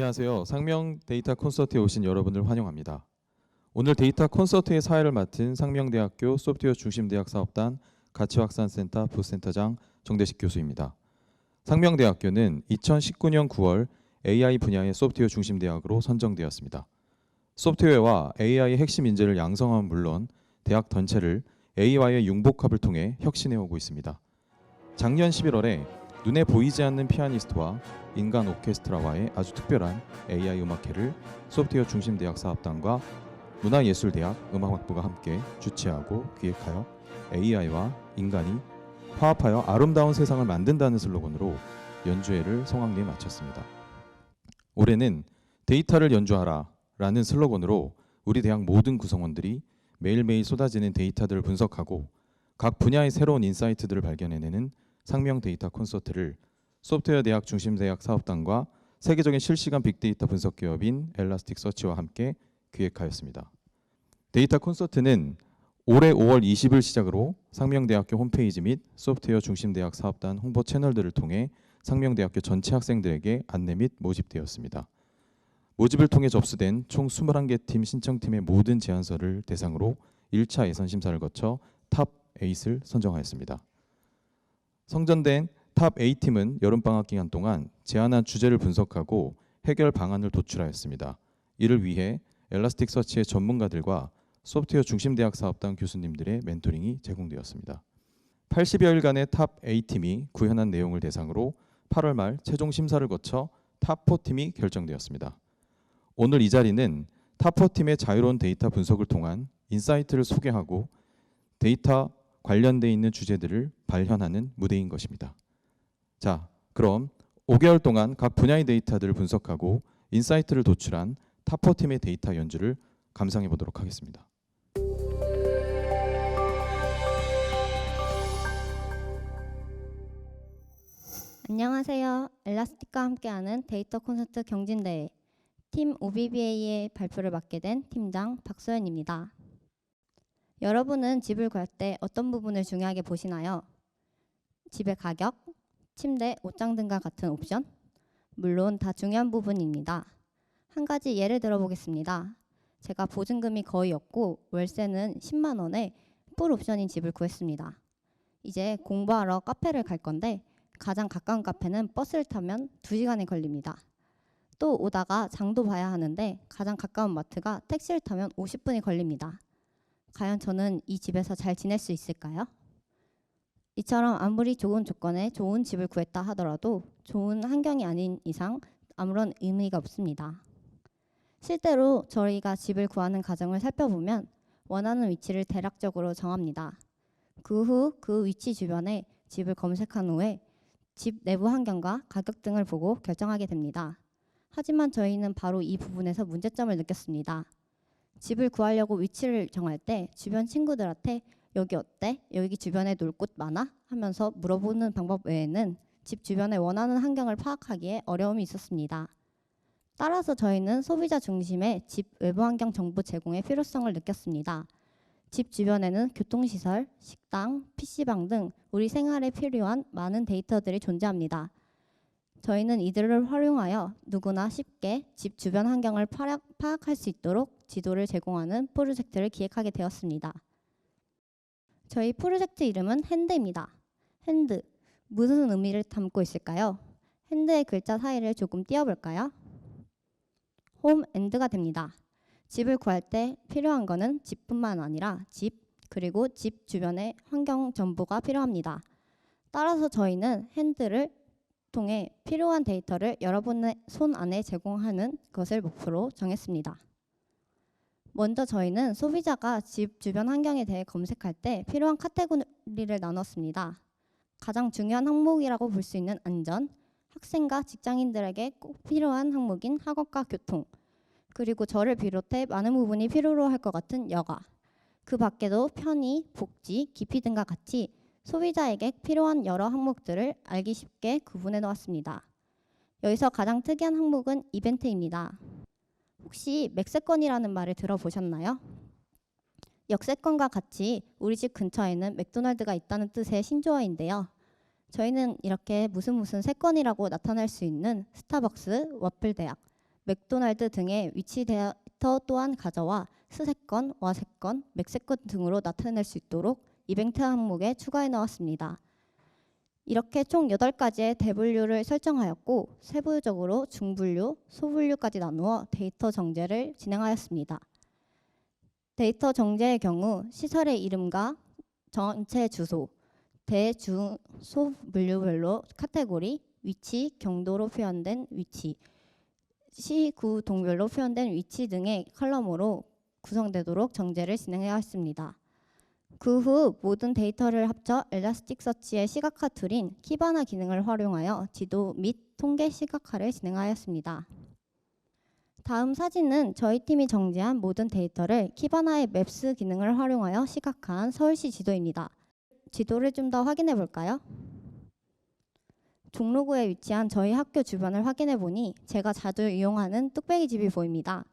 안녕하세요. 상명 데이터 콘서트에 오신 여러분을 환영합니다. 오늘 데이터 콘서트의 사회를 맡은 상명대학교 소프트웨어 중심대학 사업단 가치확산센터 부센터장 정대식 교수입니다. 상명대학교는 2019년 9월 AI 분야의 소프트웨어 중심대학으로 선정되었습니다. 소프트웨어와 AI의 핵심 인재를 양성함은 물론 대학 전체를 AI와의 융복합을 통해 혁신해 오고 있습니다. 작년 11월에 눈에 보이지 않는 피아니스트와 인간 오케스트라와의 아주 특별한 AI 음악회를 소프트웨어 중심대학 사업단과 문화예술대학 음악학부가 함께 주최하고 기획하여 AI와 인간이 화합하여 아름다운 세상을 만든다는 슬로건으로 연주회를 성황리에 마쳤습니다. 올해는 데이터를 연주하라 라는 슬로건으로 우리 대학 모든 구성원들이 매일매일 쏟아지는 데이터들을 분석하고 각 분야의 새로운 인사이트들을 발견해내는 상명 데이터 콘서트를 소프트웨어 대학 중심대학 사업단과 세계적인 실시간 빅데이터 분석 기업인 엘라스틱서치와 함께 기획하였습니다. 데이터 콘서트는 올해 5월 20일 시작으로 상명대학교 홈페이지 및 소프트웨어 중심대학 사업단 홍보 채널들을 통해 상명대학교 전체 학생들에게 안내 및 모집되었습니다. 모집을 통해 접수된 총 21개 팀 신청팀의 모든 제안서를 대상으로 1차 예선 심사를 거쳐 탑 8을 선정하였습니다. 선정된 탑 A팀은 여름방학 기간 동안 제안한 주제를 분석하고 해결 방안을 도출하였습니다. 이를 위해 엘라스틱서치의 전문가들과 소프트웨어 중심대학 사업단 교수님들의 멘토링이 제공되었습니다. 80여일간의 탑 A팀이 구현한 내용을 대상으로 8월 말 최종 심사를 거쳐 탑 4팀이 결정되었습니다. 오늘 이 자리는 탑 4팀의 자유로운 데이터 분석을 통한 인사이트를 소개하고 데이터 관련돼 있는 주제들을 발현하는 무대인 것입니다. 자, 그럼 5개월 동안 각 분야의 데이터들을 분석하고 인사이트를 도출한 탑 4팀의 데이터 연주를 감상해 보도록 하겠습니다. 안녕하세요. 엘라스틱과 함께하는 데이터 콘서트 경진대회 팀 OBBA의 발표를 맡게 된 팀장 박소연입니다. 여러분은 집을 구할 때 어떤 부분을 중요하게 보시나요? 집의 가격, 침대, 옷장 등과 같은 옵션? 물론 다 중요한 부분입니다. 한 가지 예를 들어보겠습니다. 제가 보증금이 거의 없고 월세는 10만 원에 풀 옵션인 집을 구했습니다. 이제 공부하러 카페를 갈 건데 가장 가까운 카페는 버스를 타면 2시간이 걸립니다. 또 오다가 장도 봐야 하는데 가장 가까운 마트가 택시를 타면 50분이 걸립니다. 과연 저는 이 집에서 잘 지낼 수 있을까요? 이처럼 아무리 좋은 조건에 좋은 집을 구했다 하더라도 좋은 환경이 아닌 이상 아무런 의미가 없습니다. 실제로 저희가 집을 구하는 과정을 살펴보면 원하는 위치를 대략적으로 정합니다. 그 후 그 위치 주변에 집을 검색한 후에 집 내부 환경과 가격 등을 보고 결정하게 됩니다. 하지만 저희는 바로 이 부분에서 문제점을 느꼈습니다. 집을 구하려고 위치를 정할 때 주변 친구들한테 여기 어때? 여기 주변에 놀 곳 많아? 하면서 물어보는 방법 외에는 집 주변에 원하는 환경을 파악하기에 어려움이 있었습니다. 따라서 저희는 소비자 중심의 집 외부 환경 정보 제공의 필요성을 느꼈습니다. 집 주변에는 교통시설, 식당, PC방 등 우리 생활에 필요한 많은 데이터들이 존재합니다. 저희는 이들을 활용하여 누구나 쉽게 집 주변 환경을 파악할 수 있도록 지도를 제공하는 프로젝트를 기획하게 되었습니다. 저희 프로젝트 이름은 핸드입니다. 핸드, 무슨 의미를 담고 있을까요? 핸드의 글자 사이를 조금 띄워볼까요? 홈 앤드가 됩니다. 집을 구할 때 필요한 것은 집뿐만 아니라 집, 그리고 집 주변의 환경 정보가 필요합니다. 따라서 저희는 핸드를 통해 필요한 데이터를 여러분의 손 안에 제공하는 것을 목표로 정했습니다. 먼저 저희는 소비자가 집 주변 환경에 대해 검색할 때 필요한 카테고리를 나눴습니다. 가장 중요한 항목이라고 볼 수 있는 안전, 학생과 직장인들에게 꼭 필요한 항목인 학업과 교통, 그리고 저를 비롯해 많은 부분이 필요로 할 것 같은 여가, 그 밖에도 편의, 복지, 기피 등과 같이 소비자에게 필요한 여러 항목들을 알기 쉽게 구분해 놓았습니다. 여기서 가장 특이한 항목은 이벤트입니다. 혹시 맥세권이라는 말을 들어보셨나요? 역세권과 같이 우리 집 근처에는 맥도날드가 있다는 뜻의 신조어인데요. 저희는 이렇게 무슨 세권이라고 나타낼 수 있는 스타벅스, 워플대학, 맥도날드 등의 위치 데이터 또한 가져와 스세건, 와세건, 맥세건 등으로 나타낼 수 있도록 이벤트 항목에 추가해 넣었습니다. 이렇게 총 8가지의 대분류를 설정하였고 세부적으로 중분류, 소분류까지 나누어 데이터 정제를 진행하였습니다. 데이터 정제의 경우 시설의 이름과 전체 주소, 대, 중, 소 분류별로 카테고리, 위치, 경도로 표현된 위치, 시, 구, 동별로 표현된 위치 등의 컬럼으로 구성되도록 정제를 진행하였습니다. 그 후 모든 데이터를 합쳐 엘라스틱서치의 시각화 툴인 키바나 기능을 활용하여 지도 및 통계 시각화를 진행하였습니다. 다음 사진은 저희 팀이 정제한 모든 데이터를 키바나의 맵스 기능을 활용하여 시각화한 서울시 지도입니다. 지도를 좀 더 확인해 볼까요? 종로구에 위치한 저희 학교 주변을 확인해 보니 제가 자주 이용하는 뚝배기 집이 보입니다.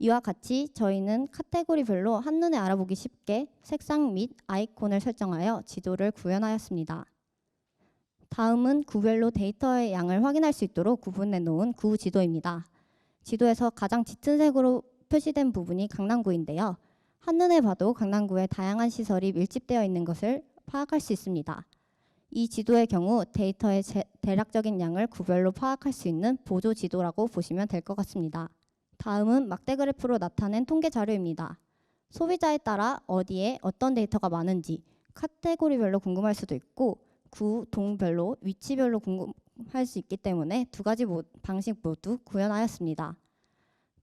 이와 같이 저희는 카테고리별로 한눈에 알아보기 쉽게 색상 및 아이콘을 설정하여 지도를 구현하였습니다. 다음은 구별로 데이터의 양을 확인할 수 있도록 구분해 놓은 구 지도입니다. 지도에서 가장 짙은 색으로 표시된 부분이 강남구인데요. 한눈에 봐도 강남구에 다양한 시설이 밀집되어 있는 것을 파악할 수 있습니다. 이 지도의 경우 데이터의 대략적인 양을 구별로 파악할 수 있는 보조 지도라고 보시면 될 것 같습니다. 다음은 막대 그래프로 나타낸 통계 자료입니다. 소비자에 따라 어디에 어떤 데이터가 많은지 카테고리별로 궁금할 수도 있고 구, 동별로, 위치별로 궁금할 수 있기 때문에 두 가지 방식 모두 구현하였습니다.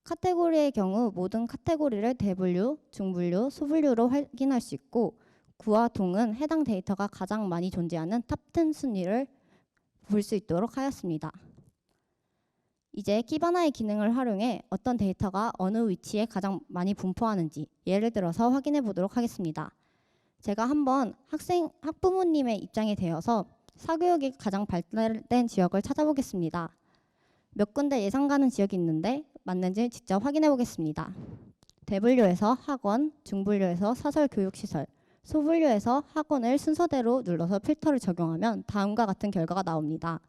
카테고리의 경우 모든 카테고리를 대분류, 중분류, 소분류로 확인할 수 있고 구와 동은 해당 데이터가 가장 많이 존재하는 탑10 순위를 볼 수 있도록 하였습니다. 이제 키바나의 기능을 활용해 어떤 데이터가 어느 위치에 가장 많이 분포하는지 예를 들어서 확인해 보도록 하겠습니다. 제가 한번 학부모님의 입장이 되어서 사교육이 가장 발달된 지역을 찾아보겠습니다. 몇 군데 예상 가는 지역이 있는데 맞는지 직접 확인해 보겠습니다. 대분류에서 학원, 중분류에서 사설교육시설, 소분류에서 학원을 순서대로 눌러서 필터를 적용하면 다음과 같은 결과가 나옵니다.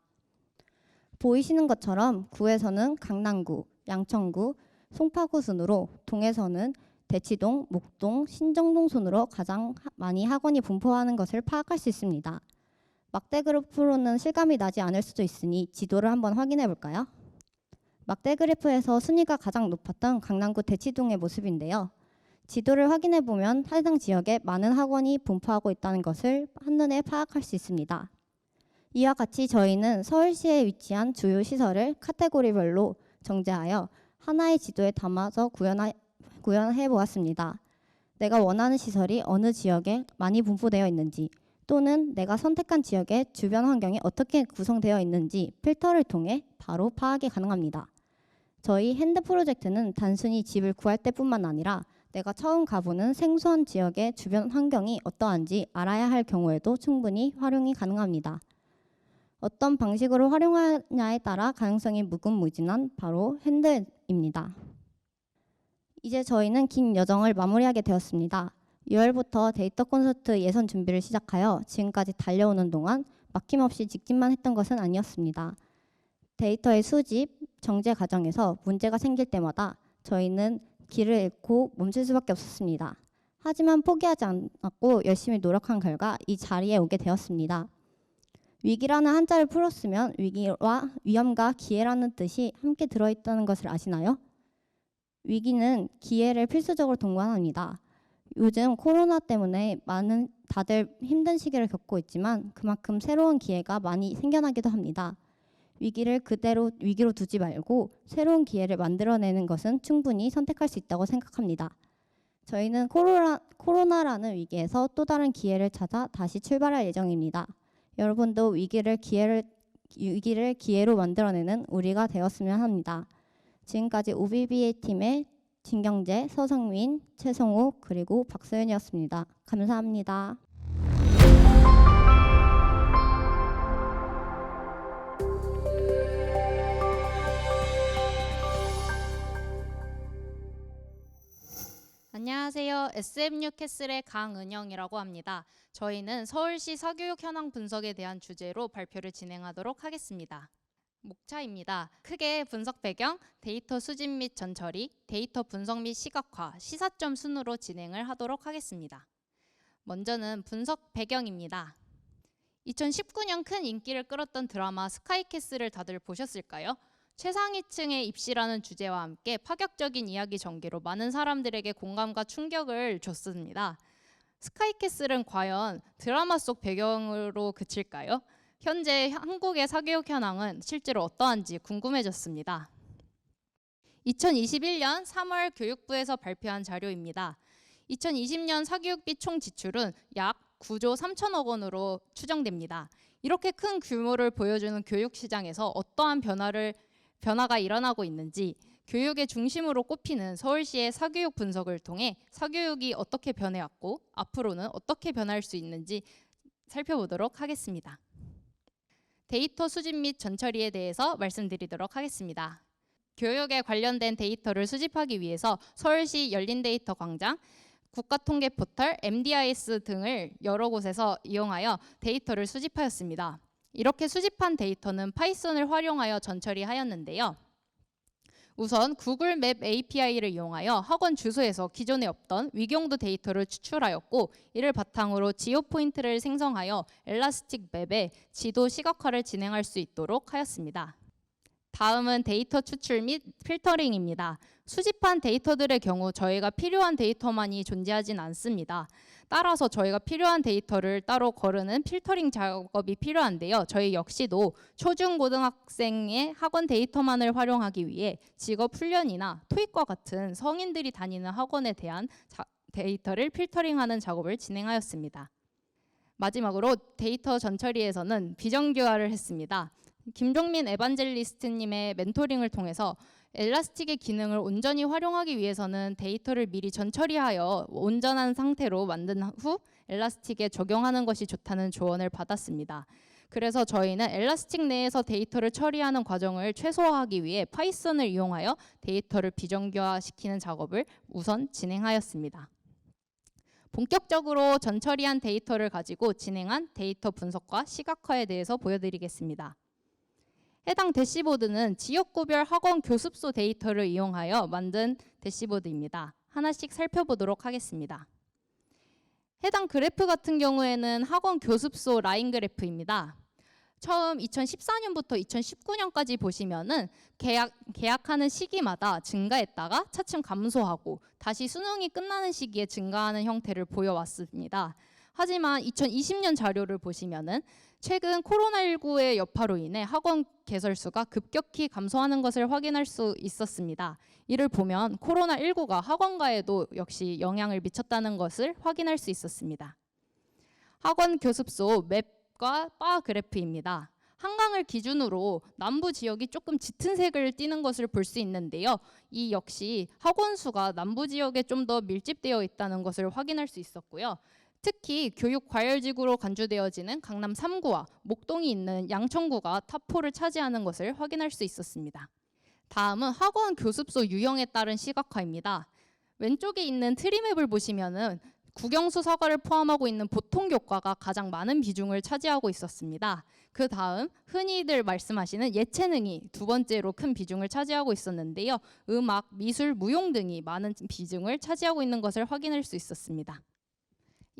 보이시는 것처럼 구에서는 강남구, 양천구, 송파구 순으로 동에서는 대치동, 목동, 신정동 순으로 가장 많이 학원이 분포하는 것을 파악할 수 있습니다. 막대 그래프로는 실감이 나지 않을 수도 있으니 지도를 한번 확인해 볼까요? 막대 그래프에서 순위가 가장 높았던 강남구 대치동의 모습인데요. 지도를 확인해 보면 해당 지역에 많은 학원이 분포하고 있다는 것을 한눈에 파악할 수 있습니다. 이와 같이 저희는 서울시에 위치한 주요 시설을 카테고리별로 정제하여 하나의 지도에 담아서 구현해 보았습니다. 내가 원하는 시설이 어느 지역에 많이 분포되어 있는지 또는 내가 선택한 지역의 주변 환경이 어떻게 구성되어 있는지 필터를 통해 바로 파악이 가능합니다. 저희 핸드 프로젝트는 단순히 집을 구할 때뿐만 아니라 내가 처음 가보는 생소한 지역의 주변 환경이 어떠한지 알아야 할 경우에도 충분히 활용이 가능합니다. 어떤 방식으로 활용하냐에 따라 가능성이 무궁무진한 바로 핸들입니다. 이제 저희는 긴 여정을 마무리하게 되었습니다. 6월부터 데이터 콘서트 예선 준비를 시작하여 지금까지 달려오는 동안 막힘없이 직진만 했던 것은 아니었습니다. 데이터의 수집, 정제 과정에서 문제가 생길 때마다 저희는 길을 잃고 멈출 수밖에 없었습니다. 하지만 포기하지 않았고 열심히 노력한 결과 이 자리에 오게 되었습니다. 위기라는 한자를 풀었으면 위기와 위험과 기회라는 뜻이 함께 들어있다는 것을 아시나요? 위기는 기회를 필수적으로 동반합니다. 요즘 코로나 때문에 다들 힘든 시기를 겪고 있지만 그만큼 새로운 기회가 많이 생겨나기도 합니다. 위기를 그대로 위기로 두지 말고 새로운 기회를 만들어내는 것은 충분히 선택할 수 있다고 생각합니다. 저희는 코로나라는 위기에서 또 다른 기회를 찾아 다시 출발할 예정입니다. 여러분도 위기를 기회로 만들어내는 우리가 되었으면 합니다. 지금까지 OBBA 팀의 진경재, 서성민, 최성우 그리고 박서연이었습니다. 감사합니다. 안녕하세요. SM 뉴캐슬의 강은영이라고 합니다. 저희는 서울시 사교육 현황 분석에 대한 주제로 발표를 진행하도록 하겠습니다. 목차입니다. 크게 분석 배경, 데이터 수집 및 전처리, 데이터 분석 및 시각화, 시사점 순으로 진행을 하도록 하겠습니다. 먼저는 분석 배경입니다. 2019년 큰 인기를 끌었던 드라마 스카이캐슬을 다들 보셨을까요? 최상위층의 입시라는 주제와 함께 파격적인 이야기 전개로 많은 사람들에게 공감과 충격을 줬습니다. 스카이캐슬은 과연 드라마 속 배경으로 그칠까요? 현재 한국의 사교육 현황은 실제로 어떠한지 궁금해졌습니다. 2021년 3월 교육부에서 발표한 자료입니다. 2020년 사교육비 총 지출은 약 9조 3천억 원으로 추정됩니다. 이렇게 큰 규모를 보여주는 교육 시장에서 어떠한 변화가 일어나고 있는지 교육의 중심으로 꼽히는 서울시의 사교육 분석을 통해 사교육이 어떻게 변해왔고 앞으로는 어떻게 변할 수 있는지 살펴보도록 하겠습니다. 데이터 수집 및 전처리에 대해서 말씀드리도록 하겠습니다. 교육에 관련된 데이터를 수집하기 위해서 서울시 열린데이터 광장, 국가통계 포털, MDIS 등을 여러 곳에서 이용하여 데이터를 수집하였습니다. 이렇게 수집한 데이터는 파이썬을 활용하여 전처리하였는데요. 우선 구글 맵 API를 이용하여 학원 주소에서 기존에 없던 위경도 데이터를 추출하였고 이를 바탕으로 지오 포인트를 생성하여 엘라스틱 맵에 지도 시각화를 진행할 수 있도록 하였습니다. 다음은 데이터 추출 및 필터링입니다. 수집한 데이터들의 경우 저희가 필요한 데이터만이 존재하진 않습니다. 따라서 저희가 필요한 데이터를 따로 거르는 필터링 작업이 필요한데요. 저희 역시도 초중고등학생의 학원 데이터만을 활용하기 위해 직업훈련이나 토익과 같은 성인들이 다니는 학원에 대한 데이터를 필터링하는 작업을 진행하였습니다. 마지막으로 데이터 전처리에서는 비정규화를 했습니다. 김종민 에반젤리스트님의 멘토링을 통해서 엘라스틱의 기능을 온전히 활용하기 위해서는 데이터를 미리 전처리하여 온전한 상태로 만든 후 엘라스틱에 적용하는 것이 좋다는 조언을 받았습니다. 그래서 저희는 엘라스틱 내에서 데이터를 처리하는 과정을 최소화하기 위해 파이썬을 이용하여 데이터를 비정규화시키는 작업을 우선 진행하였습니다. 본격적으로 전처리한 데이터를 가지고 진행한 데이터 분석과 시각화에 대해서 보여드리겠습니다. 해당 대시보드는 지역구별 학원 교습소 데이터를 이용하여 만든 대시보드입니다. 하나씩 살펴보도록 하겠습니다. 해당 그래프 같은 경우에는 학원 교습소 라인 그래프입니다. 처음 2014년부터 2019년까지 보시면은 개학하는 시기마다 증가했다가 차츰 감소하고 다시 수능이 끝나는 시기에 증가하는 형태를 보여왔습니다. 하지만 2020년 자료를 보시면은 최근 코로나19의 여파로 인해 학원 개설수가 급격히 감소하는 것을 확인할 수 있었습니다. 이를 보면 코로나19가 학원가에도 역시 영향을 미쳤다는 것을 확인할 수 있었습니다. 학원 교습소 맵과 바 그래프입니다. 한강을 기준으로 남부 지역이 조금 짙은 색을 띠는 것을 볼 수 있는데요. 이 역시 학원 수가 남부 지역에 좀 더 밀집되어 있다는 것을 확인할 수 있었고요. 특히 교육 과열지구로 간주되어지는 강남 3구와 목동이 있는 양천구가 탑4를 차지하는 것을 확인할 수 있었습니다. 다음은 학원 교습소 유형에 따른 시각화입니다. 왼쪽에 있는 트리맵을 보시면은 국영수 사과를 포함하고 있는 보통 교과가 가장 많은 비중을 차지하고 있었습니다. 그 다음 흔히들 말씀하시는 예체능이 두 번째로 큰 비중을 차지하고 있었는데요. 음악, 미술, 무용 등이 많은 비중을 차지하고 있는 것을 확인할 수 있었습니다.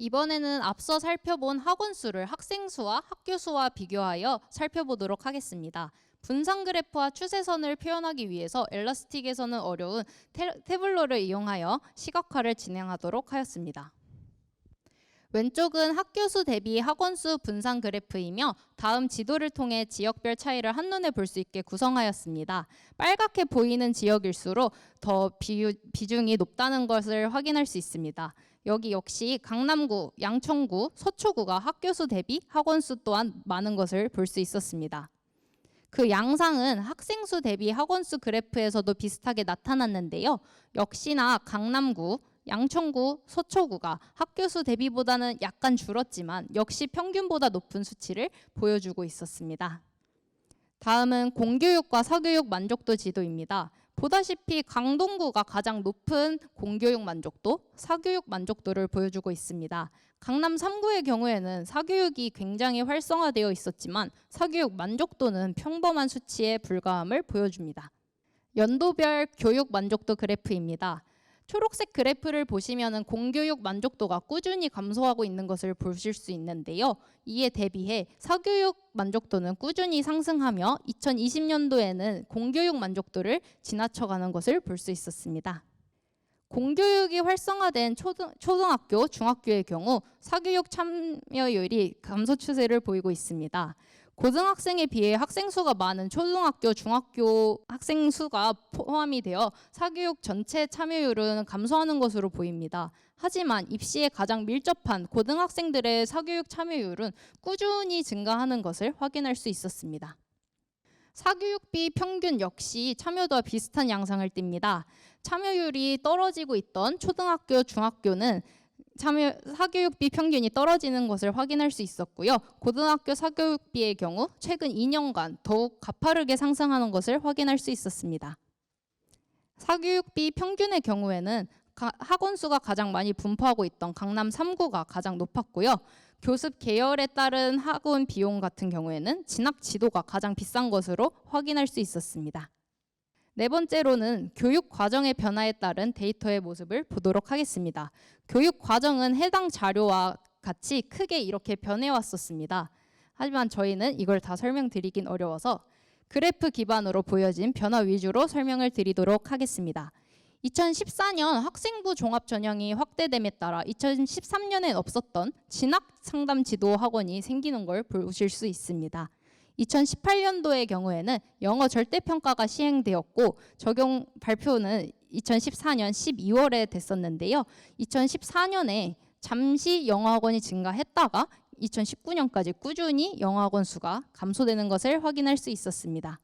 이번에는 앞서 살펴본 학원 수를 학생 수와 학교 수와 비교하여 살펴보도록 하겠습니다. 분산 그래프와 추세선을 표현하기 위해서 엘라스틱에서는 어려운 태블러를 이용하여 시각화를 진행하도록 하였습니다. 왼쪽은 학교 수 대비 학원 수 분산 그래프이며 다음 지도를 통해 지역별 차이를 한눈에 볼 수 있게 구성하였습니다. 빨갛게 보이는 지역일수록 더 비중이 높다는 것을 확인할 수 있습니다. 여기 역시 강남구, 양천구, 서초구가 학교 수 대비 학원 수 또한 많은 것을 볼 수 있었습니다. 그 양상은 학생 수 대비 학원 수 그래프에서도 비슷하게 나타났는데요. 역시나 강남구, 양천구, 서초구가 학교 수 대비보다는 약간 줄었지만 역시 평균보다 높은 수치를 보여주고 있었습니다. 다음은 공교육과 사교육 만족도 지도입니다. 보다시피 강동구가 가장 높은 공교육 만족도, 사교육 만족도를 보여주고 있습니다. 강남 3구의 경우에는 사교육이 굉장히 활성화되어 있었지만 사교육 만족도는 평범한 수치에 불과함을 보여줍니다. 연도별 교육 만족도 그래프입니다. 초록색 그래프를 보시면 공교육 만족도가 꾸준히 감소하고 있는 것을 보실 수 있는데요. 이에 대비해 사교육 만족도는 꾸준히 상승하며 2020년도에는 공교육 만족도를 지나쳐가는 것을 볼 수 있었습니다. 공교육이 활성화된 초등학교, 중학교의 경우 사교육 참여율이 감소 추세를 보이고 있습니다. 고등학생에 비해 학생 수가 많은 초등학교, 중학교 학생 수가 포함이 되어 사교육 전체 참여율은 감소하는 것으로 보입니다. 하지만 입시에 가장 밀접한 고등학생들의 사교육 참여율은 꾸준히 증가하는 것을 확인할 수 있었습니다. 사교육비 평균 역시 참여도와 비슷한 양상을 띱니다. 참여율이 떨어지고 있던 초등학교, 중학교는 사교육비 평균이 떨어지는 것을 확인할 수 있었고요. 고등학교 사교육비의 경우 최근 2년간 더욱 가파르게 상승하는 것을 확인할 수 있었습니다. 사교육비 평균의 경우에는 학원 수가 가장 많이 분포하고 있던 강남 3구가 가장 높았고요. 교습 계열에 따른 학원 비용 같은 경우에는 진학 지도가 가장 비싼 것으로 확인할 수 있었습니다. 네 번째로는 교육 과정의 변화에 따른 데이터의 모습을 보도록 하겠습니다. 교육 과정은 해당 자료와 같이 크게 이렇게 변해왔었습니다. 하지만 저희는 이걸 다 설명드리긴 어려워서 그래프 기반으로 보여진 변화 위주로 설명을 드리도록 하겠습니다. 2014년 학생부 종합 전형이 확대됨에 따라 2013년엔 없었던 진학 상담 지도 학원이 생기는 걸 보실 수 있습니다. 2018년도의 경우에는 영어 절대평가가 시행되었고 적용 발표는 2014년 12월에 됐었는데요. 2014년에 잠시 영어학원이 증가했다가 2019년까지 꾸준히 영어학원 수가 감소되는 것을 확인할 수 있었습니다.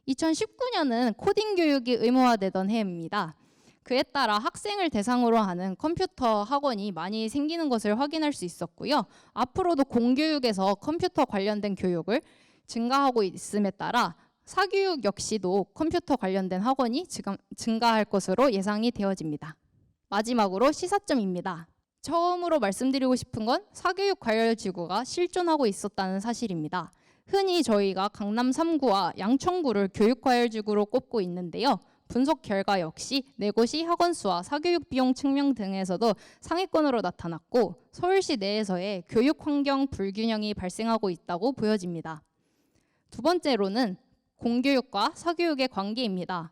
2019년은 코딩 교육이 의무화되던 해입니다. 그에 따라 학생을 대상으로 하는 컴퓨터 학원이 많이 생기는 것을 확인할 수 있었고요. 앞으로도 공교육에서 컴퓨터 관련된 교육을 증가하고 있음에 따라 사교육 역시도 컴퓨터 관련된 학원이 증가할 것으로 예상이 되어집니다. 마지막으로 시사점입니다. 처음으로 말씀드리고 싶은 건 사교육 과열지구가 실존하고 있었다는 사실입니다. 흔히 저희가 강남 3구와 양천구를 교육과열지구로 꼽고 있는데요. 분석 결과 역시 네 곳이 학원 수와 사교육 비용 측면 등에서도 상위권으로 나타났고 서울시 내에서의 교육 환경 불균형이 발생하고 있다고 보여집니다. 두 번째로는 공교육과 사교육의 관계입니다.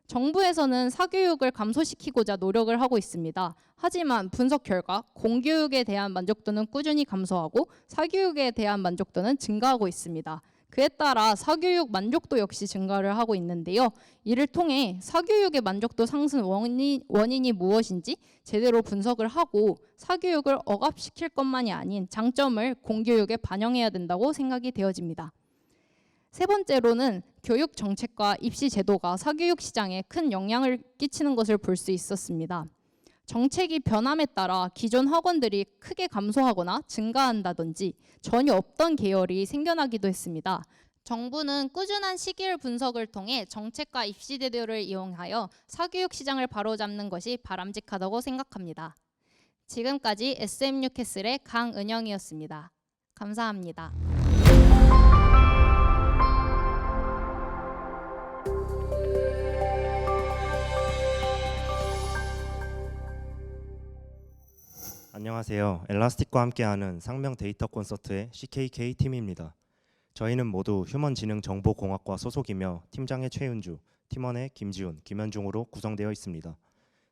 정부에서는 사교육을 감소시키고자 노력을 하고 있습니다. 하지만 분석 결과 공교육에 대한 만족도는 꾸준히 감소하고 사교육에 대한 만족도는 증가하고 있습니다. 그에 따라 사교육 만족도 역시 증가를 하고 있는데요. 이를 통해 사교육의 만족도 상승 원인이 무엇인지 제대로 분석을 하고 사교육을 억압시킬 것만이 아닌 장점을 공교육에 반영해야 된다고 생각이 되어집니다. 세 번째로는 교육 정책과 입시 제도가 사교육 시장에 큰 영향을 끼치는 것을 볼 수 있었습니다. 정책이 변함에 따라 기존 학원들이 크게 감소하거나 증가한다든지 전혀 없던 계열이 생겨나기도 했습니다. 정부는 꾸준한 시기열 분석을 통해 정책과 입시 제도를 이용하여 사교육 시장을 바로잡는 것이 바람직하다고 생각합니다. 지금까지 SM뉴캐슬의 강은영이었습니다. 감사합니다. 안녕하세요. 엘라스틱과 함께하는 상명 데이터 콘서트의 CKK 팀입니다. 저희는 모두 휴먼지능정보공학과 소속이며 팀장의 최은주, 팀원의 김지훈, 김현중으로 구성되어 있습니다.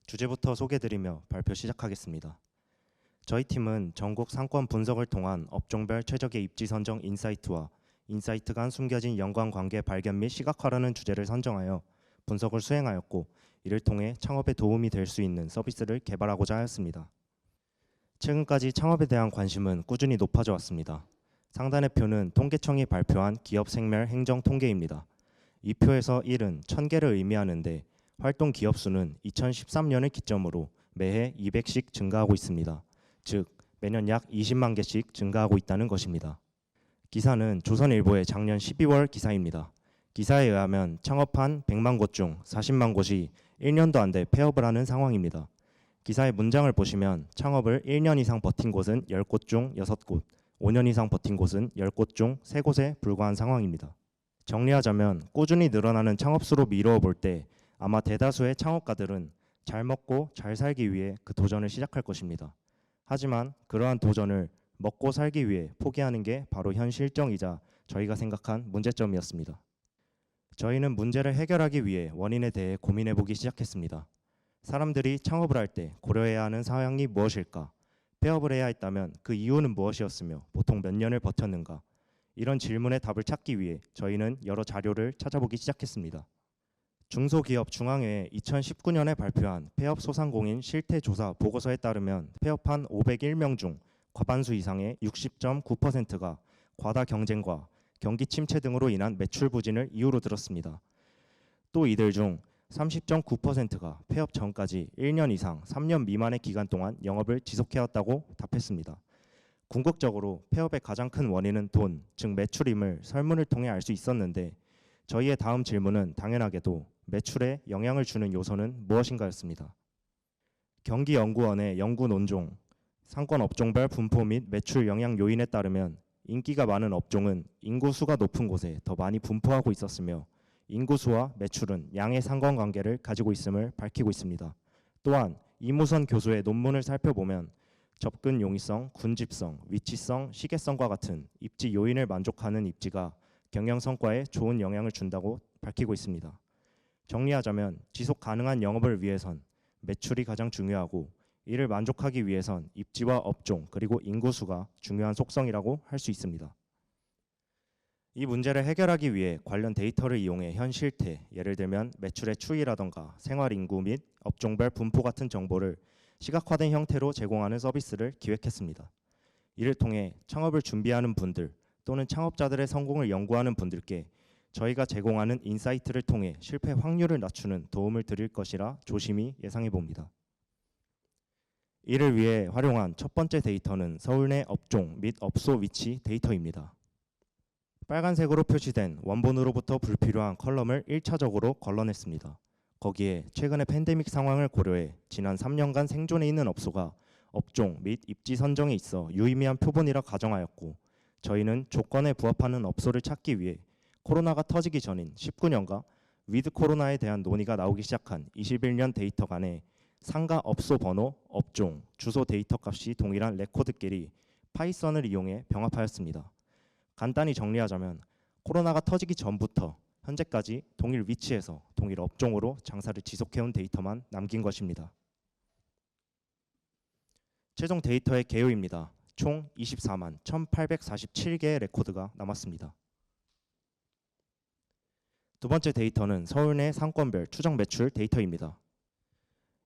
주제부터 소개드리며 발표 시작하겠습니다. 저희 팀은 전국 상권 분석을 통한 업종별 최적의 입지 선정 인사이트와 인사이트 간 숨겨진 연관관계 발견 및 시각화라는 주제를 선정하여 분석을 수행하였고 이를 통해 창업에 도움이 될 수 있는 서비스를 개발하고자 하였습니다. 최근까지 창업에 대한 관심은 꾸준히 높아져 왔습니다. 상단의 표는 통계청이 발표한 기업 생멸 행정 통계입니다. 이 표에서 1은 1000개를 의미하는데 활동 기업 수는 2013년을 기점으로 매해 200씩 증가하고 있습니다. 즉 매년 약 20만 개씩 증가하고 있다는 것입니다. 기사는 조선일보의 작년 12월 기사입니다. 기사에 의하면 창업한 100만 곳 중 40만 곳이 1년도 안 돼 폐업을 하는 상황입니다. 기사의 문장을 보시면 창업을 1년 이상 버틴 곳은 10곳 중 6곳, 5년 이상 버틴 곳은 10곳 중 3곳에 불과한 상황입니다. 정리하자면 꾸준히 늘어나는 창업 수로 미루어 볼 때 아마 대다수의 창업가들은 잘 먹고 잘 살기 위해 그 도전을 시작할 것입니다. 하지만 그러한 도전을 먹고 살기 위해 포기하는 게 바로 현 실정이자 저희가 생각한 문제점이었습니다. 저희는 문제를 해결하기 위해 원인에 대해 고민해 보기 시작했습니다. 사람들이 창업을 할 때 고려해야 하는 사항이 무엇일까? 폐업을 해야 했다면 그 이유는 무엇이었으며 보통 몇 년을 버텼는가? 이런 질문의 답을 찾기 위해 저희는 여러 자료를 찾아보기 시작했습니다. 중소기업중앙회에 2019년에 발표한 폐업 소상공인 실태조사 보고서에 따르면 폐업한 501명 중 과반수 이상의 60.9%가 과다 경쟁과 경기 침체 등으로 인한 매출 부진을 이유로 들었습니다. 또 이들 중 30.9%가 폐업 전까지 1년 이상 3년 미만의 기간 동안 영업을 지속해왔다고 답했습니다. 궁극적으로 폐업의 가장 큰 원인은 돈, 즉 매출임을 설문을 통해 알 수 있었는데 저희의 다음 질문은 당연하게도 매출에 영향을 주는 요소는 무엇인가였습니다. 경기연구원의 연구 논종, 상권 업종별 분포 및 매출 영향 요인에 따르면 인기가 많은 업종은 인구수가 높은 곳에 더 많이 분포하고 있었으며 인구수와 매출은 양의 상관관계를 가지고 있음을 밝히고 있습니다. 또한 이무선 교수의 논문을 살펴보면 접근 용이성, 군집성, 위치성, 시계성과 같은 입지 요인을 만족하는 입지가 경영 성과에 좋은 영향을 준다고 밝히고 있습니다. 정리하자면 지속 가능한 영업을 위해선 매출이 가장 중요하고 이를 만족하기 위해선 입지와 업종 그리고 인구수가 중요한 속성이라고 할 수 있습니다. 이 문제를 해결하기 위해 관련 데이터를 이용해 현 실태, 예를 들면 매출의 추이라던가 생활 인구 및 업종별 분포 같은 정보를 시각화된 형태로 제공하는 서비스를 기획했습니다. 이를 통해 창업을 준비하는 분들 또는 창업자들의 성공을 연구하는 분들께 저희가 제공하는 인사이트를 통해 실패 확률을 낮추는 도움을 드릴 것이라 조심히 예상해 봅니다. 이를 위해 활용한 첫 번째 데이터는 서울 내 업종 및 업소 위치 데이터입니다. 빨간색으로 표시된 원본으로부터 불필요한 컬럼을 1차적으로 걸러냈습니다. 거기에 최근의 팬데믹 상황을 고려해 지난 3년간 생존해 있는 업소가 업종 및 입지 선정에 있어 유의미한 표본이라 가정하였고 저희는 조건에 부합하는 업소를 찾기 위해 코로나가 터지기 전인 19년과 위드 코로나에 대한 논의가 나오기 시작한 21년 데이터 간에 상가 업소 번호, 업종, 주소 데이터 값이 동일한 레코드끼리 파이썬을 이용해 병합하였습니다. 간단히 정리하자면 코로나가 터지기 전부터 현재까지 동일 위치에서 동일 업종으로 장사를 지속해온 데이터만 남긴 것입니다. 최종 데이터의 개요입니다. 총 24만 1,847개의 레코드가 남았습니다. 두 번째 데이터는 서울 내 상권별 추정 매출 데이터입니다.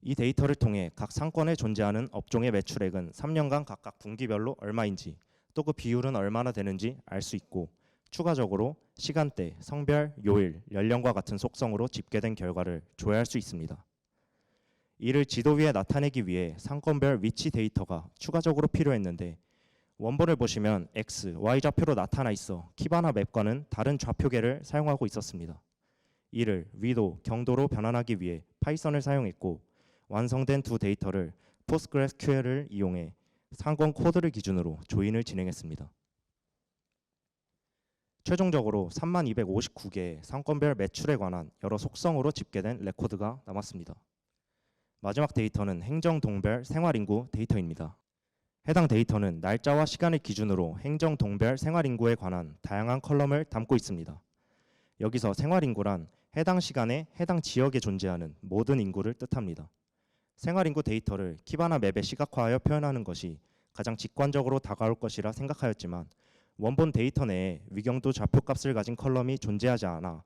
이 데이터를 통해 각 상권에 존재하는 업종의 매출액은 3년간 각각 분기별로 얼마인지 또 그 비율은 얼마나 되는지 알 수 있고 추가적으로 시간대, 성별, 요일, 연령과 같은 속성으로 집계된 결과를 조회할 수 있습니다. 이를 지도 위에 나타내기 위해 상권별 위치 데이터가 추가적으로 필요했는데 원본을 보시면 X, Y 좌표로 나타나 있어 키바나 맵과는 다른 좌표계를 사용하고 있었습니다. 이를 위도, 경도로 변환하기 위해 파이썬을 사용했고 완성된 두 데이터를 PostgreSQL을 이용해 상권 코드를 기준으로 조인을 진행했습니다. 최종적으로 3259개의 상권별 매출에 관한 여러 속성으로 집계된 레코드가 남았습니다. 마지막 데이터는 행정동별 생활인구 데이터입니다. 해당 데이터는 날짜와 시간을 기준으로 행정동별 생활인구에 관한 다양한 컬럼을 담고 있습니다. 여기서 생활인구란 해당 시간에 해당 지역에 존재하는 모든 인구를 뜻합니다. 생활인구 데이터를 키바나 맵에 시각화하여 표현하는 것이 가장 직관적으로 다가올 것이라 생각하였지만 원본 데이터 내에 위경도 좌표값을 가진 컬럼이 존재하지 않아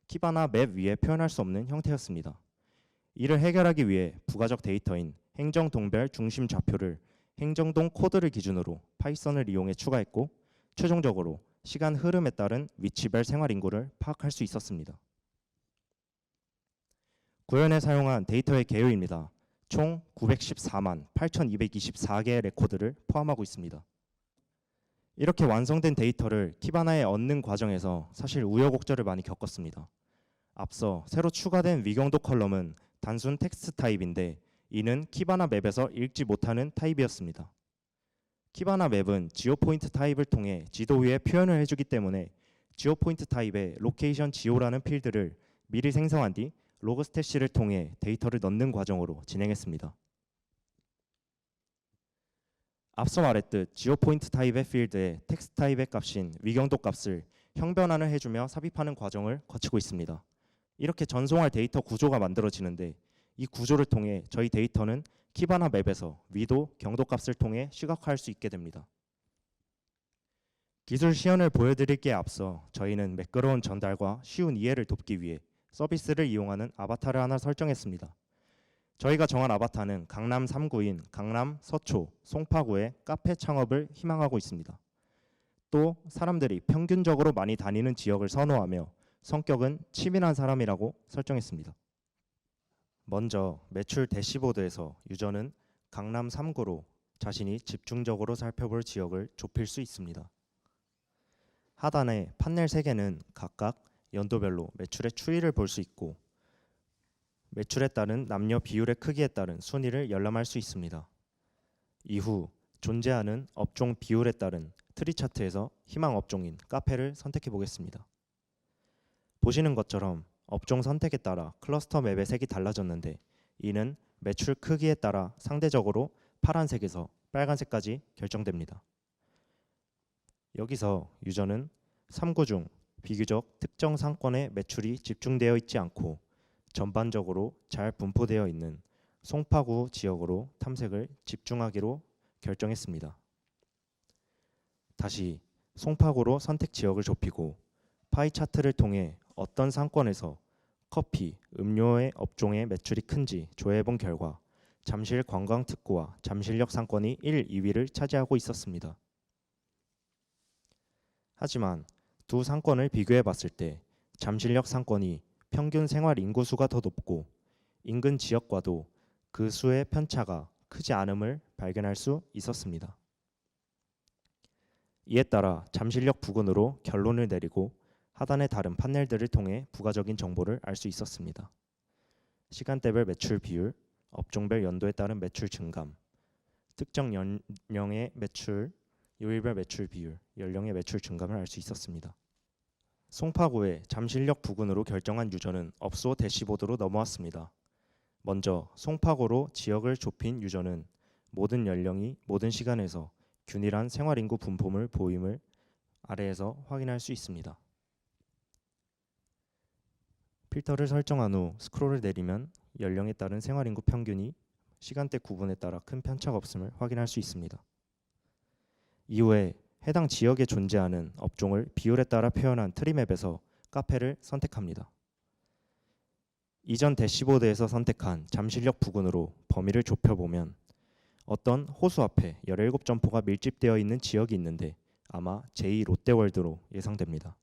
키바나 맵 위에 표현할 수 없는 형태였습니다. 이를 해결하기 위해 부가적 데이터인 행정동별 중심 좌표를 행정동 코드를 기준으로 파이썬을 이용해 추가했고 최종적으로 시간 흐름에 따른 위치별 생활인구를 파악할 수 있었습니다. 구현에 사용한 데이터의 개요입니다. 총 914만 8,224개의 레코드를 포함하고 있습니다. 이렇게 완성된 데이터를 키바나에 얻는 과정에서 사실 우여곡절을 많이 겪었습니다. 앞서 새로 추가된 위경도 컬럼은 단순 텍스트 타입인데 이는 키바나 맵에서 읽지 못하는 타입이었습니다. 키바나 맵은 지오포인트 타입을 통해 지도 위에 표현을 해주기 때문에 지오포인트 타입의 로케이션 지오라는 필드를 미리 생성한 뒤 로그 스태시를 통해 데이터를 넣는 과정으로 진행했습니다. 앞서 말했듯 지오포인트 타입의 필드에 텍스트 타입의 값인 위경도 값을 형변환을 해주며 삽입하는 과정을 거치고 있습니다. 이렇게 전송할 데이터 구조가 만들어지는데 이 구조를 통해 저희 데이터는 키바나 맵에서 위도, 경도 값을 통해 시각화할 수 있게 됩니다. 기술 시연을 보여드리기에 앞서 저희는 매끄러운 전달과 쉬운 이해를 돕기 위해 서비스를 이용하는 아바타를 하나 설정했습니다. 저희가 정한 아바타는 강남 3구인 강남 서초, 송파구의 카페 창업을 희망하고 있습니다. 또 사람들이 평균적으로 많이 다니는 지역을 선호하며 성격은 치밀한 사람이라고 설정했습니다. 먼저 매출 대시보드에서 유저는 강남 3구로 자신이 집중적으로 살펴볼 지역을 좁힐 수 있습니다. 하단의 판넬 3개는 각각 연도별로 매출의 추이를 볼 수 있고 매출에 따른 남녀 비율의 크기에 따른 순위를 열람할 수 있습니다. 이후 존재하는 업종 비율에 따른 트리 차트에서 희망 업종인 카페를 선택해 보겠습니다. 보시는 것처럼 업종 선택에 따라 클러스터 맵의 색이 달라졌는데 이는 매출 크기에 따라 상대적으로 파란색에서 빨간색까지 결정됩니다. 여기서 유저는 3구 중 비교적 특정 상권에 매출이 집중되어 있지 않고 전반적으로 잘 분포되어 있는 송파구 지역으로 탐색을 집중하기로 결정했습니다. 다시 송파구로 선택 지역을 좁히고 파이 차트를 통해 어떤 상권에서 커피, 음료의 업종의 매출이 큰지 조회해본 결과 잠실 관광특구와 잠실역 상권이 1, 2위를 차지하고 있었습니다. 하지만 두 상권을 비교해 봤을 때 잠실역 상권이 평균 생활 인구수가 더 높고 인근 지역과도 그 수의 편차가 크지 않음을 발견할 수 있었습니다. 이에 따라 잠실역 부근으로 결론을 내리고 하단의 다른 판넬들을 통해 부가적인 정보를 알 수 있었습니다. 시간대별 매출 비율, 업종별 연도에 따른 매출 증감, 특정 연령의 매출, 요일별 매출 비율, 연령의 매출 증감을 알 수 있었습니다. 송파구의 잠실역 부근으로 결정한 유저는 업소 대시보드로 넘어왔습니다. 먼저 송파구로 지역을 좁힌 유저는 모든 연령이 모든 시간에서 균일한 생활인구 분포물 보임을 아래에서 확인할 수 있습니다. 필터를 설정한 후 스크롤을 내리면 연령에 따른 생활인구 평균이 시간대 구분에 따라 큰 편차가 없음을 확인할 수 있습니다. 이후에 해당 지역에 존재하는 업종을 비율에 따라 표현한 트리맵에서 카페를 선택합니다. 이전 대시보드에서 선택한 잠실역 부근으로 범위를 좁혀보면 어떤 호수 앞에 17점포가 밀집되어 있는 지역이 있는데 아마 제2 롯데월드로 예상됩니다.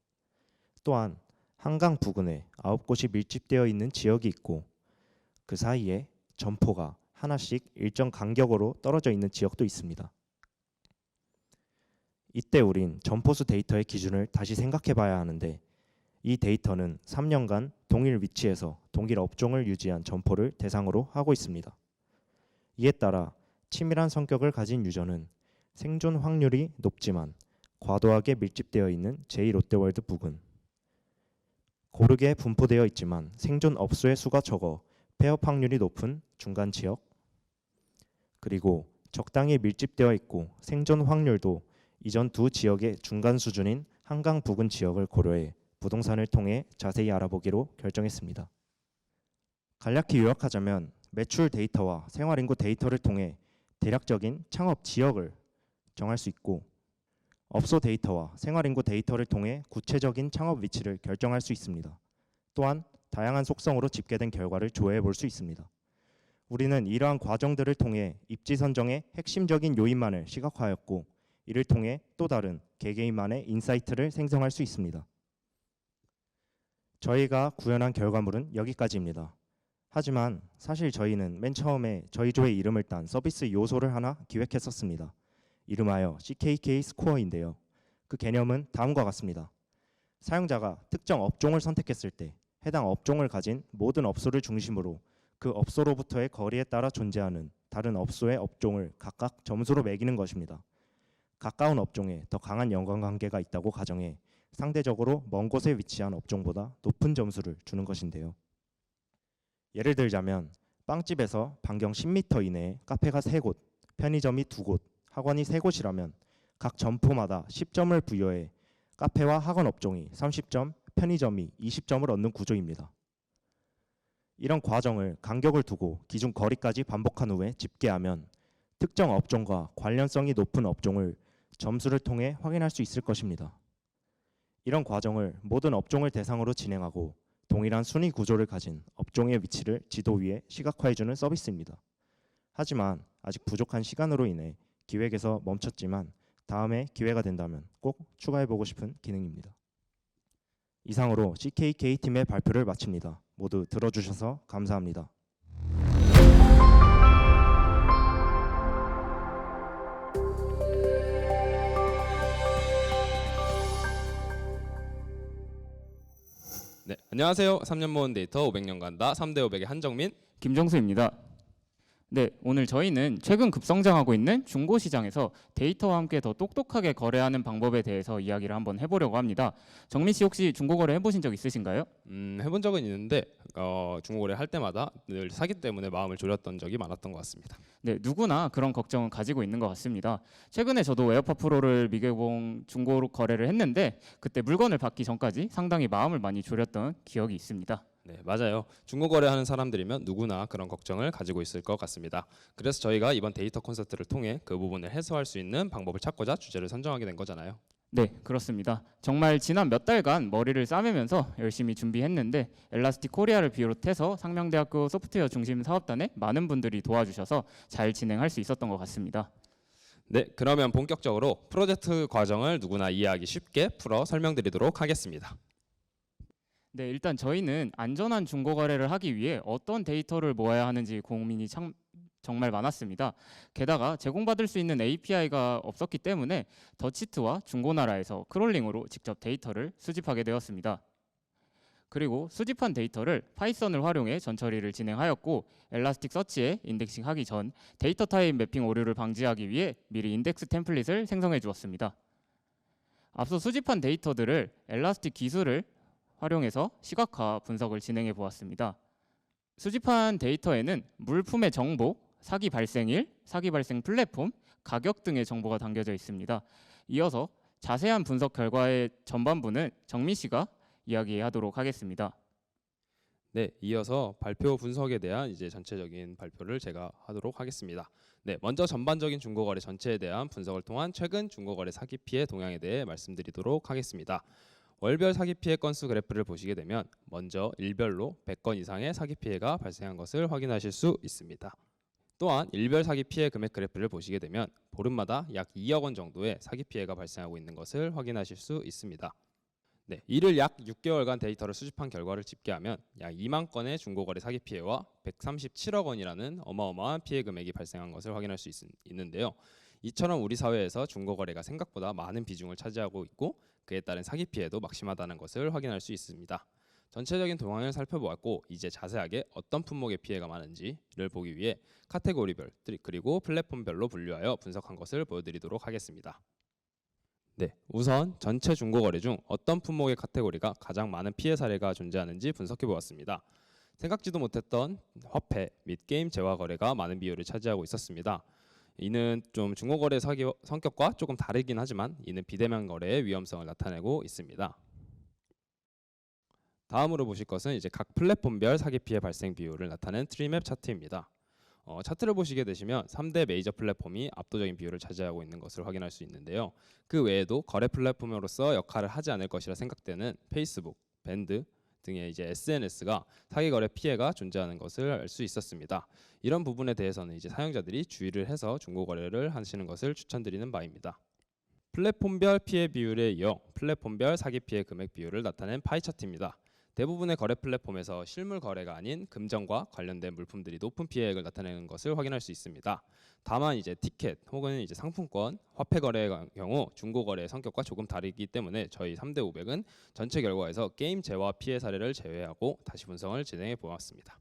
또한 한강 부근에 9곳이 밀집되어 있는 지역이 있고 그 사이에 점포가 하나씩 일정 간격으로 떨어져 있는 지역도 있습니다. 이때 우린 점포수 데이터의 기준을 다시 생각해 봐야 하는데 이 데이터는 3년간 동일 위치에서 동일 업종을 유지한 점포를 대상으로 하고 있습니다. 이에 따라 치밀한 성격을 가진 유저는 생존 확률이 높지만 과도하게 밀집되어 있는 제2롯데월드 부근, 고르게 분포되어 있지만 생존 업소의 수가 적어 폐업 확률이 높은 중간 지역, 그리고 적당히 밀집되어 있고 생존 확률도 이전 두 지역의 중간 수준인 한강 부근 지역을 고려해 부동산을 통해 자세히 알아보기로 결정했습니다. 간략히 요약하자면 매출 데이터와 생활인구 데이터를 통해 대략적인 창업 지역을 정할 수 있고 업소 데이터와 생활인구 데이터를 통해 구체적인 창업 위치를 결정할 수 있습니다. 또한 다양한 속성으로 집계된 결과를 조회해 볼 수 있습니다. 우리는 이러한 과정들을 통해 입지 선정의 핵심적인 요인만을 시각화하였고 이를 통해 또 다른 개개인만의 인사이트를 생성할 수 있습니다. 저희가 구현한 결과물은 여기까지입니다. 하지만 사실 저희는 맨 처음에 저희 조의 이름을 딴 서비스 요소를 하나 기획했었습니다. 이름하여 CKK 스코어인데요. 그 개념은 다음과 같습니다. 사용자가 특정 업종을 선택했을 때 해당 업종을 가진 모든 업소를 중심으로 그 업소로부터의 거리에 따라 존재하는 다른 업소의 업종을 각각 점수로 매기는 것입니다. 가까운 업종에 더 강한 연관관계가 있다고 가정해 상대적으로 먼 곳에 위치한 업종보다 높은 점수를 주는 것인데요. 예를 들자면 빵집에서 반경 10m 이내에 카페가 3곳, 편의점이 2곳, 학원이 3곳이라면 각 점포마다 10점을 부여해 카페와 학원 업종이 30점, 편의점이 20점을 얻는 구조입니다. 이런 과정을 간격을 두고 기준 거리까지 반복한 후에 집계하면 특정 업종과 관련성이 높은 업종을 점수를 통해 확인할 수 있을 것입니다. 이런 과정을 모든 업종을 대상으로 진행하고 동일한 순위 구조를 가진 업종의 위치를 지도 위에 시각화해주는 서비스입니다. 하지만 아직 부족한 시간으로 인해 기획에서 멈췄지만 다음에 기회가 된다면 꼭 추가해보고 싶은 기능입니다. 이상으로 CKK팀의 발표를 마칩니다. 모두 들어주셔서 감사합니다. 네, 안녕하세요. 3년 모은 데이터 500년 간다 3대 500의 한정민. 김정수입니다. 네, 오늘 저희는 최근 급성장하고 있는 중고시장에서 데이터와 함께 더 똑똑하게 거래하는 방법에 대해서 이야기를 한번 해보려고 합니다. 정민 씨 혹시 중고거래 해보신 적 있으신가요? 해본 적은 있는데 중고거래 할 때마다 늘 사기 때문에 마음을 졸였던 적이 많았던 것 같습니다. 네, 누구나 그런 걱정은 가지고 있는 것 같습니다. 최근에 저도 에어팟 프로를 미개봉 중고 거래를 했는데 그때 물건을 받기 전까지 상당히 마음을 많이 졸였던 기억이 있습니다. 네, 맞아요. 중고거래하는 사람들이면 누구나 그런 걱정을 가지고 있을 것 같습니다. 그래서 저희가 이번 데이터 콘서트를 통해 그 부분을 해소할 수 있는 방법을 찾고자 주제를 선정하게 된 거잖아요. 네, 그렇습니다. 정말 지난 몇 달간 머리를 싸매면서 열심히 준비했는데 엘라스틱 코리아를 비롯해서 상명대학교 소프트웨어 중심 사업단에 많은 분들이 도와주셔서 잘 진행할 수 있었던 것 같습니다. 네, 그러면 본격적으로 프로젝트 과정을 누구나 이해하기 쉽게 풀어 설명드리도록 하겠습니다. 네, 일단 저희는 안전한 중고 거래를 하기 위해 어떤 데이터를 모아야 하는지 고민이 정말 많았습니다. 게다가 제공받을 수 있는 API가 없었기 때문에 더치트와 중고나라에서 크롤링으로 직접 데이터를 수집하게 되었습니다. 그리고 수집한 데이터를 파이썬을 활용해 전처리를 진행하였고 엘라스틱 서치에 인덱싱하기 전 데이터 타입 매핑 오류를 방지하기 위해 미리 인덱스 템플릿을 생성해 주었습니다. 앞서 수집한 데이터들을 엘라스틱 기술을 활용해서 시각화 분석을 진행해 보았습니다. 수집한 데이터에는 물품의 정보, 사기 발생일, 사기 발생 플랫폼, 가격 등의 정보가 담겨져 있습니다. 이어서 자세한 분석 결과의 전반부는 정민 씨가 이야기하도록 하겠습니다. 네, 이어서 발표 분석에 대한 이제 전체적인 발표를 제가 하도록 하겠습니다. 네, 먼저 전반적인 중고거래 전체에 대한 분석을 통한 최근 중고거래 사기 피해 동향에 대해 말씀드리도록 하겠습니다. 월별 사기 피해 건수 그래프를 보시게 되면 먼저 일별로 100건 이상의 사기 피해가 발생한 것을 확인하실 수 있습니다. 또한 일별 사기 피해 금액 그래프를 보시게 되면 보름마다 약 2억 원 정도의 사기 피해가 발생하고 있는 것을 확인하실 수 있습니다. 네, 이를 약 6개월간 데이터를 수집한 결과를 집계하면 약 2만 건의 중고거래 사기 피해와 137억 원이라는 어마어마한 피해 금액이 발생한 것을 확인할 수 있는데요. 이처럼 우리 사회에서 중고거래가 생각보다 많은 비중을 차지하고 있고 그에 따른 사기 피해도 막심하다는 것을 확인할 수 있습니다. 전체적인 동향을 살펴보았고 이제 자세하게 어떤 품목의 피해가 많은지를 보기 위해 카테고리별 그리고 플랫폼별로 분류하여 분석한 것을 보여드리도록 하겠습니다. 네, 우선 전체 중고거래 중 어떤 품목의 카테고리가 가장 많은 피해 사례가 존재하는지 분석해 보았습니다. 생각지도 못했던 화폐 및 게임 재화 거래가 많은 비율을 차지하고 있었습니다. 이는 좀 중고거래 사기 성격과 조금 다르긴 하지만 이는 비대면 거래의 위험성을 나타내고 있습니다. 다음으로 보실 것은 이제 각 플랫폼별 사기 피해 발생 비율을 나타낸 트리맵 차트입니다. 차트를 보시게 되시면 3대 메이저 플랫폼이 압도적인 비율을 차지하고 있는 것을 확인할 수 있는데요. 그 외에도 거래 플랫폼으로서 역할을 하지 않을 것이라 생각되는 페이스북, 밴드 등의 이제 SNS가 사기 거래 피해가 존재하는 것을 알 수 있었습니다. 이런 부분에 대해서는 이제 사용자들이 주의를 해서 중고 거래를 하시는 것을 추천드리는 바입니다. 플랫폼별 피해 비율에 이어 플랫폼별 사기 피해 금액 비율을 나타낸 파이 차트입니다. 대부분의 거래 플랫폼에서 실물 거래가 아닌 금전과 관련된 물품들이 높은 피해액을 나타내는 것을 확인할 수 있습니다. 다만 이제 티켓 혹은 이제 상품권, 화폐 거래의 경우 중고 거래의 성격과 조금 다르기 때문에 저희 3대 500은 전체 결과에서 게임 재화 피해 사례를 제외하고 다시 분석을 진행해 보았습니다.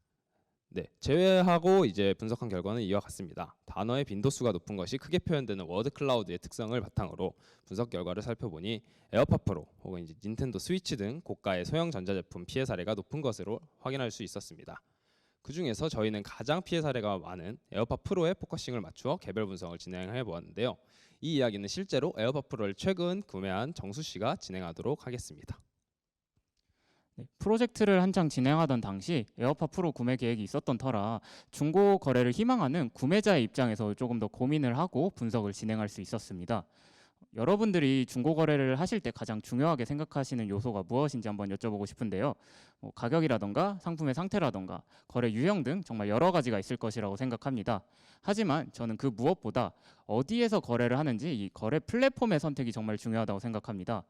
네, 제외하고 이제 분석한 결과는 이와 같습니다. 단어의 빈도수가 높은 것이 크게 표현되는 워드 클라우드의 특성을 바탕으로 분석 결과를 살펴보니 에어팟 프로 혹은 이제 닌텐도 스위치 등 고가의 소형 전자제품 피해 사례가 높은 것으로 확인할 수 있었습니다. 그 중에서 저희는 가장 피해 사례가 많은 에어팟 프로에 포커싱을 맞추어 개별 분석을 진행해 보았는데요. 이 이야기는 실제로 에어팟 프로를 최근 구매한 정수 씨가 진행하도록 하겠습니다. 네, 프로젝트를 한창 진행하던 당시 에어팟 프로 구매 계획이 있었던 터라 중고 거래를 희망하는 구매자의 입장에서 조금 더 고민을 하고 분석을 진행할 수 있었습니다. 여러분들이 중고 거래를 하실 때 가장 중요하게 생각하시는 요소가 무엇인지 한번 여쭤보고 싶은데요. 가격이라던가 상품의 상태라던가 거래 유형 등 정말 여러 가지가 있을 것이라고 생각합니다. 하지만 저는 그 무엇보다 어디에서 거래를 하는지 이 거래 플랫폼의 선택이 정말 중요하다고 생각합니다.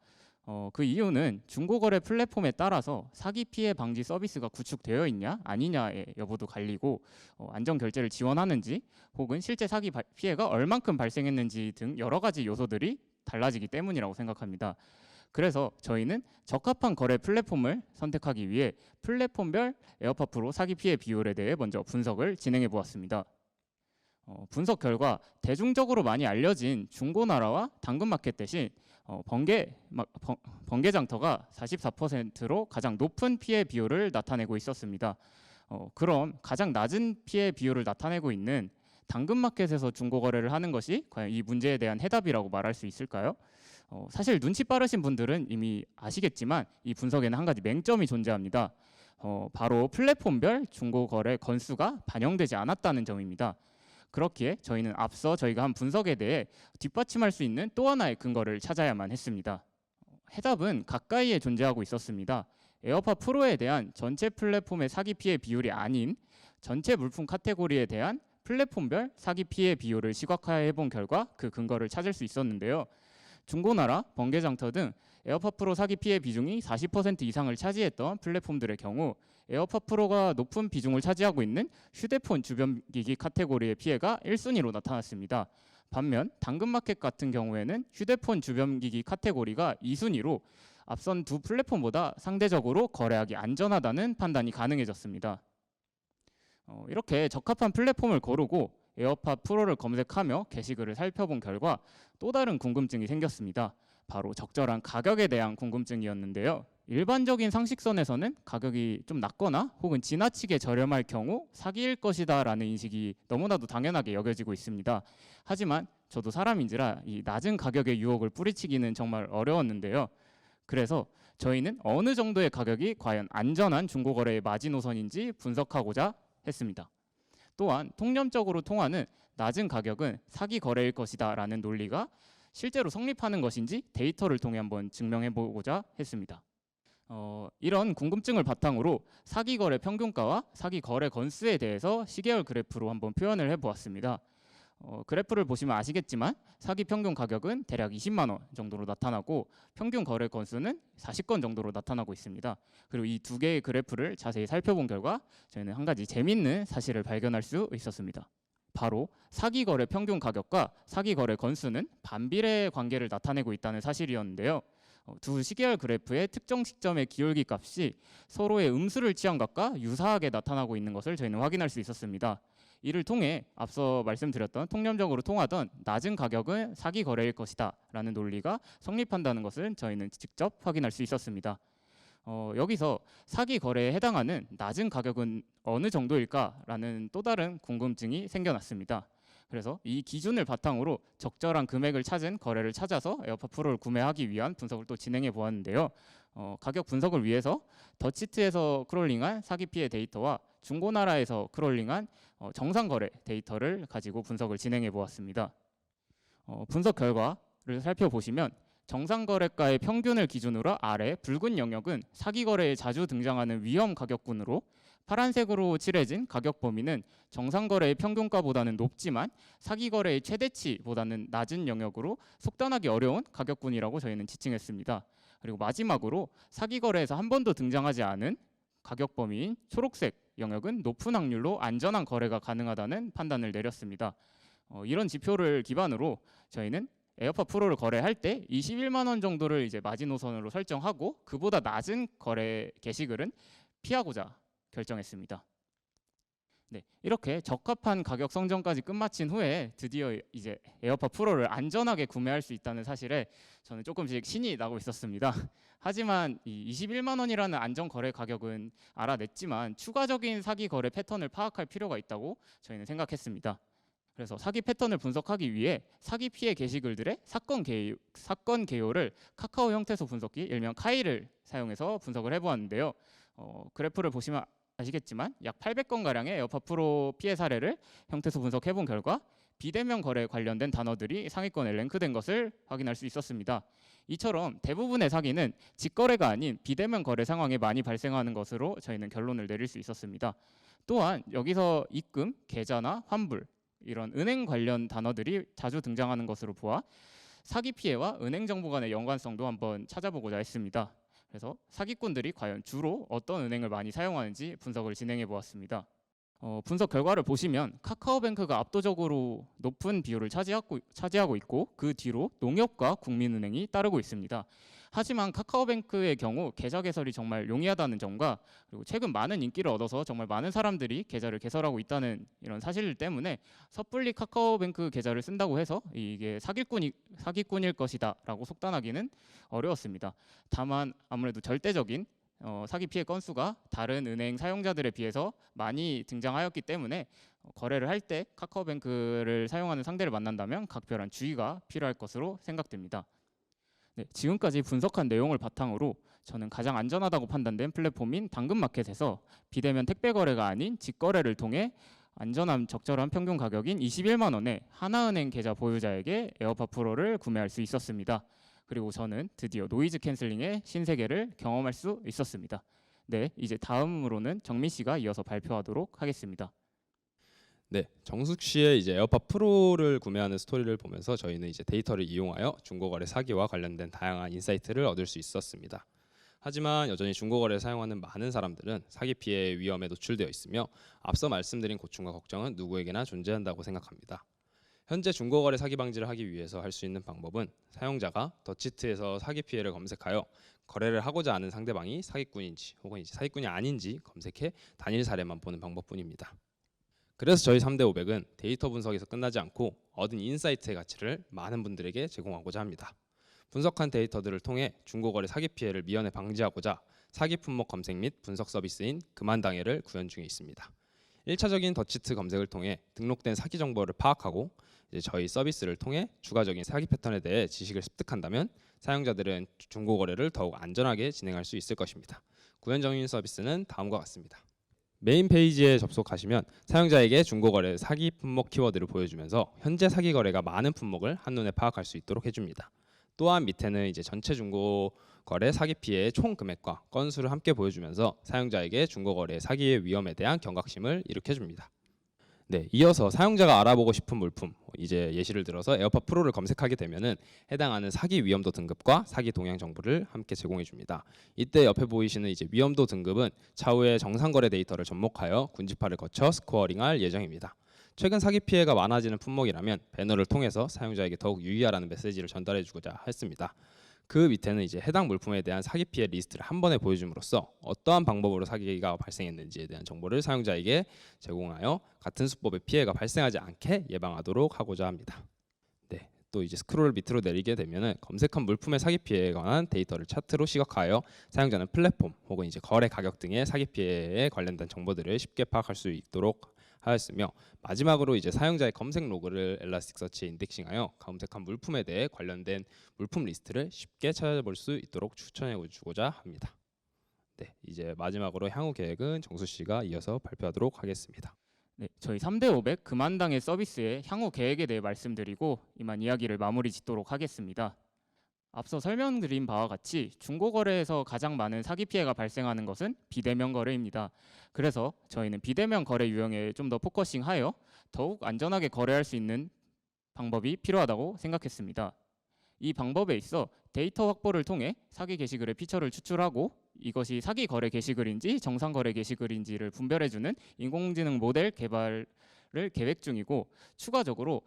그 이유는 중고거래 플랫폼에 따라서 사기 피해 방지 서비스가 구축되어 있냐 아니냐의 여부도 갈리고 안전 결제를 지원하는지 혹은 실제 사기 피해가 얼만큼 발생했는지 등 여러 가지 요소들이 달라지기 때문이라고 생각합니다. 그래서 저희는 적합한 거래 플랫폼을 선택하기 위해 플랫폼별 에어팟 프로 사기 피해 비율에 대해 먼저 분석을 진행해 보았습니다. 분석 결과 대중적으로 많이 알려진 중고나라와 당근마켓 대신 번개장터가 44%로 가장 높은 피해 비율을 나타내고 있었습니다. 그럼 가장 낮은 피해 비율을 나타내고 있는 당근마켓에서 중고거래를 하는 것이 과연 이 문제에 대한 해답이라고 말할 수 있을까요? 사실 눈치 빠르신 분들은 이미 아시겠지만 이 분석에는 한 가지 맹점이 존재합니다. 바로 플랫폼별 중고거래 건수가 반영되지 않았다는 점입니다. 그렇기에 저희는 앞서 저희가 한 분석에 대해 뒷받침할 수 있는 또 하나의 근거를 찾아야만 했습니다. 해답은 가까이에 존재하고 있었습니다. 에어팟 프로에 대한 전체 플랫폼의 사기 피해 비율이 아닌 전체 물품 카테고리에 대한 플랫폼별 사기 피해 비율을 시각화해 본 결과 그 근거를 찾을 수 있었는데요. 중고나라, 번개장터 등 에어팟 프로 사기 피해 비중이 40% 이상을 차지했던 플랫폼들의 경우 에어팟 프로가 높은 비중을 차지하고 있는 휴대폰 주변기기 카테고리의 피해가 1순위로 나타났습니다. 반면 당근마켓 같은 경우에는 휴대폰 주변기기 카테고리가 2순위로 앞선 두 플랫폼보다 상대적으로 거래하기 안전하다는 판단이 가능해졌습니다. 이렇게 적합한 플랫폼을 고르고 에어팟 프로를 검색하며 게시글을 살펴본 결과 또 다른 궁금증이 생겼습니다. 바로 적절한 가격에 대한 궁금증이었는데요. 일반적인 상식선에서는 가격이 좀 낮거나 혹은 지나치게 저렴할 경우 사기일 것이다 라는 인식이 너무나도 당연하게 여겨지고 있습니다. 하지만 저도 사람인지라 이 낮은 가격의 유혹을 뿌리치기는 정말 어려웠는데요. 그래서 저희는 어느 정도의 가격이 과연 안전한 중고거래의 마지노선인지 분석하고자 했습니다. 또한 통념적으로 통하는 낮은 가격은 사기 거래일 것이다 라는 논리가 실제로 성립하는 것인지 데이터를 통해 한번 증명해 보고자 했습니다. 이런 궁금증을 바탕으로 사기 거래 평균가와 사기 거래 건수에 대해서 시계열 그래프로 한번 표현을 해보았습니다. 그래프를 보시면 아시겠지만 사기 평균 가격은 대략 20만 원 정도로 나타나고 평균 거래 건수는 40건 정도로 나타나고 있습니다. 그리고 이 두 개의 그래프를 자세히 살펴본 결과 저희는 한 가지 재미있는 사실을 발견할 수 있었습니다. 바로 사기 거래 평균 가격과 사기 거래 건수는 반비례 관계를 나타내고 있다는 사실이었는데요. 두 시계열 그래프의 특정 시점의 기울기 값이 서로의 음수를 취한 값과 유사하게 나타나고 있는 것을 저희는 확인할 수 있었습니다. 이를 통해 앞서 말씀드렸던 통념적으로 통하던 낮은 가격은 사기 거래일 것이다 라는 논리가 성립한다는 것을 저희는 직접 확인할 수 있었습니다. 여기서 사기 거래에 해당하는 낮은 가격은 어느 정도일까라는 또 다른 궁금증이 생겨났습니다. 그래서 이 기준을 바탕으로 적절한 금액을 찾은 거래를 찾아서 에어팟 프로를 구매하기 위한 분석을 또 진행해 보았는데요. 가격 분석을 위해서 더치트에서 크롤링한 사기 피해 데이터와 중고나라에서 크롤링한 정상 거래 데이터를 가지고 분석을 진행해 보았습니다. 분석 결과를 살펴보시면 정상 거래가의 평균을 기준으로 아래 붉은 영역은 사기 거래에 자주 등장하는 위험 가격군으로 파란색으로 칠해진 가격 범위는 정상 거래의 평균가보다는 높지만 사기 거래의 최대치보다는 낮은 영역으로 속단하기 어려운 가격군이라고 저희는 지칭했습니다. 그리고 마지막으로 사기 거래에서 한 번도 등장하지 않은 가격 범위인 초록색 영역은 높은 확률로 안전한 거래가 가능하다는 판단을 내렸습니다. 이런 지표를 기반으로 저희는 에어팟 프로를 거래할 때 21만 원 정도를 이제 마지노선으로 설정하고 그보다 낮은 거래 게시글은 피하고자 결정했습니다. 네, 이렇게 적합한 가격 성정까지 끝마친 후에 드디어 이제 에어팟 프로를 안전하게 구매할 수 있다는 사실에 저는 조금씩 신이 나고 있었습니다. 하지만 이 21만 원이라는 안전 거래 가격은 알아냈지만 추가적인 사기 거래 패턴을 파악할 필요가 있다고 저희는 생각했습니다. 그래서 사기 패턴을 분석하기 위해 사기 피해 게시글들의 사건 개요를 카카오 형태소 분석기, 일명 카이를 사용해서 분석을 해보았는데요. 그래프를 보시면 아시겠지만 약 800건 가량의 에어팟 프로 피해 사례를 형태소 분석해본 결과 비대면 거래 관련된 단어들이 상위권에 랭크된 것을 확인할 수 있었습니다. 이처럼 대부분의 사기는 직거래가 아닌 비대면 거래 상황에 많이 발생하는 것으로 저희는 결론을 내릴 수 있었습니다. 또한 여기서 입금, 계좌나 환불 이런 은행 관련 단어들이 자주 등장하는 것으로 보아 사기 피해와 은행 정보 간의 연관성도 한번 찾아보고자 했습니다. 그래서 사기꾼들이 과연 주로 어떤 은행을 많이 사용하는지 분석을 진행해 보았습니다. 분석 결과를 보시면 카카오뱅크가 압도적으로 높은 비율을 차지하고 있고 그 뒤로 농협과 국민은행이 따르고 있습니다. 하지만 카카오뱅크의 경우 계좌 개설이 정말 용이하다는 점과 그리고 최근 많은 인기를 얻어서 정말 많은 사람들이 계좌를 개설하고 있다는 이런 사실 때문에 섣불리 카카오뱅크 계좌를 쓴다고 해서 이게 사기꾼일 것이다라고 속단하기는 어려웠습니다. 다만 아무래도 절대적인 사기 피해 건수가 다른 은행 사용자들에 비해서 많이 등장하였기 때문에 거래를 할 때 카카오뱅크를 사용하는 상대를 만난다면 각별한 주의가 필요할 것으로 생각됩니다. 네, 지금까지 분석한 내용을 바탕으로 저는 가장 안전하다고 판단된 플랫폼인 당근마켓에서 비대면 택배 거래가 아닌 직거래를 통해 안전함 적절한 평균 가격인 21만 원에 하나은행 계좌 보유자에게 에어팟 프로를 구매할 수 있었습니다. 그리고 저는 드디어 노이즈 캔슬링의 신세계를 경험할 수 있었습니다. 네, 이제 다음으로는 정민 씨가 이어서 발표하도록 하겠습니다. 네, 정숙 씨의 이제 에어팟 프로를 구매하는 스토리를 보면서 저희는 이제 데이터를 이용하여 중고거래 사기와 관련된 다양한 인사이트를 얻을 수 있었습니다. 하지만 여전히 중고거래를 사용하는 많은 사람들은 사기 피해 위험에 노출되어 있으며 앞서 말씀드린 고충과 걱정은 누구에게나 존재한다고 생각합니다. 현재 중고거래 사기 방지를 하기 위해서 할 수 있는 방법은 사용자가 더치트에서 사기 피해를 검색하여 거래를 하고자 하는 상대방이 사기꾼인지 혹은 이제 사기꾼이 아닌지 검색해 단일 사례만 보는 방법뿐입니다. 그래서 저희 3대 500은 데이터 분석에서 끝나지 않고 얻은 인사이트의 가치를 많은 분들에게 제공하고자 합니다. 분석한 데이터들을 통해 중고거래 사기 피해를 미연에 방지하고자 사기 품목 검색 및 분석 서비스인 그만당해를 구현 중에 있습니다. 1차적인 더치트 검색을 통해 등록된 사기 정보를 파악하고 이제 저희 서비스를 통해 추가적인 사기 패턴에 대해 지식을 습득한다면 사용자들은 중고거래를 더욱 안전하게 진행할 수 있을 것입니다. 구현적인 서비스는 다음과 같습니다. 메인 페이지에 접속하시면 사용자에게 중고거래 사기 품목 키워드를 보여주면서 현재 사기 거래가 많은 품목을 한눈에 파악할 수 있도록 해줍니다. 또한 밑에는 이제 전체 중고거래 사기 피해의 총 금액과 건수를 함께 보여주면서 사용자에게 중고거래 사기의 위험에 대한 경각심을 일으켜줍니다. 네, 이어서 사용자가 알아보고 싶은 물품, 이제 예시를 들어서 에어팟 프로를 검색하게 되면은 해당하는 사기 위험도 등급과 사기 동향 정보를 함께 제공해 줍니다. 이때 옆에 보이시는 이제 위험도 등급은 차후에 정상 거래 데이터를 접목하여 군집화를 거쳐 스코어링할 예정입니다. 최근 사기 피해가 많아지는 품목이라면 배너를 통해서 사용자에게 더욱 유의하라는 메시지를 전달해 주고자 했습니다. 그 밑에는 이제 해당 물품에 대한 사기 피해 리스트를 한 번에 보여줌으로써 어떠한 방법으로 사기가 발생했는지에 대한 정보를 사용자에게 제공하여 같은 수법의 피해가 발생하지 않게 예방하도록 하고자 합니다. 네, 또 이제 스크롤 밑으로 내리게 되면은 검색한 물품의 사기 피해에 관한 데이터를 차트로 시각화하여 사용자는 플랫폼 혹은 이제 거래 가격 등의 사기 피해에 관련된 정보들을 쉽게 파악할 수 있도록 하였으며 마지막으로 이제 사용자의 검색 로그를 엘라스틱서치에 인덱싱하여 검색한 물품에 대해 관련된 물품 리스트를 쉽게 찾아볼 수 있도록 추천해 주고자 합니다. 네, 이제 마지막으로 향후 계획은 정수 씨가 이어서 발표하도록 하겠습니다. 네, 저희 3대 500 그만당의 서비스의 향후 계획에 대해 말씀드리고 이만 이야기를 마무리 짓도록 하겠습니다. 앞서 설명드린 바와 같이 중고거래에서 가장 많은 사기 피해가 발생하는 것은 비대면 거래입니다. 그래서 저희는 비대면 거래 유형에 좀 더 포커싱하여 더욱 안전하게 거래할 수 있는 방법이 필요하다고 생각했습니다. 이 방법에 있어 데이터 확보를 통해 사기 게시글의 피처를 추출하고 이것이 사기 거래 게시글인지 정상 거래 게시글인지를 분별해주는 인공지능 모델 개발을 계획 중이고, 추가적으로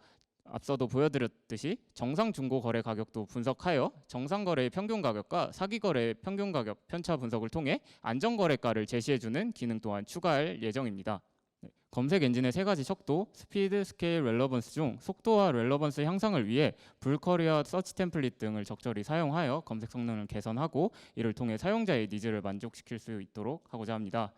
앞서도 보여드렸듯이 정상 중고 거래 가격도 분석하여 정상 거래의 평균 가격과 사기 거래의 평균 가격 편차 분석을 통해 안전 거래가를 제시해주는 기능 또한 추가할 예정입니다. 검색 엔진의 세 가지 척도, 스피드, 스케일, 렐러번스 중 속도와 렐러번스 향상을 위해 불커리어, 서치 템플릿 등을 적절히 사용하여 검색 성능을 개선하고 이를 통해 사용자의 니즈를 만족시킬 수 있도록 하고자 합니다.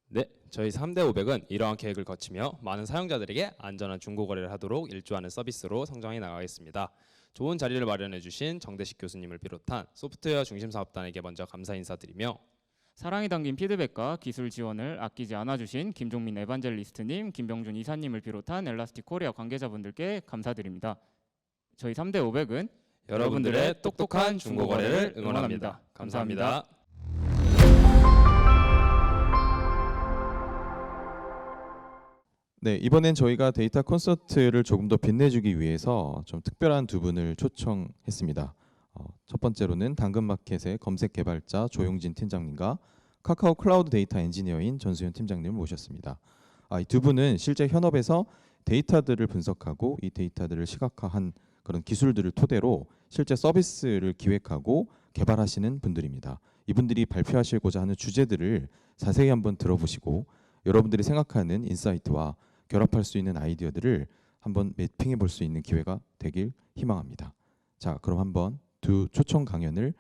네, 저희 3대500은 이러한 계획을 거치며 많은 사용자들에게 안전한 중고거래를 하도록 일조하는 서비스로 성장해 나가겠습니다. 좋은 자리를 마련해 주신 정대식 교수님을 비롯한 소프트웨어 중심 사업단에게 먼저 감사 인사드리며, 사랑이 담긴 피드백과 기술 지원을 아끼지 않아 주신 김종민 에반젤리스트님, 김병준 이사님을 비롯한 엘라스틱 코리아 관계자분들께 감사드립니다. 저희 3대500은 여러분들의 똑똑한 중고거래를 응원합니다. 감사합니다. 네, 이번엔 저희가 데이터 콘서트를 조금 더 빛내주기 위해서 좀 특별한 두 분을 초청했습니다. 첫 번째로는 당근마켓의 검색 개발자 조용진 팀장님과 카카오 클라우드 데이터 엔지니어인 전수현 팀장님을 모셨습니다. 이 두 분은 실제 현업에서 데이터들을 분석하고 이 데이터들을 시각화한 그런 기술들을 토대로 실제 서비스를 기획하고 개발하시는 분들입니다. 이분들이 발표하시고자 하는 주제들을 자세히 한번 들어보시고 여러분들이 생각하는 인사이트와 결합할 수 있는 아이디어들을 한번 매핑해 볼 수 있는 기회가 되길 희망합니다. 자, 그럼 한번 두 초청 강연을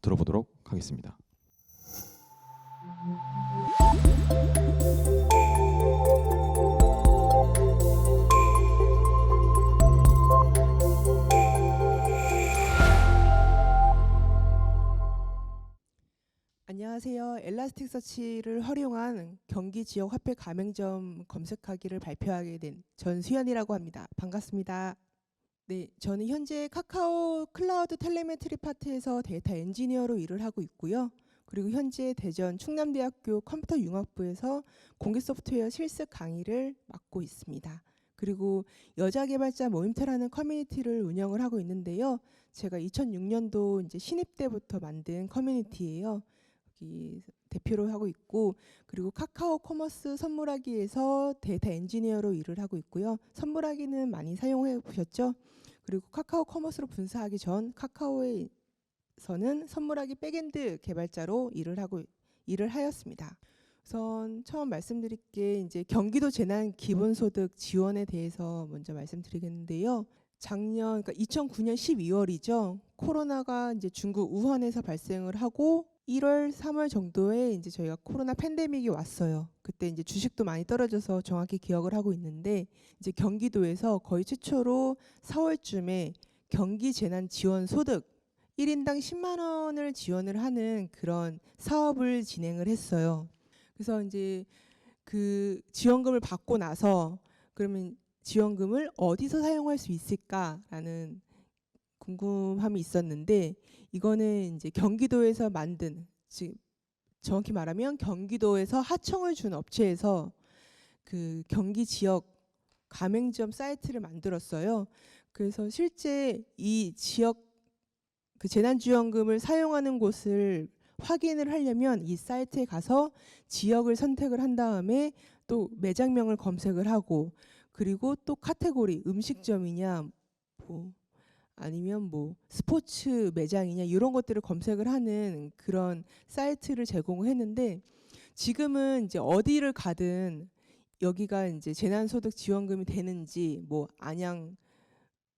들어보도록 하겠습니다. 안녕하세요. 엘라스틱서치를 활용한 경기 지역 화폐 가맹점 검색하기를 발표하게 된 전수현이라고 합니다. 반갑습니다. 네, 저는 현재 카카오 클라우드 텔레메트리 파트에서 데이터 엔지니어로 일을 하고 있고요. 그리고 현재 대전 충남대학교 컴퓨터융합부에서 공개 소프트웨어 실습 강의를 맡고 있습니다. 그리고 여자 개발자 모임터라는 커뮤니티를 운영을 하고 있는데요. 제가 2006년도 이제 신입 때부터 만든 커뮤니티예요. 여기 대표로 하고 있고, 그리고 카카오 커머스 선물하기에서 데이터 엔지니어로 일을 하고 있고요. 선물하기는 많이 사용해 보셨죠? 그리고 카카오 커머스로 분사하기 전 카카오에서는 선물하기 백엔드 개발자로 일을 하였습니다. 우선 처음 말씀드릴 게 이제 경기도 재난 기본소득 지원에 대해서 먼저 말씀드리겠는데요. 작년 그러니까 2009년 12월이죠. 코로나가 이제 중국 우한에서 발생을 하고 1월, 3월 정도에 이제 저희가 코로나 팬데믹이 왔어요. 그때 이제 주식도 많이 떨어져서 정확히 기억을 하고 있는데, 이제 경기도에서 거의 최초로 4월쯤에 경기 재난 지원 소득 1인당 10만 원을 지원을 하는 그런 사업을 진행을 했어요. 그래서 이제 그 지원금을 받고 나서 그러면 지원금을 어디서 사용할 수 있을까라는 궁금함이 있었는데, 이거는 이제 경기도에서 만든, 즉 정확히 말하면 경기도에서 하청을 준 업체에서 그 경기 지역 가맹점 사이트를 만들었어요. 그래서 실제 이 지역 그 재난지원금을 사용하는 곳을 확인을 하려면 이 사이트에 가서 지역을 선택을 한 다음에 또 매장명을 검색을 하고, 그리고 또 카테고리 음식점이냐 뭐 아니면 뭐 스포츠 매장이냐 이런 것들을 검색을 하는 그런 사이트를 제공을 했는데, 지금은 이제 어디를 가든 여기가 이제 재난소득 지원금이 되는지, 뭐 안양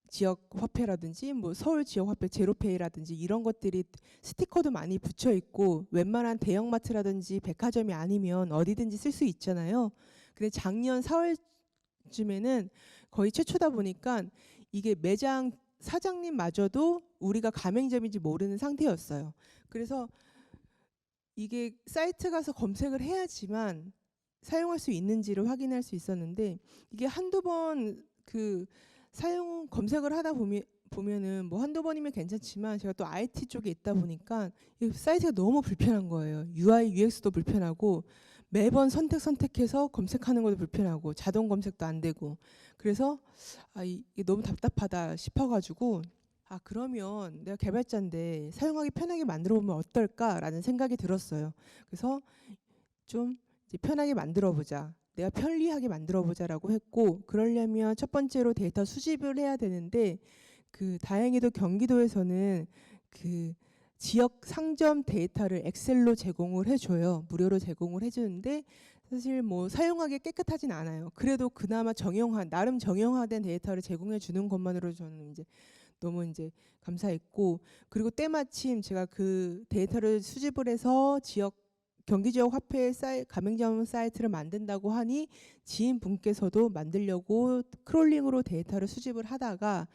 지역 화폐라든지 뭐 서울 지역 화폐 제로페이라든지 이런 것들이 스티커도 많이 붙여 있고, 웬만한 대형마트라든지 백화점이 아니면 어디든지 쓸 수 있잖아요. 근데 작년 4월쯤에는 거의 최초다 보니까 이게 매장 사장님마저도 우리가 가맹점인지 모르는 상태였어요. 그래서 이게 사이트 가서 검색을 해야지만 사용할 수 있는지를 확인할 수 있었는데, 이게 한두 번 그 사용 검색을 하다 보면은 뭐 한두 번이면 괜찮지만 제가 또 IT 쪽에 있다 보니까 이 사이트가 너무 불편한 거예요. UI, UX도 불편하고 매번 선택해서 검색하는 것도 불편하고 자동 검색도 안 되고 그래서 이게 너무 답답하다 싶어가지고 그러면 내가 개발자인데 사용하기 편하게 만들어 보면 어떨까라는 생각이 들었어요. 그래서 좀 이제 편하게 만들어 보자. 내가 편리하게 만들어 보자라고 했고 그러려면 첫 번째로 데이터 수집을 해야 되는데 다행히도 경기도에서는 지역 상점 데이터를 엑셀로 제공을 해줘요. 무료로 제공을 해주는데 사실 뭐 사용하기 깨끗하진 않아요. 그래도 그나마 나름 정형화된 데이터를 제공해 주는 것만으로 저는 이제 너무 이제 감사했고 그리고 때마침 제가 그 데이터를 수집을 해서 경기 지역 화폐 가맹점 사이트를 만든다고 하니 지인분께서도 만들려고 크롤링으로 데이터를 수집을 하다가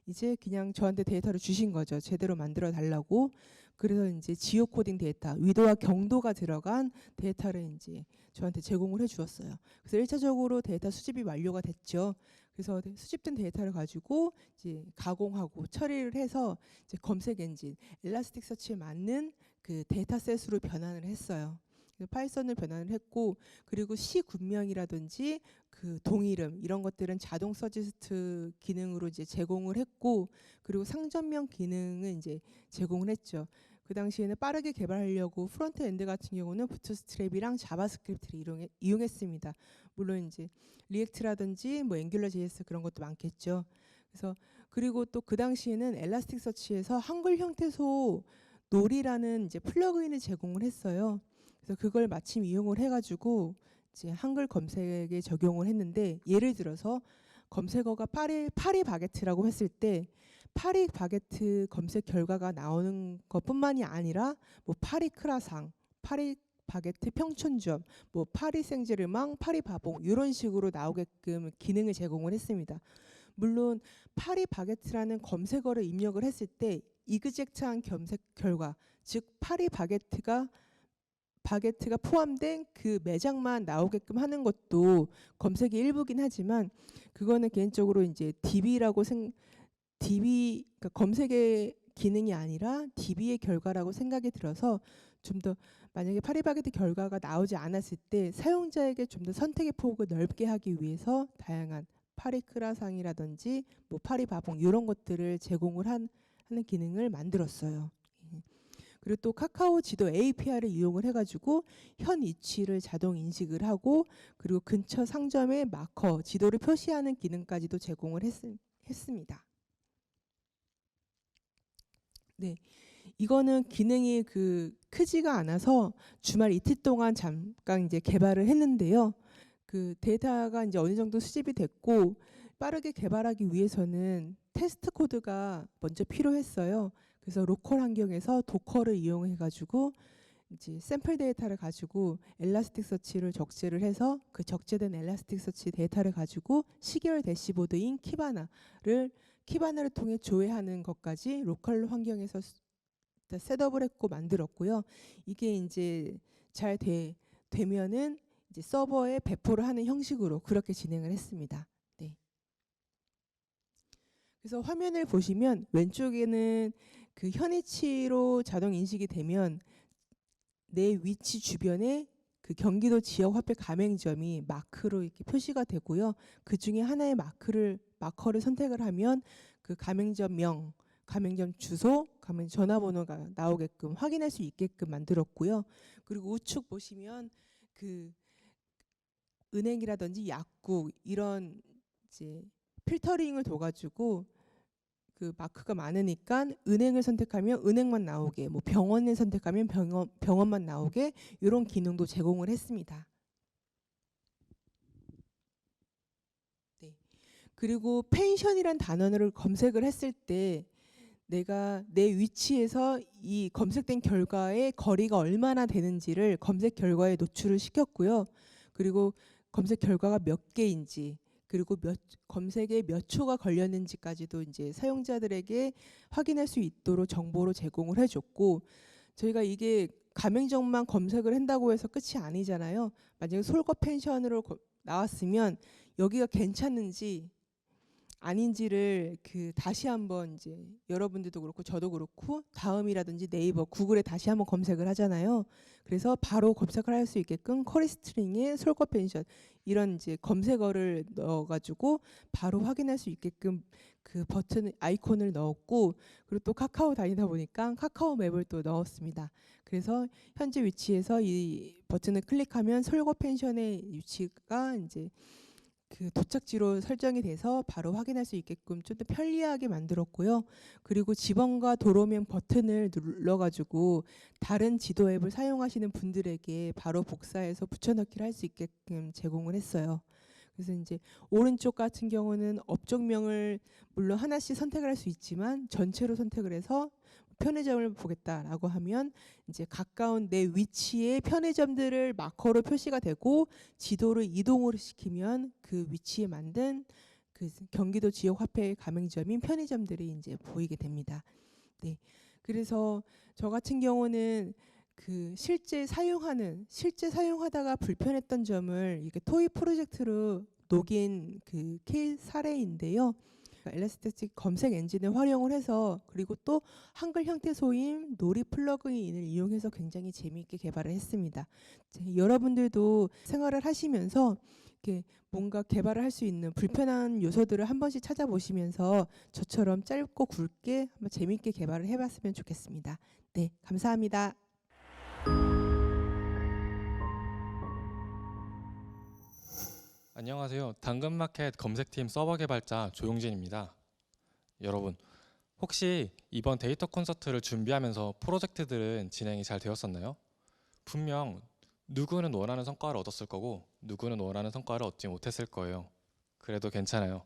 이제 그냥 저한테 데이터를 주신 거죠. 제대로 만들어 달라고. 그래서 이제 지오 코딩 데이터, 위도와 경도가 들어간 데이터를 이제 저한테 제공을 해 주었어요. 그래서 1차적으로 데이터 수집이 완료가 됐죠. 그래서 수집된 데이터를 가지고 이제 가공하고 처리를 해서 이제 검색 엔진, 엘라스틱서치에 맞는 그 데이터셋으로 변환을 했어요. 파이썬을 변환을 했고 그리고 시 군명이라든지 동이름 이런 것들은 자동 서지스트 기능으로 이제 제공을 했고 그리고 상점명 기능은 이제 제공을 했죠. 그 당시에는 빠르게 개발하려고 프론트 엔드 같은 경우는 부트스트랩이랑 자바스크립트를 이용했습니다. 물론 이제 리액트라든지 뭐 앵귤러 JS 그런 것도 많겠죠. 그래서 그리고 또 그 당시에는 엘라스틱서치에서 한글 형태소 놀이라는 이제 플러그인을 제공을 했어요. 그래서 그걸 마침 이용을 해가지고 이제 한글 검색에 적용을 했는데 예를 들어서 검색어가 파리 바게트라고 했을 때 파리 바게트 검색 결과가 나오는 것뿐만이 아니라 뭐 파리 크라상, 파리 바게트 평촌점, 뭐 파리 생제르망, 파리 바봉 이런 식으로 나오게끔 기능을 제공을 했습니다. 물론 파리 바게트라는 검색어를 입력을 했을 때 이그젝트한 검색 결과, 즉 파리 바게트가 포함된 그 매장만 나오게끔 하는 것도 검색의 일부긴 하지만 그거는 개인적으로 이제 그러니까 검색의 기능이 아니라 DB의 결과라고 생각이 들어서 좀 더 만약에 파리바게트 결과가 나오지 않았을 때 사용자에게 좀 더 선택의 폭을 넓게 하기 위해서 다양한 파리크라상이라든지 뭐 파리바봉 이런 것들을 제공을 하는 기능을 만들었어요. 그리고 또 카카오 지도 API를 이용을 해가지고 현 위치를 자동 인식을 하고 그리고 근처 상점의 마커, 지도를 표시하는 기능까지도 제공을 했습니다. 네, 이거는 기능이 크지가 않아서 주말 이틀 동안 잠깐 이제 개발을 했는데요. 데이터가 이제 어느 정도 수집이 됐고 빠르게 개발하기 위해서는 테스트 코드가 먼저 필요했어요. 그래서 로컬 환경에서 도커를 이용해가지고 이제 샘플 데이터를 가지고 엘라스틱서치를 적재를 해서 그 적재된 엘라스틱서치 데이터를 가지고 시계열 대시보드인 키바나를 통해 조회하는 것까지 로컬 환경에서 셋업을 했고 만들었고요. 이게 이제 잘 되면은 이제 서버에 배포를 하는 형식으로 그렇게 진행을 했습니다. 네. 그래서 화면을 보시면 왼쪽에는 현위치로 자동 인식이 되면 내 위치 주변에 경기도 지역 화폐 가맹점이 마크로 이렇게 표시가 되고요. 그 중에 하나의 마커를 선택을 하면 그 가맹점명, 가맹점 주소, 가맹 전화번호가 나오게끔 확인할 수 있게끔 만들었고요. 그리고 우측 보시면 은행이라든지 약국 이런 이제 필터링을 둬가지고 마크가 많으니까 은행을 선택하면 은행만 나오게, 뭐 병원을 선택하면 병원만 나오게 이런 기능도 제공을 했습니다. 네. 그리고 펜션이란 단어를 검색을 했을 때 내가 내 위치에서 이 검색된 결과의 거리가 얼마나 되는지를 검색 결과에 노출을 시켰고요. 그리고 검색 결과가 몇 개인지 그리고 검색에 몇 초가 걸렸는지까지도 이제 사용자들에게 확인할 수 있도록 정보로 제공을 해줬고 저희가 이게 가맹점만 검색을 한다고 해서 끝이 아니잖아요. 만약에 솔거 펜션으로 나왔으면 여기가 괜찮은지 아닌지를 다시 한번 이제 여러분들도 그렇고 저도 그렇고 다음이라든지 네이버, 구글에 다시 한번 검색을 하잖아요. 그래서 바로 검색을 할 수 있게끔 커리스트링의 솔컷 펜션 이런 이제 검색어를 넣어가지고 바로 확인할 수 있게끔 그 버튼 아이콘을 넣었고, 그리고 또 카카오 다니다 보니까 카카오 맵을 또 넣었습니다. 그래서 현재 위치에서 이 버튼을 클릭하면 솔컷 펜션의 위치가 이제 그 도착지로 설정이 돼서 바로 확인할 수 있게끔 좀 더 편리하게 만들었고요. 그리고 지번과 도로명 버튼을 눌러가지고 다른 지도 앱을 사용하시는 분들에게 바로 복사해서 붙여넣기를 할 수 있게끔 제공을 했어요. 그래서 이제 오른쪽 같은 경우는 업종명을 물론 하나씩 선택을 할 수 있지만 전체로 선택을 해서 편의점을 보겠다라고 하면 이제 가까운 내 위치에 편의점들을 마커로 표시가 되고 지도를 이동을 시키면 그 위치에 만든 그 경기도 지역 화폐 가맹점인 편의점들이 이제 보이게 됩니다. 네. 그래서 저 같은 경우는 그 실제 사용하다가 불편했던 점을 이렇게 토이 프로젝트로 녹인 그 케이스 사례인데요. 엘라스틱 검색 엔진을 활용을 해서, 그리고 또 한글 형태 소임 놀이 플러그인을 이용해서 굉장히 재미있게 개발을 했습니다. 여러분들도 생활을 하시면서 이렇게 뭔가 개발을 할 수 있는 불편한 요소들을 한 번씩 찾아보시면서 저처럼 짧고 굵게 한번 재미있게 개발을 해봤으면 좋겠습니다. 네, 감사합니다. 안녕하세요. 당근마켓 검색팀 서버 개발자 조용진입니다. 여러분, 혹시 이번 데이터 콘서트를 준비하면서 프로젝트들은 진행이 잘 되었었나요? 분명 누구는 원하는 성과를 얻었을 거고 누구는 원하는 성과를 얻지 못했을 거예요. 그래도 괜찮아요.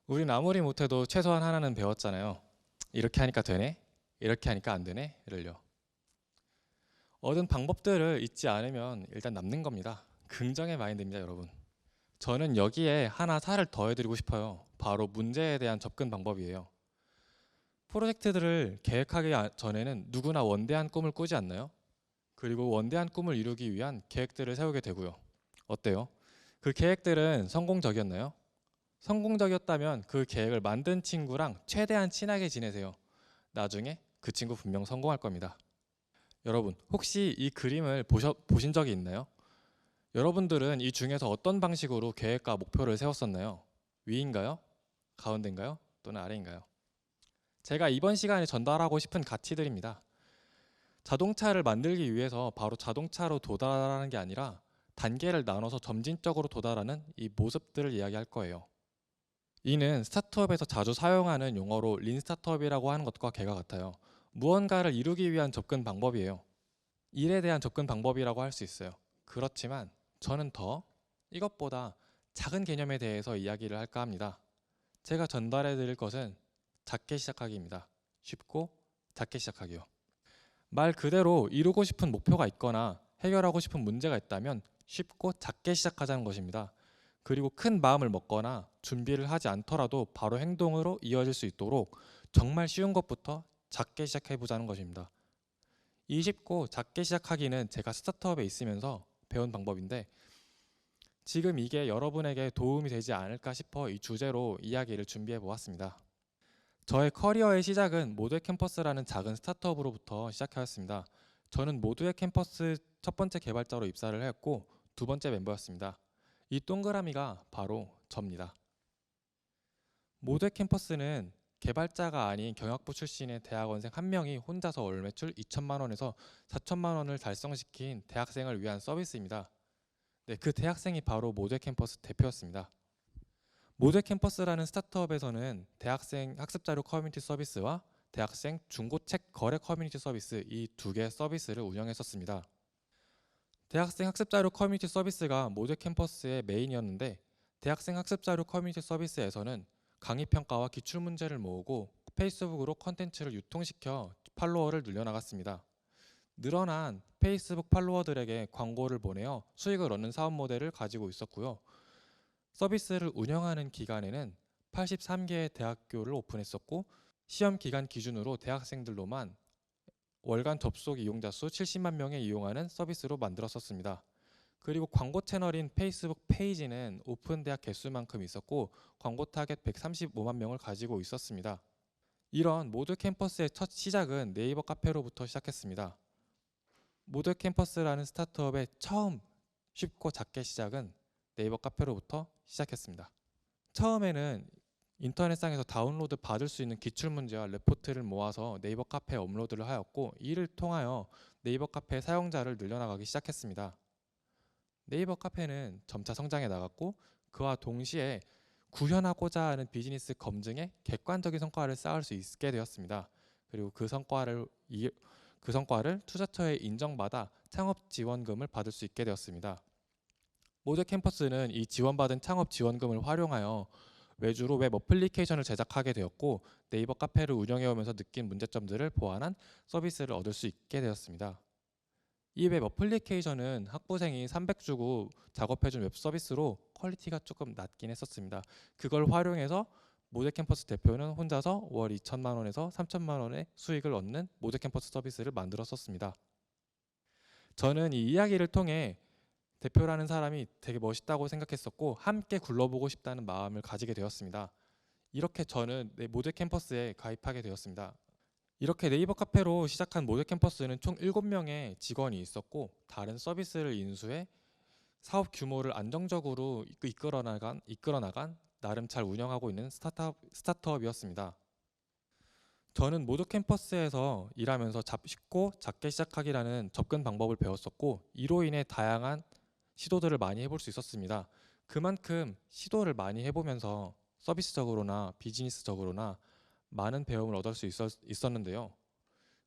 우린 아무리 못해도 최소한 하나는 배웠잖아요. 이렇게 하니까 되네? 이렇게 하니까 안 되네? 를요. 얻은 방법들을 잊지 않으면 일단 남는 겁니다. 긍정의 마인드입니다, 여러분. 저는 여기에 하나 살을 더해드리고 싶어요. 바로 문제에 대한 접근 방법이에요. 프로젝트들을 계획하기 전에는 누구나 원대한 꿈을 꾸지 않나요? 그리고 원대한 꿈을 이루기 위한 계획들을 세우게 되고요. 어때요? 그 계획들은 성공적이었나요? 성공적이었다면 그 계획을 만든 친구랑 최대한 친하게 지내세요. 나중에 그 친구 분명 성공할 겁니다. 여러분, 혹시 이 그림을 보신 적이 있나요? 여러분들은 이 중에서 어떤 방식으로 계획과 목표를 세웠었나요? 위인가요? 가운데인가요? 또는 아래인가요? 제가 이번 시간에 전달하고 싶은 가치들입니다. 자동차를 만들기 위해서 바로 자동차로 도달하는 게 아니라 단계를 나눠서 점진적으로 도달하는 이 모습들을 이야기할 거예요. 이는 스타트업에서 자주 사용하는 용어로 린 스타트업이라고 하는 것과 개가 같아요. 무언가를 이루기 위한 접근 방법이에요. 일에 대한 접근 방법이라고 할 수 있어요. 그렇지만 저는 더 이것보다 작은 개념에 대해서 이야기를 할까 합니다. 제가 전달해 드릴 것은 작게 시작하기입니다. 쉽고 작게 시작하기요. 말 그대로 이루고 싶은 목표가 있거나 해결하고 싶은 문제가 있다면 쉽고 작게 시작하자는 것입니다. 그리고 큰 마음을 먹거나 준비를 하지 않더라도 바로 행동으로 이어질 수 있도록 정말 쉬운 것부터 작게 시작해 보자는 것입니다. 이 쉽고 작게 시작하기는 제가 스타트업에 있으면서 배운 방법인데 지금 이게 여러분에게 도움이 되지 않을까 싶어 이 주제로 이야기를 준비해 보았습니다. 저의 커리어의 시작은 모두의 캠퍼스라는 작은 스타트업으로부터 시작하였습니다. 저는 모두의 캠퍼스 첫 번째 개발자로 입사를 했고 두 번째 멤버였습니다. 이 동그라미가 바로 저입니다. 모두의 캠퍼스는 개발자가 아닌 경영학부 출신의 대학원생 한 명이 혼자서 월 매출 2천만 원에서 4천만 원을 달성시킨 대학생을 위한 서비스입니다. 네, 그 대학생이 바로 모두의 캠퍼스 대표였습니다. 모두의 캠퍼스라는 스타트업에서는 대학생 학습자료 커뮤니티 서비스와 대학생 중고책 거래 커뮤니티 서비스 이 두 개의 서비스를 운영했었습니다. 대학생 학습자료 커뮤니티 서비스가 모두의 캠퍼스의 메인이었는데 대학생 학습자료 커뮤니티 서비스에서는 강의 평가와 기출 문제를 모으고 페이스북으로 컨텐츠를 유통시켜 팔로워를 늘려나갔습니다. 늘어난 페이스북 팔로워들에게 광고를 보내어 수익을 얻는 사업 모델을 가지고 있었고요. 서비스를 운영하는 기간에는 83개의 대학교를 오픈했었고 시험 기간 기준으로 대학생들로만 월간 접속 이용자 수 70만 명에 이용하는 서비스로 만들었었습니다. 그리고 광고 채널인 페이스북 페이지는 오픈 대학 개수만큼 있었고 광고 타겟 135만 명을 가지고 있었습니다. 이런 모두 캠퍼스의 첫 시작은 네이버 카페로부터 시작했습니다. 모두 캠퍼스라는 스타트업의 처음 쉽고 작게 시작은 네이버 카페로부터 시작했습니다. 처음에는 인터넷상에서 다운로드 받을 수 있는 기출문제와 레포트를 모아서 네이버 카페에 업로드를 하였고 이를 통하여 네이버 카페 사용자를 늘려나가기 시작했습니다. 네이버 카페는 점차 성장해 나갔고 그와 동시에 구현하고자 하는 비즈니스 검증에 객관적인 성과를 쌓을 수 있게 되었습니다. 그리고 그 성과를 투자처에 인정받아 창업 지원금을 받을 수 있게 되었습니다. 모두 캠퍼스는 이 지원받은 창업 지원금을 활용하여 외주로 웹 어플리케이션을 제작하게 되었고 네이버 카페를 운영해 오면서 느낀 문제점들을 보완한 서비스를 얻을 수 있게 되었습니다. 이 웹 어플리케이션은 학부생이 300 주고 작업해준 웹 서비스로 퀄리티가 조금 낮긴 했었습니다. 그걸 활용해서 모두 캠퍼스 대표는 혼자서 월 2천만 원에서 3천만 원의 수익을 얻는 모두 캠퍼스 서비스를 만들었었습니다. 저는 이 이야기를 통해 대표라는 사람이 되게 멋있다고 생각했었고 함께 굴러보고 싶다는 마음을 가지게 되었습니다. 이렇게 저는 모두 캠퍼스에 가입하게 되었습니다. 이렇게 네이버 카페로 시작한 모두 캠퍼스는 총 7명의 직원이 있었고 다른 서비스를 인수해 사업 규모를 안정적으로 이끌어 나간 나름 잘 운영하고 있는 스타트업이었습니다. 저는 모두 캠퍼스에서 일하면서 쉽고 작게 시작하기라는 접근 방법을 배웠었고 이로 인해 다양한 시도들을 많이 해볼 수 있었습니다. 그만큼 시도를 많이 해보면서 서비스적으로나 비즈니스적으로나 많은 배움을 얻을 수 있었는데요.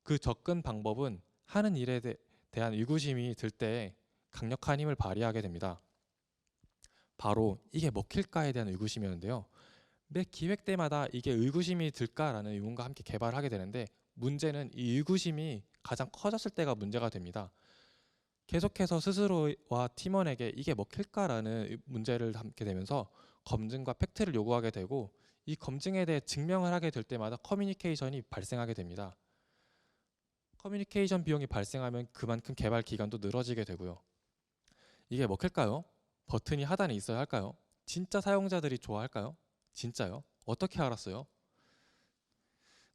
그 접근 방법은 하는 일에 대한 의구심이 들 때 강력한 힘을 발휘하게 됩니다. 바로 이게 먹힐까에 대한 의구심이었는데요. 매 기획 때마다 이게 의구심이 들까라는 의문과 함께 개발을 하게 되는데 문제는 이 의구심이 가장 커졌을 때가 문제가 됩니다. 계속해서 스스로와 팀원에게 이게 먹힐까라는 문제를 함께 되면서 검증과 팩트를 요구하게 되고 이 검증에 대해 증명을 하게 될 때마다 커뮤니케이션이 발생하게 됩니다. 커뮤니케이션 비용이 발생하면 그만큼 개발 기간도 늘어지게 되고요. 이게 먹힐까요? 버튼이 하단에 있어야 할까요? 진짜 사용자들이 좋아할까요? 진짜요? 어떻게 알았어요?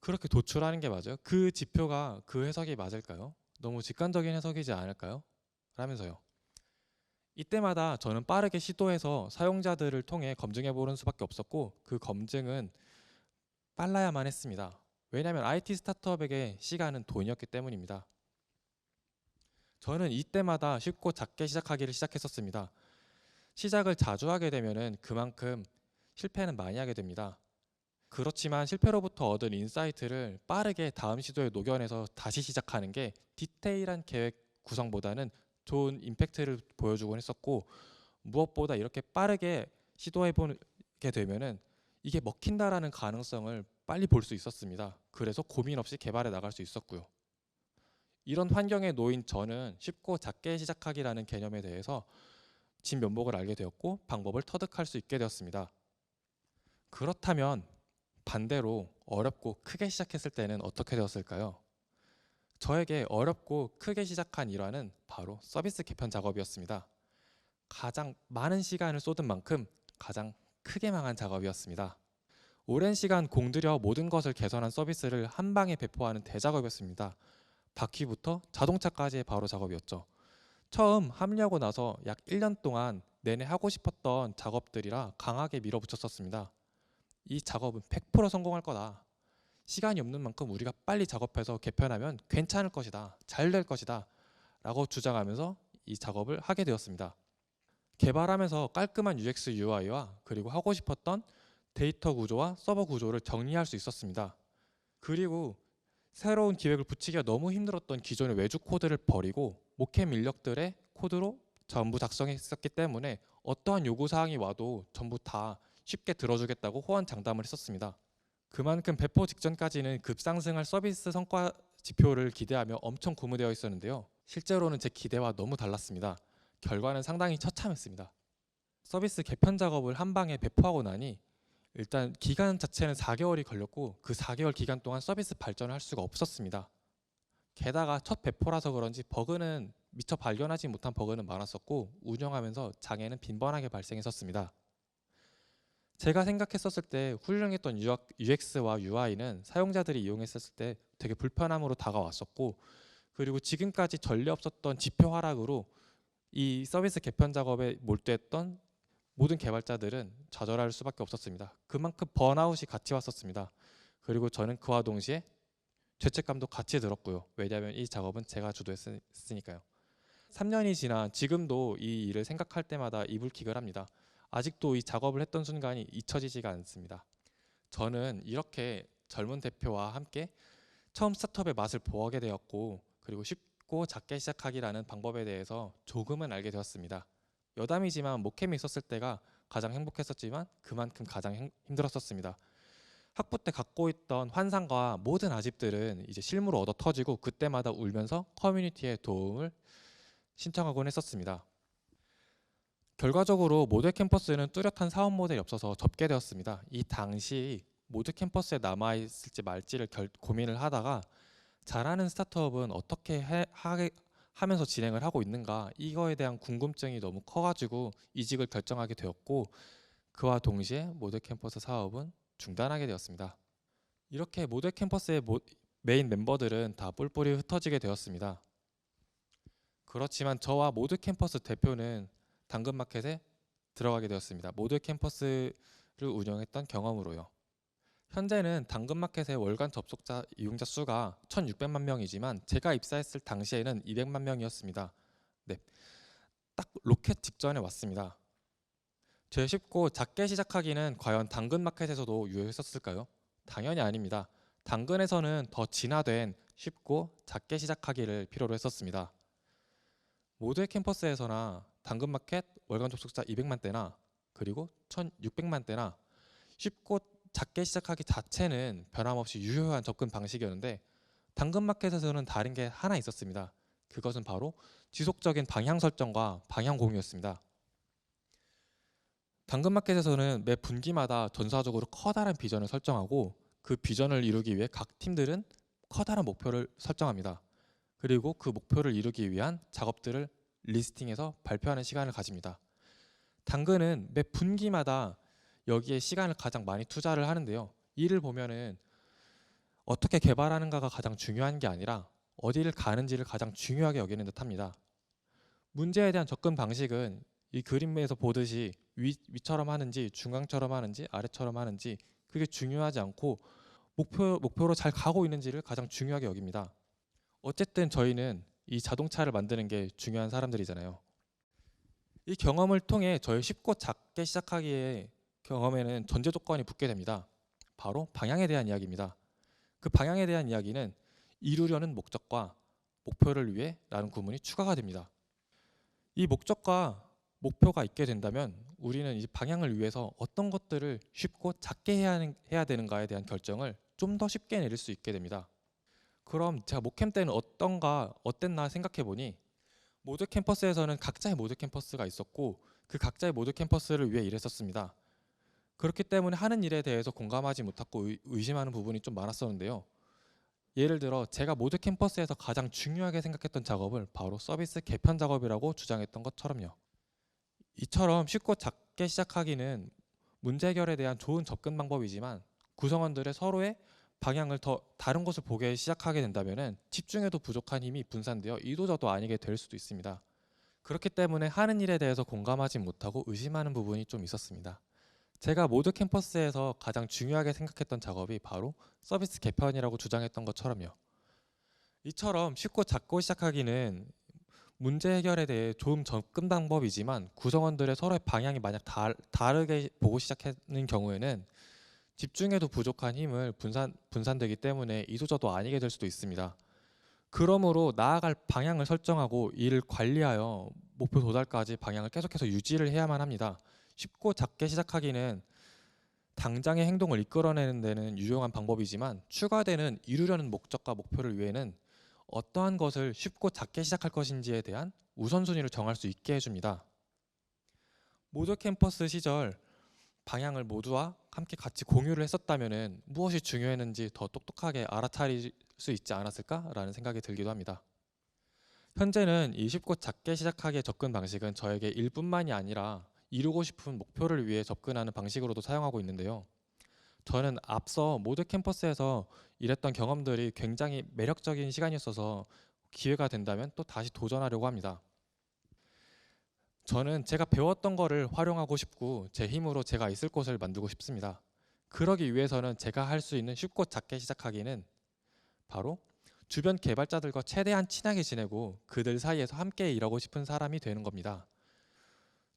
그렇게 도출하는 게 맞아요? 그 지표가 그 해석이 맞을까요? 너무 직관적인 해석이지 않을까요? 라면서요. 이때마다 저는 빠르게 시도해서 사용자들을 통해 검증해 보는 수밖에 없었고 그 검증은 빨라야만 했습니다. 왜냐하면 IT 스타트업에게 시간은 돈이었기 때문입니다. 저는 이때마다 쉽고 작게 시작하기를 시작했었습니다. 시작을 자주 하게 되면은 그만큼 실패는 많이 하게 됩니다. 그렇지만 실패로부터 얻은 인사이트를 빠르게 다음 시도에 녹여내서 다시 시작하는 게 디테일한 계획 구성보다는 좋은 임팩트를 보여주곤 했었고 무엇보다 이렇게 빠르게 시도해보게 되면은 이게 먹힌다라는 가능성을 빨리 볼 수 있었습니다. 그래서 고민 없이 개발해 나갈 수 있었고요. 이런 환경에 놓인 저는 쉽고 작게 시작하기라는 개념에 대해서 진면목을 알게 되었고 방법을 터득할 수 있게 되었습니다. 그렇다면 반대로 어렵고 크게 시작했을 때는 어떻게 되었을까요? 저에게 어렵고 크게 시작한 일환은 바로 서비스 개편 작업이었습니다. 가장 많은 시간을 쏟은 만큼 가장 크게 망한 작업이었습니다. 오랜 시간 공들여 모든 것을 개선한 서비스를 한 방에 배포하는 대작업이었습니다. 바퀴부터 자동차까지의 바로 작업이었죠. 처음 합류하고 나서 약 1년 동안 내내 하고 싶었던 작업들이라 강하게 밀어붙였었습니다. 이 작업은 100% 성공할 거다. 시간이 없는 만큼 우리가 빨리 작업해서 개편하면 괜찮을 것이다. 잘 될 것이다. 라고 주장하면서 이 작업을 하게 되었습니다. 개발하면서 깔끔한 UX, UI와 그리고 하고 싶었던 데이터 구조와 서버 구조를 정리할 수 있었습니다. 그리고 새로운 기획을 붙이기가 너무 힘들었던 기존의 외주 코드를 버리고 모캠 인력들의 코드로 전부 작성했었기 때문에 어떠한 요구사항이 와도 전부 다 쉽게 들어주겠다고 호언장담을 했었습니다. 그만큼 배포 직전까지는 급상승할 서비스 성과 지표를 기대하며 엄청 고무되어 있었는데요. 실제로는 제 기대와 너무 달랐습니다. 결과는 상당히 처참했습니다. 서비스 개편 작업을 한 방에 배포하고 나니 일단 기간 자체는 4개월이 걸렸고 그 4개월 기간 동안 서비스 발전을 할 수가 없었습니다. 게다가 첫 배포라서 그런지 버그는 미처 발견하지 못한 버그는 많았었고 운영하면서 장애는 빈번하게 발생했었습니다. 제가 생각했었을 때 훌륭했던 UX와 UI는 사용자들이 이용했었을 때 되게 불편함으로 다가왔었고, 그리고 지금까지 전례 없었던 지표 하락으로 이 서비스 개편 작업에 몰두했던 모든 개발자들은 좌절할 수밖에 없었습니다. 그만큼 번아웃이 같이 왔었습니다. 그리고 저는 그와 동시에 죄책감도 같이 들었고요. 왜냐하면 이 작업은 제가 주도했으니까요. 3년이 지난 지금도 이 일을 생각할 때마다 이불킥을 합니다. 아직도 이 작업을 했던 순간이 잊혀지지가 않습니다. 저는 이렇게 젊은 대표와 함께 처음 스타트업의 맛을 보게 되었고, 그리고 쉽고 작게 시작하기라는 방법에 대해서 조금은 알게 되었습니다. 여담이지만 모캠이 있었을 때가 가장 행복했었지만 그만큼 가장 힘들었었습니다. 학부 때 갖고 있던 환상과 모든 아집들은 이제 실무로 얻어 터지고 그때마다 울면서 커뮤니티에 도움을 신청하곤 했었습니다. 결과적으로 모델 캠퍼스는 뚜렷한 사업 모델이 없어서 접게 되었습니다. 이 당시 모델 캠퍼스에 남아있을지 말지를 고민을 하다가 잘하는 스타트업은 어떻게 하면서 진행을 하고 있는가, 이거에 대한 궁금증이 너무 커가지고 이직을 결정하게 되었고, 그와 동시에 모델 캠퍼스 사업은 중단하게 되었습니다. 이렇게 모델 캠퍼스의 메인 멤버들은 다 뿔뿔이 흩어지게 되었습니다. 그렇지만 저와 모델 캠퍼스 대표는 당근마켓에 들어가게 되었습니다. 모델 캠퍼스를 운영했던 경험으로요. 현재는 당근마켓의 월간 접속자 이용자 수가 1,600만 명이지만 제가 입사했을 당시에는 200만 명이었습니다. 네, 딱 로켓 직전에 왔습니다. 제일 쉽고 작게 시작하기는 과연 당근마켓에서도 유효했었을까요? 당연히 아닙니다. 당근에서는 더 진화된 쉽고 작게 시작하기를 필요로 했었습니다. 모델 캠퍼스에서나 당근마켓 월간 접속자 200만 대나 그리고 1,600만 대나 쉽고 작게 시작하기 자체는 변함없이 유효한 접근 방식이었는데, 당근마켓에서는 다른 게 하나 있었습니다. 그것은 바로 지속적인 방향 설정과 방향 공유였습니다. 당근마켓에서는 매 분기마다 전사적으로 커다란 비전을 설정하고 그 비전을 이루기 위해 각 팀들은 커다란 목표를 설정합니다. 그리고 그 목표를 이루기 위한 작업들을 리스팅해서 발표하는 시간을 가집니다. 당근은 매 분기마다 여기에 시간을 가장 많이 투자를 하는데요. 이를 보면은 어떻게 개발하는가가 가장 중요한 게 아니라 어디를 가는지를 가장 중요하게 여기는 듯합니다. 문제에 대한 접근 방식은 이 그림에서 보듯이 위처럼 하는지 중앙처럼 하는지 아래처럼 하는지 그게 중요하지 않고 목표로 잘 가고 있는지를 가장 중요하게 여깁니다. 어쨌든 저희는 이 자동차를 만드는 게 중요한 사람들이잖아요. 이 경험을 통해 저희 쉽고 작게 시작하기에 경험에는 전제 조건이 붙게 됩니다. 바로 방향에 대한 이야기입니다. 그 방향에 대한 이야기는 이루려는 목적과 목표를 위해 라는 구문이 추가가 됩니다. 이 목적과 목표가 있게 된다면 우리는 이 방향을 위해서 어떤 것들을 쉽고 작게 해야 되는가에 대한 결정을 좀 더 쉽게 내릴 수 있게 됩니다. 그럼 제가 모캠 때는 어땠나 생각해 보니, 모두 캠퍼스에서는 각자의 모두 캠퍼스가 있었고 그 각자의 모두 캠퍼스를 위해 일했었습니다. 그렇기 때문에 하는 일에 대해서 공감하지 못하고 의심하는 부분이 좀 많았었는데요. 예를 들어 제가 모두 캠퍼스에서 가장 중요하게 생각했던 작업을 바로 서비스 개편 작업이라고 주장했던 것처럼요. 이처럼 쉽고 작게 시작하기는 문제 해결에 대한 좋은 접근 방법이지만 구성원들의 서로의 방향을 더 다른 곳을 보게 시작하게 된다면 집중해도 부족한 힘이 분산되어 이도저도 아니게 될 수도 있습니다. 그렇기 때문에 하는 일에 대해서 공감하지 못하고 의심하는 부분이 좀 있었습니다. 제가 모두 캠퍼스에서 가장 중요하게 생각했던 작업이 바로 서비스 개편이라고 주장했던 것처럼요. 이처럼 쉽고 작고 시작하기는 문제 해결에 대해 좋은 접근 방법이지만 구성원들의 서로의 방향이 만약 다르게 보고 시작하는 경우에는 집중해도 부족한 힘을 분산되기 때문에 이도저도 아니게 될 수도 있습니다. 그러므로 나아갈 방향을 설정하고 이를 관리하여 목표 도달까지 방향을 계속해서 유지를 해야만 합니다. 쉽고 작게 시작하기는 당장의 행동을 이끌어내는 데는 유용한 방법이지만 추가되는 이루려는 목적과 목표를 위해는 어떠한 것을 쉽고 작게 시작할 것인지에 대한 우선순위를 정할 수 있게 해줍니다. 모두 캠퍼스 시절 방향을 모두와 함께 같이 공유를 했었다면 무엇이 중요했는지 더 똑똑하게 알아차릴 수 있지 않았을까라는 생각이 들기도 합니다. 현재는 이 쉽고 작게 시작하기의 접근 방식은 저에게 일뿐만이 아니라 이루고 싶은 목표를 위해 접근하는 방식으로도 사용하고 있는데요. 저는 앞서 모두 캠퍼스에서 일했던 경험들이 굉장히 매력적인 시간이었어서 기회가 된다면 또 다시 도전하려고 합니다. 저는 제가 배웠던 거를 활용하고 싶고 제 힘으로 제가 있을 곳을 만들고 싶습니다. 그러기 위해서는 제가 할 수 있는 쉽고 작게 시작하기는 바로 주변 개발자들과 최대한 친하게 지내고 그들 사이에서 함께 일하고 싶은 사람이 되는 겁니다.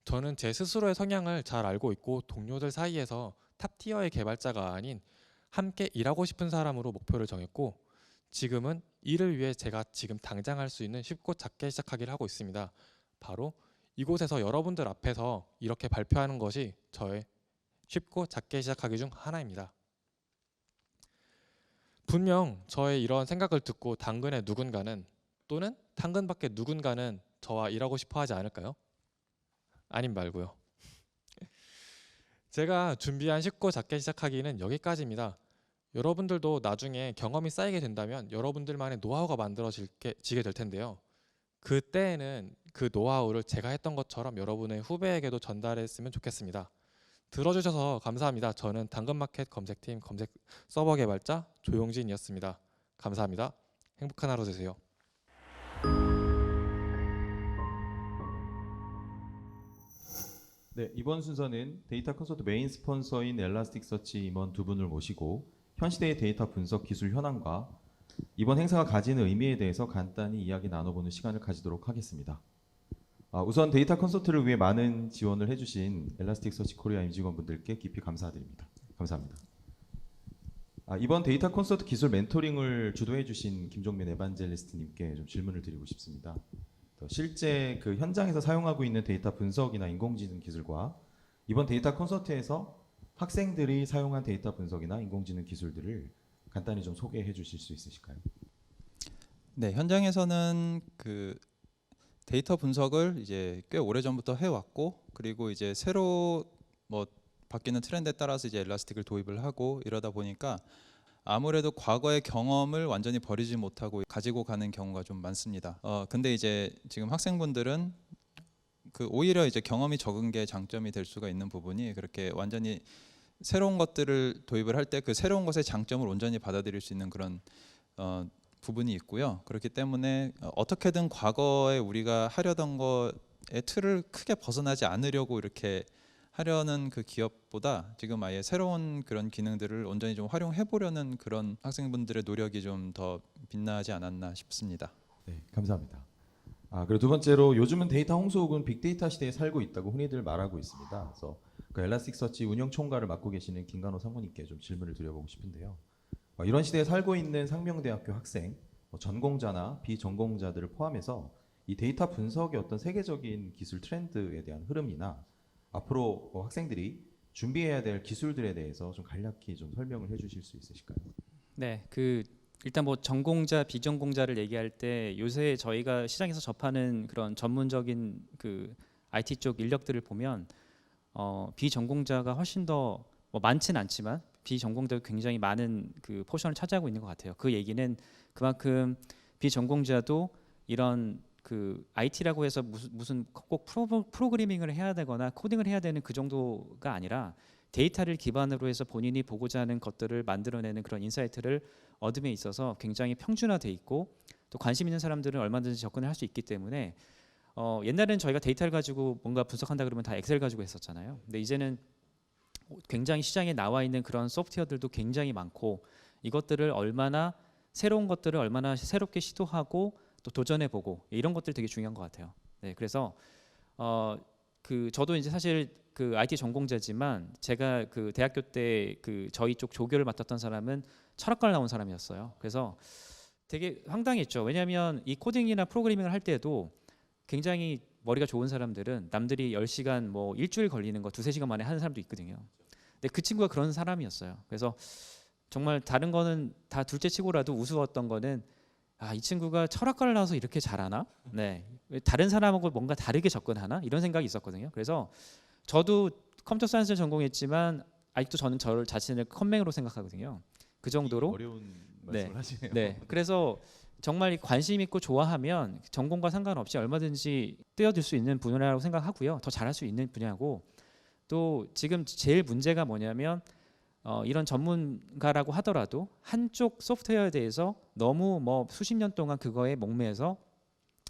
저는 제 스스로의 성향을 잘 알고 있고 동료들 사이에서 탑티어의 개발자가 아닌 함께 일하고 싶은 사람으로 목표를 정했고 지금은 이를 위해 제가 지금 당장 할 수 있는 쉽고 작게 시작하기를 하고 있습니다. 바로 이곳에서 여러분들 앞에서 이렇게 발표하는 것이 저의 쉽고 작게 시작하기 중 하나입니다. 분명 저의 이런 생각을 듣고 당근의 누군가는 또는 당근 밖의 누군가는 저와 일하고 싶어 하지 않을까요? 아님 말고요. 제가 준비한 쉽고 작게 시작하기는 여기까지입니다. 여러분들도 나중에 경험이 쌓이게 된다면 여러분들만의 노하우가 만들어지게 될 텐데요. 그때에는 그 노하우를 제가 했던 것처럼 여러분의 후배에게도 전달했으면 좋겠습니다. 들어주셔서 감사합니다. 저는 당근마켓 검색팀 검색 서버 개발자 조용진이었습니다. 감사합니다. 행복한 하루 되세요. 네, 이번 순서는 데이터 콘서트 메인 스폰서인 엘라스틱서치 임원 두 분을 모시고 현 시대의 데이터 분석 기술 현황과 이번 행사가 가지는 의미에 대해서 간단히 이야기 나눠보는 시간을 가지도록 하겠습니다. 우선 데이터 콘서트를 위해 많은 지원을 해주신 엘라스틱서치 코리아 임직원분들께 깊이 감사드립니다. 감사합니다. 이번 데이터 콘서트 기술 멘토링을 주도해주신 김종민 에반젤리스트님께 좀 질문을 드리고 싶습니다. 실제 그 현장에서 사용하고 있는 데이터 분석이나 인공지능 기술과 이번 데이터 콘서트에서 학생들이 사용한 데이터 분석이나 인공지능 기술들을 간단히 좀 소개해 주실 수 있으실까요? 네, 현장에서는 그 데이터 분석을 이제 꽤 오래전부터 해왔고, 그리고 이제 새로 뭐 바뀌는 트렌드에 따라서 이제 엘라스틱을 도입을 하고 이러다 보니까 아무래도 과거의 경험을 완전히 버리지 못하고 가지고 가는 경우가 좀 많습니다. 근데 이제 지금 학생분들은 그 오히려 이제 경험이 적은 게 장점이 될 수가 있는 부분이, 그렇게 완전히 새로운 것들을 도입을 할 때 그 새로운 것의 장점을 온전히 받아들일 수 있는 그런 부분이 있고요. 그렇기 때문에 어떻게든 과거에 우리가 하려던 거의 틀을 크게 벗어나지 않으려고 이렇게 하려는 그 기업보다 지금 아예 새로운 그런 기능들을 온전히 좀 활용해 보려는 그런 학생분들의 노력이 좀 더 빛나지 않았나 싶습니다. 네, 감사합니다. 그리고 두 번째로 요즘은 데이터 홍수 혹은 빅데이터 시대에 살고 있다고 흔히들 말하고 있습니다. 그래서 그 엘라스틱서치 운영 총괄을 맡고 계시는 김간호 상무님께 좀 질문을 드려보고 싶은데요. 이런 시대에 살고 있는 상명대학교 학생, 전공자나 비전공자들을 포함해서 이 데이터 분석의 어떤 세계적인 기술 트렌드에 대한 흐름이나 앞으로 학생들이 준비해야 될 기술들에 대해서 좀 간략히 좀 설명을 해주실 수 있으실까요? 네, 일단 뭐 전공자, 비전공자를 얘기할 때 요새 저희가 시장에서 접하는 그런 전문적인 그 IT 쪽 인력들을 보면 비전공자가 훨씬 더 뭐 많지는 않지만 비전공자가 굉장히 많은 그 포션을 차지하고 있는 것 같아요. 그 얘기는 그만큼 비전공자도 이런 그 IT라고 해서 무슨 꼭 프로그래밍을 해야 되거나 코딩을 해야 되는 그 정도가 아니라 데이터를 기반으로 해서 본인이 보고자 하는 것들을 만들어내는 그런 인사이트를 얻음에 있어서 굉장히 평준화돼 있고, 또 관심 있는 사람들은 얼마든지 접근을 할 수 있기 때문에 옛날에는 저희가 데이터를 가지고 뭔가 분석한다 그러면 다 엑셀 가지고 했었잖아요. 근데 이제는 굉장히 시장에 나와 있는 그런 소프트웨어들도 굉장히 많고, 이것들을 얼마나 새로운 것들을 얼마나 새롭게 시도하고 또 도전해보고 이런 것들 되게 중요한 것 같아요. 네, 그래서 저도 이제 사실 그 IT 전공자지만 제가 그 대학교 때 그 저희 쪽 조교를 맡았던 사람은 철학과를 나온 사람이었어요. 그래서 되게 황당했죠. 왜냐하면 이 코딩이나 프로그래밍을 할 때도 굉장히 머리가 좋은 사람들은 남들이 10시간 뭐 일주일 걸리는 거 2-3시간 만에 하는 사람도 있거든요. 근데 그 친구가 그런 사람이었어요. 그래서 정말 다른 거는 다 둘째 치고라도 우스웠던 거는 이 친구가 철학과를 나와서 이렇게 잘하나? 네, 다른 사람하고 뭔가 다르게 접근하나? 이런 생각이 있었거든요. 그래서 저도 컴퓨터 사이언스를 전공했지만 아직도 저는 저를 자신을 컴맹으로 생각하거든요. 그 정도로 어려운 말씀을 하시네요. 네, 그래서 정말 관심 있고 좋아하면 전공과 상관없이 얼마든지 뛰어들 수 있는 분야라고 생각하고요. 더 잘할 수 있는 분야고, 또 지금 제일 문제가 뭐냐면 이런 전문가라고 하더라도 한쪽 소프트웨어에 대해서 너무 뭐 수십 년 동안 그거에 목매서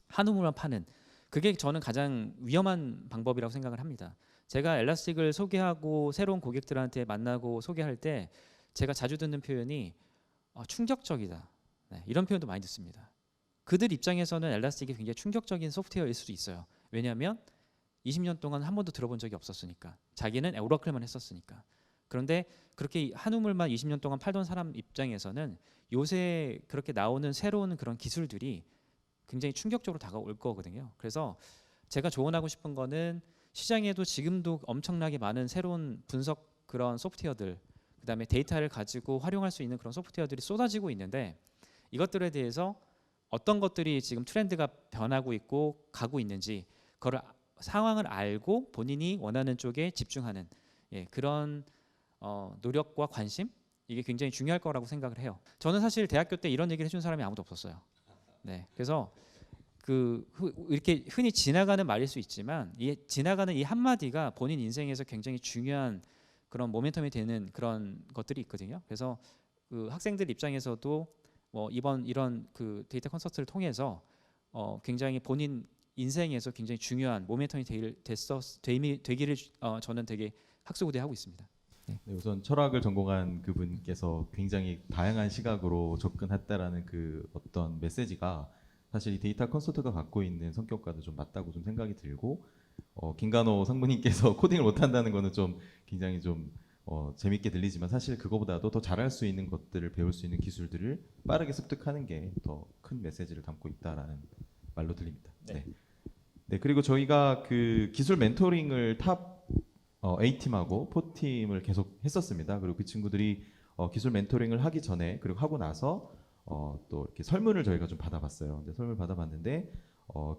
한 우물만 파는, 그게 저는 가장 위험한 방법이라고 생각을 합니다. 제가 엘라스틱을 소개하고 새로운 고객들한테 만나고 소개할 때 제가 자주 듣는 표현이 충격적이다. 네, 이런 표현도 많이 듣습니다. 그들 입장에서는 엘라스틱이 굉장히 충격적인 소프트웨어일 수도 있어요. 왜냐하면 20년 동안 한 번도 들어본 적이 없었으니까. 자기는 오라클만 했었으니까. 그런데 그렇게 한 우물만 20년 동안 팔던 사람 입장에서는 요새 그렇게 나오는 새로운 그런 기술들이 굉장히 충격적으로 다가올 거거든요. 그래서 제가 조언하고 싶은 거는 시장에도 지금도 엄청나게 많은 새로운 분석 그런 소프트웨어들, 그다음에 데이터를 가지고 활용할 수 있는 그런 소프트웨어들이 쏟아지고 있는데, 이것들에 대해서 어떤 것들이 지금 트렌드가 변하고 있고 가고 있는지 그걸 상황을 알고 본인이 원하는 쪽에 집중하는 그런 노력과 관심, 이게 굉장히 중요할 거라고 생각을 해요. 저는 사실 대학교 때 이런 얘기를 해준 사람이 아무도 없었어요. 네, 그래서 이렇게 흔히 지나가는 말일 수 있지만 이 지나가는 이 한마디가 본인 인생에서 굉장히 중요한 그런 모멘텀이 되는 그런 것들이 있거든요. 그래서 그 학생들 입장에서도 뭐 이번 이런 그 데이터 콘서트를 통해서 굉장히 본인 인생에서 굉장히 중요한 모멘텀이 되기를 저는 되게 학수고대하고 있습니다. 네, 우선 철학을 전공한 그분께서 굉장히 다양한 시각으로 접근했다라는 그 어떤 메시지가 사실 이 데이터 콘서트가 갖고 있는 성격과도 좀 맞다고 좀 생각이 들고, 김간호 상무님께서 코딩을 못한다는 거는 좀 굉장히 좀 재밌게 들리지만 사실 그거보다도 더 잘할 수 있는 것들을 배울 수 있는 기술들을 빠르게 습득하는 게 더 큰 메시지를 담고 있다라는 말로 들립니다. 네. 네, 그리고 저희가 그 기술 멘토링을 탑 A팀하고 4팀을 계속 했었습니다. 그리고 그 친구들이 기술 멘토링을 하기 전에 그리고 하고 나서 또 이렇게 설문을 저희가 좀 받아봤어요. 근데 설문을 받아봤는데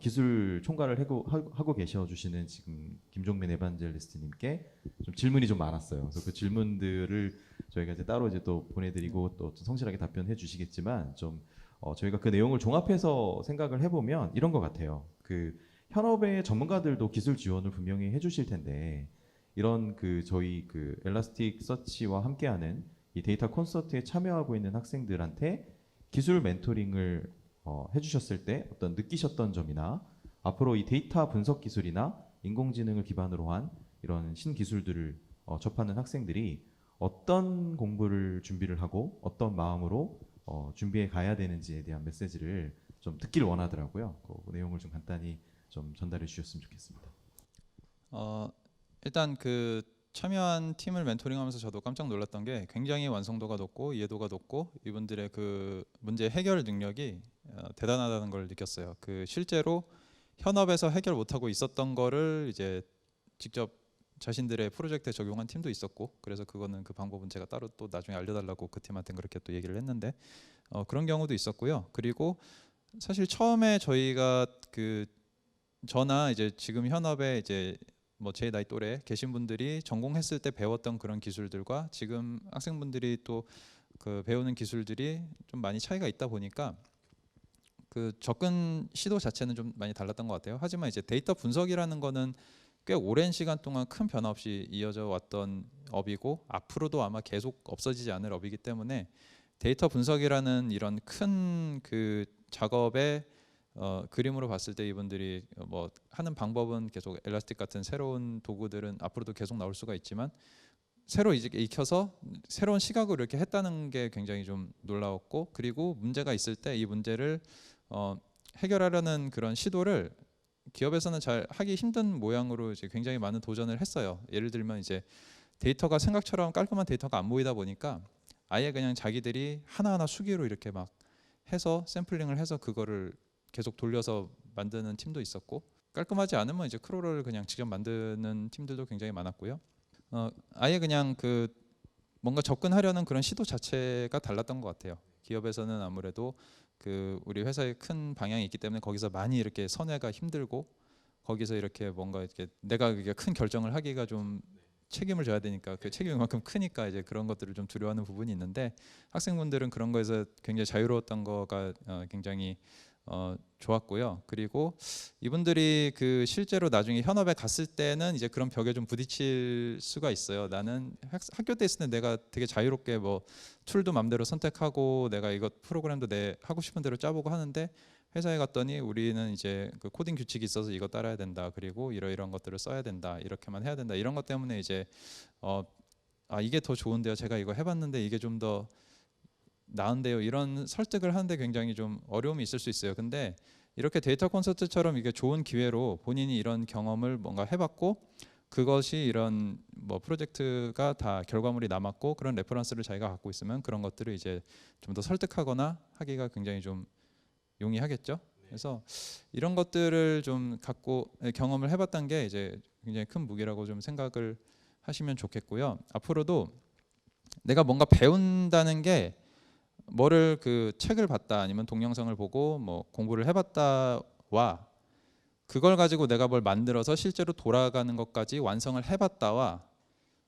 기술 총괄을 하고 계셔 주시는 지금 김종민 에반젤리스트님께 좀 질문이 좀 많았어요. 그래서 그 질문들을 저희가 이제 따로 이제 또 보내드리고 또 성실하게 답변해 주시겠지만 좀 저희가 그 내용을 종합해서 생각을 해보면 이런 것 같아요. 그 현업의 전문가들도 기술 지원을 분명히 해주실 텐데 이런 그 저희 그 엘라스틱 서치와 함께하는 이 데이터 콘서트에 참여하고 있는 학생들한테 기술 멘토링을 해주셨을 때 어떤 느끼셨던 점이나 앞으로 이 데이터 분석 기술이나 인공지능을 기반으로 한 이런 신기술들을 접하는 학생들이 어떤 공부를 준비를 하고 어떤 마음으로 준비해 가야 되는지에 대한 메시지를 좀 듣기를 원하더라고요. 그 내용을 좀 간단히 좀 전달해 주셨으면 좋겠습니다. 일단 그 참여한 팀을 멘토링하면서 저도 깜짝 놀랐던 게 굉장히 완성도가 높고 이해도가 높고 이분들의 그 문제 해결 능력이 대단하다는 걸 느꼈어요. 그 실제로 현업에서 해결 못하고 있었던 거를 이제 직접 자신들의 프로젝트에 적용한 팀도 있었고, 그래서 그거는 그 방법은 제가 따로 또 나중에 알려달라고 그 팀한테 그렇게 또 얘기를 했는데 그런 경우도 있었고요. 그리고 사실 처음에 저희가 그 저나 이제 지금 현업에 이제 뭐 제 나이 또래 계신 분들이 전공했을 때 배웠던 그런 기술들과 지금 학생분들이 또 그 배우는 기술들이 좀 많이 차이가 있다 보니까 그 접근 시도 자체는 좀 많이 달랐던 것 같아요. 하지만 이제 데이터 분석이라는 거는 꽤 오랜 시간 동안 큰 변화 없이 이어져 왔던 업이고 앞으로도 아마 계속 없어지지 않을 업이기 때문에 데이터 분석이라는 이런 큰 그 작업의 그림으로 봤을 때 이분들이 뭐 하는 방법은 계속 엘라스틱 같은 새로운 도구들은 앞으로도 계속 나올 수가 있지만 새로 이제 익혀서 새로운 시각으로 이렇게 했다는 게 굉장히 좀 놀라웠고, 그리고 문제가 있을 때 이 문제를 해결하려는 그런 시도를 기업에서는 잘 하기 힘든 모양으로 이제 굉장히 많은 도전을 했어요. 예를 들면 이제 데이터가 생각처럼 깔끔한 데이터가 안 보이다 보니까 아예 그냥 자기들이 하나하나 수기로 이렇게 막 해서 샘플링을 해서 그거를 계속 돌려서 만드는 팀도 있었고, 깔끔하지 않으면 이제 크롤을 그냥 직접 만드는 팀들도 굉장히 많았고요. 아예 그냥 그 뭔가 접근하려는 그런 시도 자체가 달랐던 것 같아요. 기업에서는 아무래도 그 우리 회사의 큰 방향이 있기 때문에 거기서 많이 이렇게 선회가 힘들고 거기서 이렇게 뭔가 이렇게 내가 큰 결정을 하기가 좀 책임을 져야 되니까 그 책임이 그만큼 크니까 이제 그런 것들을 좀 두려워하는 부분이 있는데 학생분들은 그런 거에서 굉장히 자유로웠던 거가 굉장히 좋았고요. 그리고 이분들이 그 실제로 나중에 현업에 갔을 때는 이제 그런 벽에 좀 부딪힐 수가 있어요. 나는 학교 때 있을 때 내가 되게 자유롭게 뭐 툴도 맘대로 선택하고 내가 이거 프로그램도 내 하고 싶은 대로 짜보고 하는데 회사에 갔더니 우리는 이제 그 코딩 규칙이 있어서 이거 따라야 된다. 그리고 이런 것들을 써야 된다. 이렇게만 해야 된다. 이런 것 때문에 이제 이게 더 좋은데요. 제가 이거 해봤는데 이게 좀 더 나은데요. 이런 설득을 하는데 굉장히 좀 어려움이 있을 수 있어요. 근데 이렇게 데이터 콘서트처럼 이게 좋은 기회로 본인이 이런 경험을 뭔가 해봤고 그것이 이런 뭐 프로젝트가 다 결과물이 남았고 그런 레퍼런스를 자기가 갖고 있으면 그런 것들을 이제 좀 더 설득하거나 하기가 굉장히 좀 용이하겠죠. 그래서 이런 것들을 좀 갖고 경험을 해봤던 게 이제 굉장히 큰 무기라고 좀 생각을 하시면 좋겠고요. 앞으로도 내가 뭔가 배운다는 게 뭐를 그 책을 봤다 아니면 동영상을 보고 뭐 공부를 해봤다와 그걸 가지고 내가 뭘 만들어서 실제로 돌아가는 것까지 완성을 해봤다와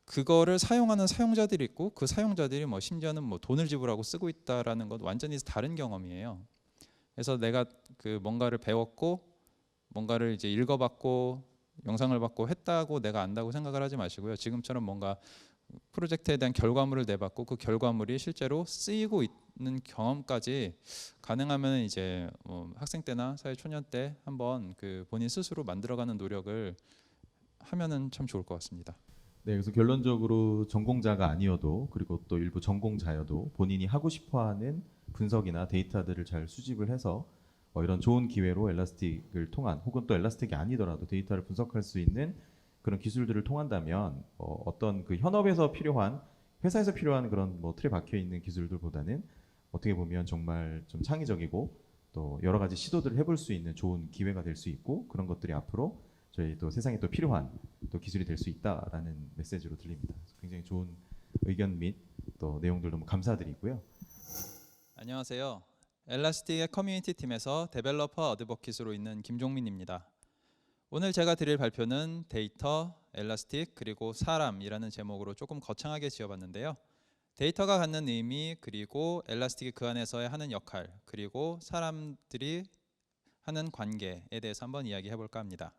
그거를 사용하는 사용자들이 있고 그 사용자들이 뭐 심지어는 뭐 돈을 지불하고 쓰고 있다라는 것 완전히 다른 경험이에요. 그래서 내가 그 뭔가를 배웠고 뭔가를 이제 읽어봤고 영상을 봤고 했다고 내가 안다고 생각을 하지 마시고요. 지금처럼 뭔가 프로젝트에 대한 결과물을 내봤고 그 결과물이 실제로 쓰이고 있는 경험까지 가능하면 이제 학생 때나 사회 초년 때 한번 그 본인 스스로 만들어가는 노력을 하면은 참 좋을 것 같습니다. 네, 그래서 결론적으로 전공자가 아니어도 그리고 또 일부 전공자여도 본인이 하고 싶어하는 분석이나 데이터들을 잘 수집을 해서 이런 좋은 기회로 엘라스틱을 통한 혹은 또 엘라스틱이 아니더라도 데이터를 분석할 수 있는 그런 기술들을 통한다면 어떤 그 현업에서 필요한 회사에서 필요한 그런 뭐 틀에 박혀 있는 기술들보다는 어떻게 보면 정말 좀 창의적이고 또 여러 가지 시도들을 해볼 수 있는 좋은 기회가 될 수 있고 그런 것들이 앞으로 저희 또 세상에 또 필요한 또 기술이 될 수 있다라는 메시지로 들립니다. 굉장히 좋은 의견 및 또 내용들 너무 감사드리고요. 안녕하세요. 엘라스틱의 커뮤니티 팀에서 데벨로퍼 어드보킷으로 있는 김종민입니다. 오늘 제가 드릴 발표는 데이터, 엘라스틱, 그리고 사람이라는 제목으로 조금 거창하게 지어봤는데요. 데이터가 갖는 의미, 그리고 엘라스틱이 그 안에서의 하는 역할, 그리고 사람들이 하는 관계에 대해서 한번 이야기해 볼까 합니다.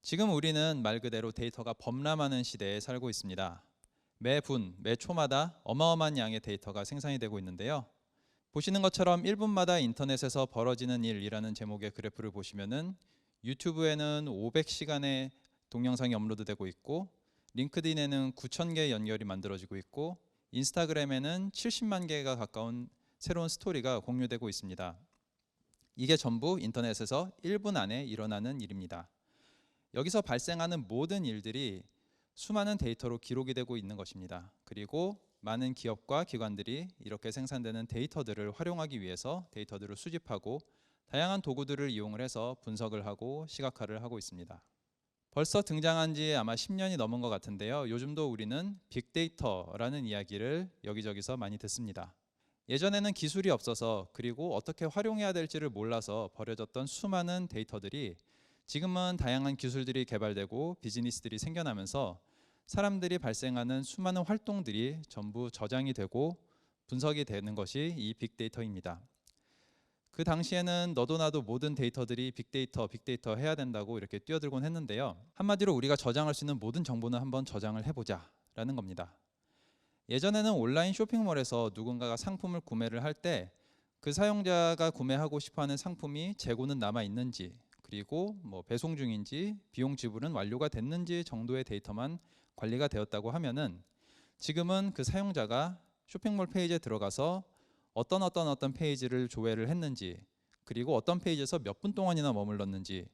지금 우리는 말 그대로 데이터가 범람하는 시대에 살고 있습니다. 매 분, 매 초마다 어마어마한 양의 데이터가 생산이 되고 있는데요. 보시는 것처럼 1분마다 인터넷에서 벌어지는 일이라는 제목의 그래프를 보시면은 유튜브에는 500시간의 동영상이 업로드되고 있고 링크드인에는 9,000개의 연결이 만들어지고 있고 인스타그램에는 70만 개가 가까운 새로운 스토리가 공유되고 있습니다. 이게 전부 인터넷에서 1분 안에 일어나는 일입니다. 여기서 발생하는 모든 일들이 수많은 데이터로 기록이 되고 있는 것입니다. 그리고 많은 기업과 기관들이 이렇게 생산되는 데이터들을 활용하기 위해서 데이터들을 수집하고 다양한 도구들을 이용을 해서 분석을 하고 시각화를 하고 있습니다. 벌써 등장한 지 아마 10년이 넘은 것 같은데요. 요즘도 우리는 빅데이터라는 이야기를 여기저기서 많이 듣습니다. 예전에는 기술이 없어서 그리고 어떻게 활용해야 될지를 몰라서 버려졌던 수많은 데이터들이 지금은 다양한 기술들이 개발되고 비즈니스들이 생겨나면서 사람들이 발생하는 수많은 활동들이 전부 저장이 되고 분석이 되는 것이 이 빅데이터입니다. 그 당시에는 너도 나도 모든 데이터들이 빅데이터 해야 된다고 이렇게 뛰어들곤 했는데요. 한마디로 우리가 저장할 수 있는 모든 정보는 한번 저장을 해보자 라는 겁니다. 예전에는 온라인 쇼핑몰에서 누군가가 상품을 구매를 할 때 그 사용자가 구매하고 싶어하는 상품이 재고는 남아 있는지 그리고 뭐 배송 중인지 비용 지불은 완료가 됐는지 정도의 데이터만 관리가 되었다고 하면은 지금은 그 사용자가 쇼핑몰 페이지에 들어가서 어떤 페이지를 조회를 했는지 그리고 어떤 페이지에서 몇 분 동안이나 머물렀는지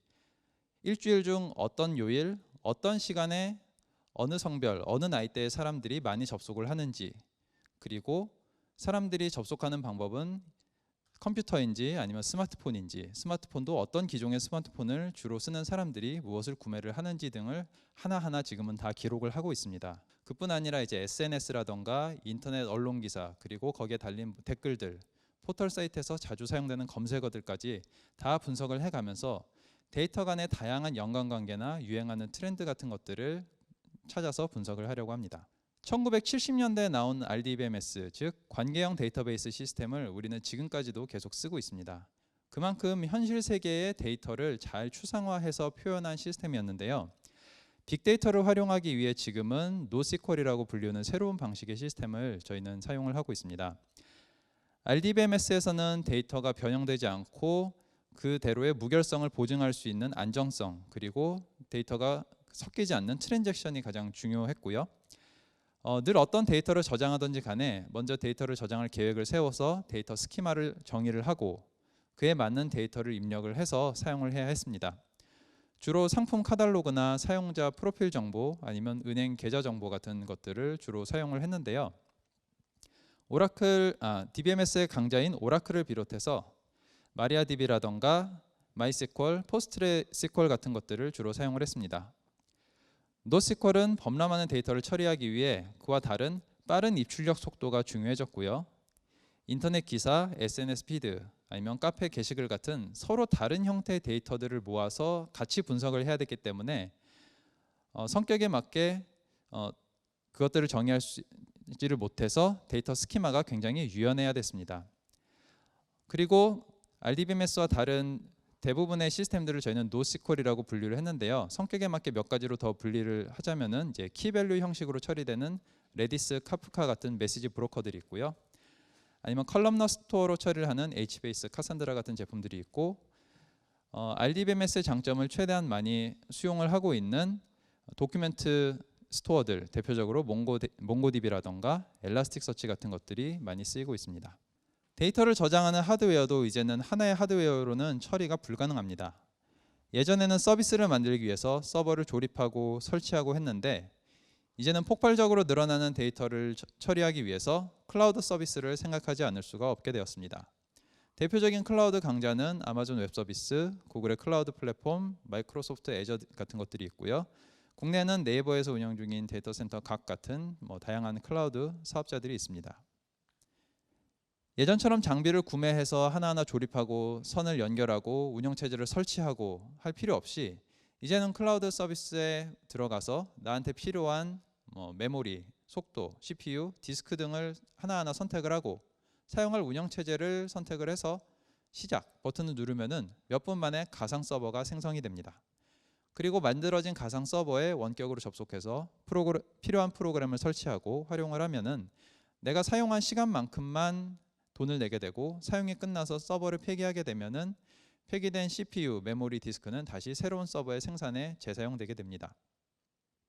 일주일 중 어떤 요일 어떤 시간에 어느 성별 어느 나이대의 사람들이 많이 접속을 하는지 그리고 사람들이 접속하는 방법은 컴퓨터인지 아니면 스마트폰인지 스마트폰도 어떤 기종의 스마트폰을 주로 쓰는 사람들이 무엇을 구매를 하는지 등을 하나하나 지금은 다 기록을 하고 있습니다. 그뿐 아니라 이제 SNS라던가 인터넷 언론 기사 그리고 거기에 달린 댓글들 포털 사이트에서 자주 사용되는 검색어들까지 다 분석을 해가면서 데이터 간의 다양한 연관관계나 유행하는 트렌드 같은 것들을 찾아서 분석을 하려고 합니다. 1970년대에 나온 RDBMS, 즉 관계형 데이터베이스 시스템을 우리는 지금까지도 계속 쓰고 있습니다. 그만큼 현실 세계의 데이터를 잘 추상화해서 표현한 시스템이었는데요. 빅데이터를 활용하기 위해 지금은 NoSQL이라고 불리는 새로운 방식의 시스템을 저희는 사용을 하고 있습니다. RDBMS에서는 데이터가 변형되지 않고 그대로의 무결성을 보증할 수 있는 안정성, 그리고 데이터가 섞이지 않는 트랜잭션이 가장 중요했고요. 늘 어떤 데이터를 저장하든지 간에 먼저 데이터를 저장할 계획을 세워서 데이터 스키마를 정의를 하고 그에 맞는 데이터를 입력을 해서 사용을 해야 했습니다. 주로 상품 카탈로그나 사용자 프로필 정보 아니면 은행 계좌 정보 같은 것들을 주로 사용을 했는데요. DBMS의 강자인 오라클을 비롯해서 마리아DB라던가 마이스QL, 포스트레스QL 같은 것들을 주로 사용을 했습니다. NoSQL은 범람하는 데이터를 처리하기 위해 그와 다른 빠른 입출력 속도가 중요해졌고요. 인터넷 기사, SNS 피드, 아니면 카페 게시글 같은 서로 다른 형태의 데이터들을 모아서 같이 분석을 해야 되기 때문에 성격에 맞게 그것들을 정의할 수 있지를 못해서 데이터 스키마가 굉장히 유연해야 됐습니다. 그리고 RDBMS와 다른 대부분의 시스템들을 저희는 NoSQL이라고 분류를 했는데요. 성격에 맞게 몇 가지로 더 분리를 하자면은 이제 키밸류 형식으로 처리되는 레디스, 카프카 같은 메시지 브로커들이 있고요. 아니면 컬럼너 스토어로 처리를 하는 HBase, 카산드라 같은 제품들이 있고, RDBMS의 장점을 최대한 많이 수용을 하고 있는 도큐멘트 스토어들, 대표적으로 몽고DB라던가 엘라스틱서치 같은 것들이 많이 쓰이고 있습니다. 데이터를 저장하는 하드웨어도 이제는 하나의 하드웨어로는 처리가 불가능합니다. 예전에는 서비스를 만들기 위해서 서버를 조립하고 설치하고 했는데 이제는 폭발적으로 늘어나는 데이터를 처리하기 위해서 클라우드 서비스를 생각하지 않을 수가 없게 되었습니다. 대표적인 클라우드 강자는 아마존 웹서비스, 구글의 클라우드 플랫폼, 마이크로소프트 애저 같은 것들이 있고요. 국내는 네이버에서 운영 중인 데이터 센터 각 같은 다양한 클라우드 사업자들이 있습니다. 예전처럼 장비를 구매해서 하나하나 조립하고 선을 연결하고 운영체제를 설치하고 할 필요 없이 이제는 클라우드 서비스에 들어가서 나한테 필요한 메모리, 속도, CPU, 디스크 등을 하나하나 선택을 하고 사용할 운영체제를 선택을 해서 시작 버튼을 누르면은 몇 분 만에 가상 서버가 생성이 됩니다. 그리고 만들어진 가상 서버에 원격으로 접속해서 필요한 프로그램을 설치하고 활용을 하면은 내가 사용한 시간만큼만 돈을 내게 되고 사용이 끝나서 서버를 폐기하게 되면은 폐기된 CPU, 메모리, 디스크는 다시 새로운 서버의 생산에 재사용되게 됩니다.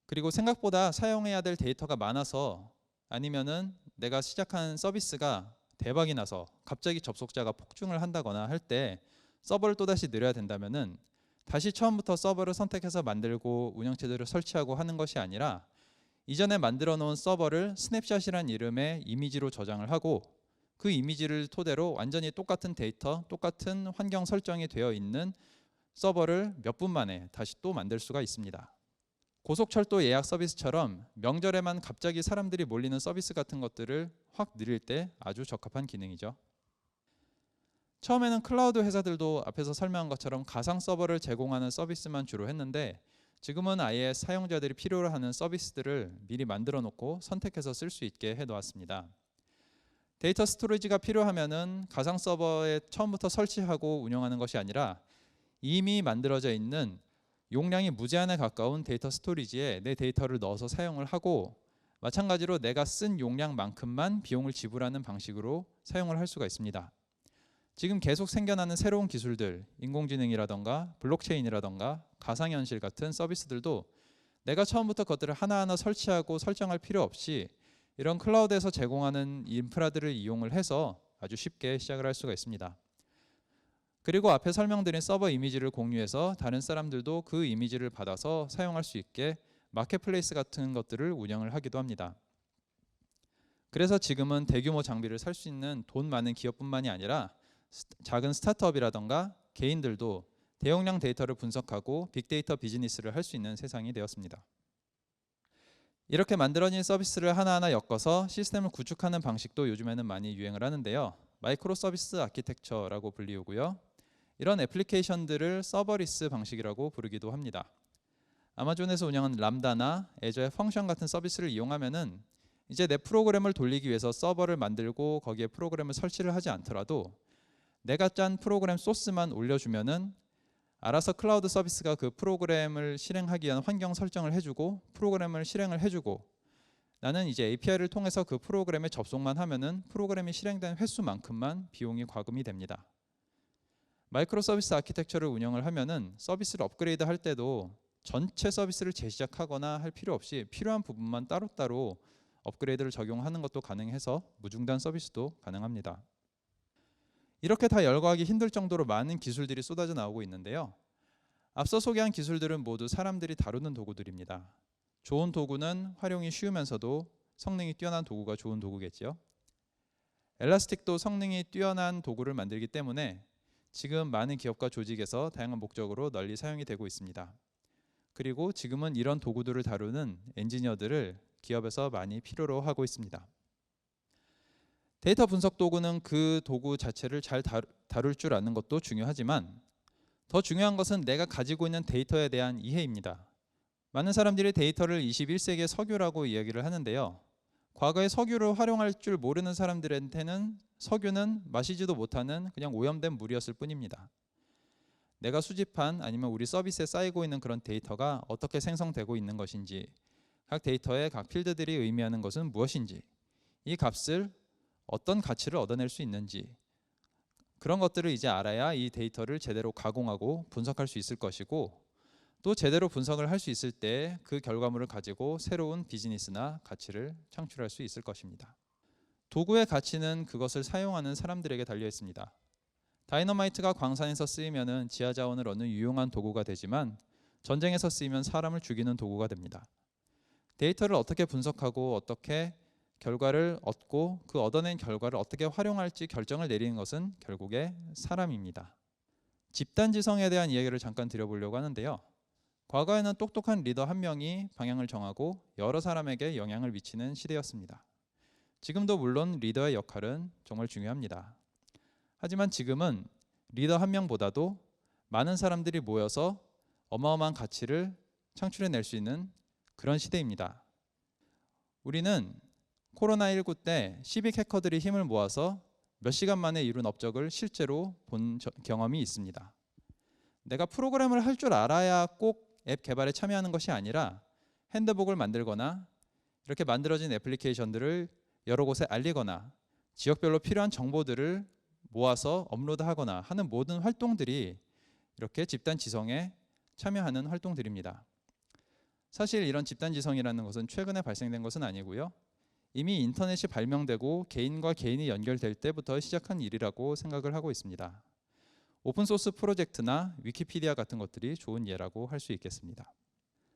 그리고 생각보다 사용해야 될 데이터가 많아서 아니면은 내가 시작한 서비스가 대박이 나서 갑자기 접속자가 폭증을 한다거나 할 때 서버를 또다시 늘려야 된다면은 다시 처음부터 서버를 선택해서 만들고 운영체제를 설치하고 하는 것이 아니라 이전에 만들어 놓은 서버를 스냅샷이라는 이름의 이미지로 저장을 하고 그 이미지를 토대로 완전히 똑같은 데이터, 똑같은 환경 설정이 되어 있는 서버를 몇 분 만에 다시 또 만들 수가 있습니다. 고속철도 예약 서비스처럼 명절에만 갑자기 사람들이 몰리는 서비스 같은 것들을 확 늘릴 때 아주 적합한 기능이죠. 처음에는 클라우드 회사들도 앞에서 설명한 것처럼 가상 서버를 제공하는 서비스만 주로 했는데 지금은 아예 사용자들이 필요로 하는 서비스들을 미리 만들어 놓고 선택해서 쓸 수 있게 해 놓았습니다. 데이터 스토리지가 필요하면은 가상 서버에 처음부터 설치하고 운영하는 것이 아니라 이미 만들어져 있는 용량이 무제한에 가까운 데이터 스토리지에 내 데이터를 넣어서 사용을 하고 마찬가지로 내가 쓴 용량만큼만 비용을 지불하는 방식으로 사용을 할 수가 있습니다. 지금 계속 생겨나는 새로운 기술들, 인공지능이라던가 블록체인이라던가 가상현실 같은 서비스들도 내가 처음부터 그것들을 하나하나 설치하고 설정할 필요 없이 이런 클라우드에서 제공하는 인프라들을 이용을 해서 아주 쉽게 시작을 할 수가 있습니다. 그리고 앞에 설명드린 서버 이미지를 공유해서 다른 사람들도 그 이미지를 받아서 사용할 수 있게 마켓플레이스 같은 것들을 운영을 하기도 합니다. 그래서 지금은 대규모 장비를 살 수 있는 돈 많은 기업뿐만이 아니라 작은 스타트업이라던가 개인들도 대용량 데이터를 분석하고 빅데이터 비즈니스를 할 수 있는 세상이 되었습니다. 이렇게 만들어진 서비스를 하나하나 엮어서 시스템을 구축하는 방식도 요즘에는 많이 유행을 하는데요. 마이크로 서비스 아키텍처라고 불리우고요. 이런 애플리케이션들을 서버리스 방식이라고 부르기도 합니다. 아마존에서 운영하는 람다나 애저의 펑션 같은 서비스를 이용하면은 이제 내 프로그램을 돌리기 위해서 서버를 만들고 거기에 프로그램을 설치를 하지 않더라도 내가 짠 프로그램 소스만 올려주면은 알아서 클라우드 서비스가 그 프로그램을 실행하기 위한 환경 설정을 해주고 프로그램을 실행을 해주고 나는 이제 API를 통해서 그 프로그램에 접속만 하면은 프로그램이 실행된 횟수만큼만 비용이 과금이 됩니다. 마이크로 서비스 아키텍처를 운영을 하면은 서비스를 업그레이드 할 때도 전체 서비스를 재시작하거나 할 필요 없이 필요한 부분만 따로따로 업그레이드를 적용하는 것도 가능해서 무중단 서비스도 가능합니다. 이렇게 다 열거하기 힘들 정도로 많은 기술들이 쏟아져 나오고 있는데요. 앞서 소개한 기술들은 모두 사람들이 다루는 도구들입니다. 좋은 도구는 활용이 쉬우면서도 성능이 뛰어난 도구가 좋은 도구겠지요. 엘라스틱도 성능이 뛰어난 도구를 만들기 때문에 지금 많은 기업과 조직에서 다양한 목적으로 널리 사용이 되고 있습니다. 그리고 지금은 이런 도구들을 다루는 엔지니어들을 기업에서 많이 필요로 하고 있습니다. 데이터 분석 도구는 그 도구 자체를 잘 다룰 줄 아는 것도 중요하지만 더 중요한 것은 내가 가지고 있는 데이터에 대한 이해입니다. 많은 사람들이 데이터를 21세기의 석유라고 이야기를 하는데요. 과거에 석유를 활용할 줄 모르는 사람들한테는 석유는 마시지도 못하는 그냥 오염된 물이었을 뿐입니다. 내가 수집한 아니면 우리 서비스에 쌓이고 있는 그런 데이터가 어떻게 생성되고 있는 것인지, 각 데이터의 각 필드들이 의미하는 것은 무엇인지, 이 값을 어떤 가치를 얻어낼 수 있는지, 그런 것들을 이제 알아야 이 데이터를 제대로 가공하고 분석할 수 있을 것이고, 또 제대로 분석을 할 수 있을 때 그 결과물을 가지고 새로운 비즈니스나 가치를 창출할 수 있을 것입니다. 도구의 가치는 그것을 사용하는 사람들에게 달려 있습니다. 다이너마이트가 광산에서 쓰이면 지하 자원을 얻는 유용한 도구가 되지만 전쟁에서 쓰이면 사람을 죽이는 도구가 됩니다. 데이터를 어떻게 분석하고 어떻게 결과를 얻고 그 얻어낸 결과를 어떻게 활용할지 결정을 내리는 것은 결국에 사람입니다. 집단지성에 대한 이야기를 잠깐 드려보려고 하는데요. 과거에는 똑똑한 리더 한 명이 방향을 정하고 여러 사람에게 영향을 미치는 시대였습니다. 지금도 물론 리더의 역할은 정말 중요합니다. 하지만 지금은 리더 한 명보다도 많은 사람들이 모여서 어마어마한 가치를 창출해낼 수 있는 그런 시대입니다. 우리는 코로나19 때 시빅 해커들이 힘을 모아서 몇 시간 만에 이룬 업적을 실제로 본 경험이 있습니다. 내가 프로그램을 할 줄 알아야 꼭 앱 개발에 참여하는 것이 아니라 핸드북을 만들거나 이렇게 만들어진 애플리케이션들을 여러 곳에 알리거나 지역별로 필요한 정보들을 모아서 업로드하거나 하는 모든 활동들이 이렇게 집단지성에 참여하는 활동들입니다. 사실 이런 집단지성이라는 것은 최근에 발생된 것은 아니고요. 이미 인터넷이 발명되고 개인과 개인이 연결될 때부터 시작한 일이라고 생각을 하고 있습니다. 오픈소스 프로젝트나 위키피디아 같은 것들이 좋은 예라고 할 수 있겠습니다.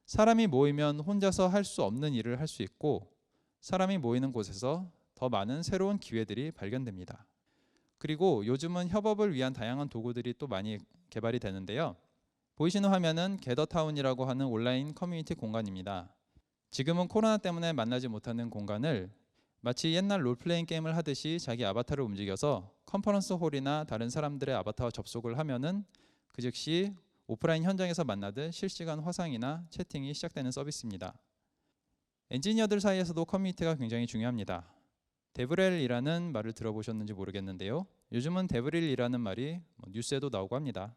사람이 모이면 혼자서 할 수 없는 일을 할 수 있고 사람이 모이는 곳에서 더 많은 새로운 기회들이 발견됩니다. 그리고 요즘은 협업을 위한 다양한 도구들이 또 많이 개발이 되는데요. 보이시는 화면은 게더타운이라고 하는 온라인 커뮤니티 공간입니다. 지금은 코로나 때문에 만나지 못하는 공간을 마치 옛날 롤플레잉 게임을 하듯이 자기 아바타를 움직여서 컨퍼런스 홀이나 다른 사람들의 아바타와 접속을 하면은 그 즉시 오프라인 현장에서 만나듯 실시간 화상이나 채팅이 시작되는 서비스입니다. 엔지니어들 사이에서도 커뮤니티가 굉장히 중요합니다. 데브렐이라는 말을 들어보셨는지 모르겠는데요. 요즘은 데브릴이라는 말이 뉴스에도 나오고 합니다.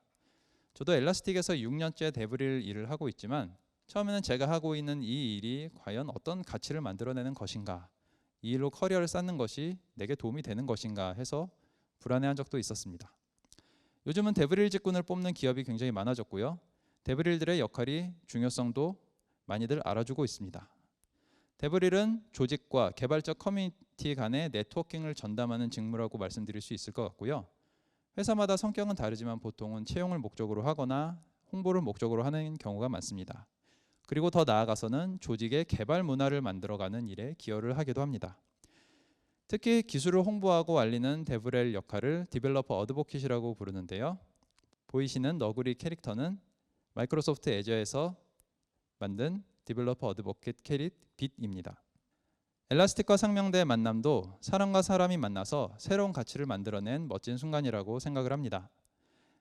저도 엘라스틱에서 6년째 데브릴 일을 하고 있지만 처음에는 제가 하고 있는 이 일이 과연 어떤 가치를 만들어내는 것인가, 이 일로 커리어를 쌓는 것이 내게 도움이 되는 것인가 해서 불안해한 적도 있었습니다. 요즘은 데브릴 직군을 뽑는 기업이 굉장히 많아졌고요. 데브릴들의 역할이 중요성도 많이들 알아주고 있습니다. 데브릴은 조직과 개발적 커뮤니티 간의 네트워킹을 전담하는 직무라고 말씀드릴 수 있을 것 같고요. 회사마다 성격은 다르지만 보통은 채용을 목적으로 하거나 홍보를 목적으로 하는 경우가 많습니다. 그리고 더 나아가서는 조직의 개발 문화를 만들어가는 일에 기여를 하기도 합니다. 특히 기술을 홍보하고 알리는 데브렐 역할을 디벨로퍼 어드보킷이라고 부르는데요. 보이시는 너구리 캐릭터는 마이크로소프트 애저에서 만든 디벨로퍼 어드보킷 캐릭 빛입니다. 엘라스틱과 상명대의 만남도 사람과 사람이 만나서 새로운 가치를 만들어낸 멋진 순간이라고 생각을 합니다.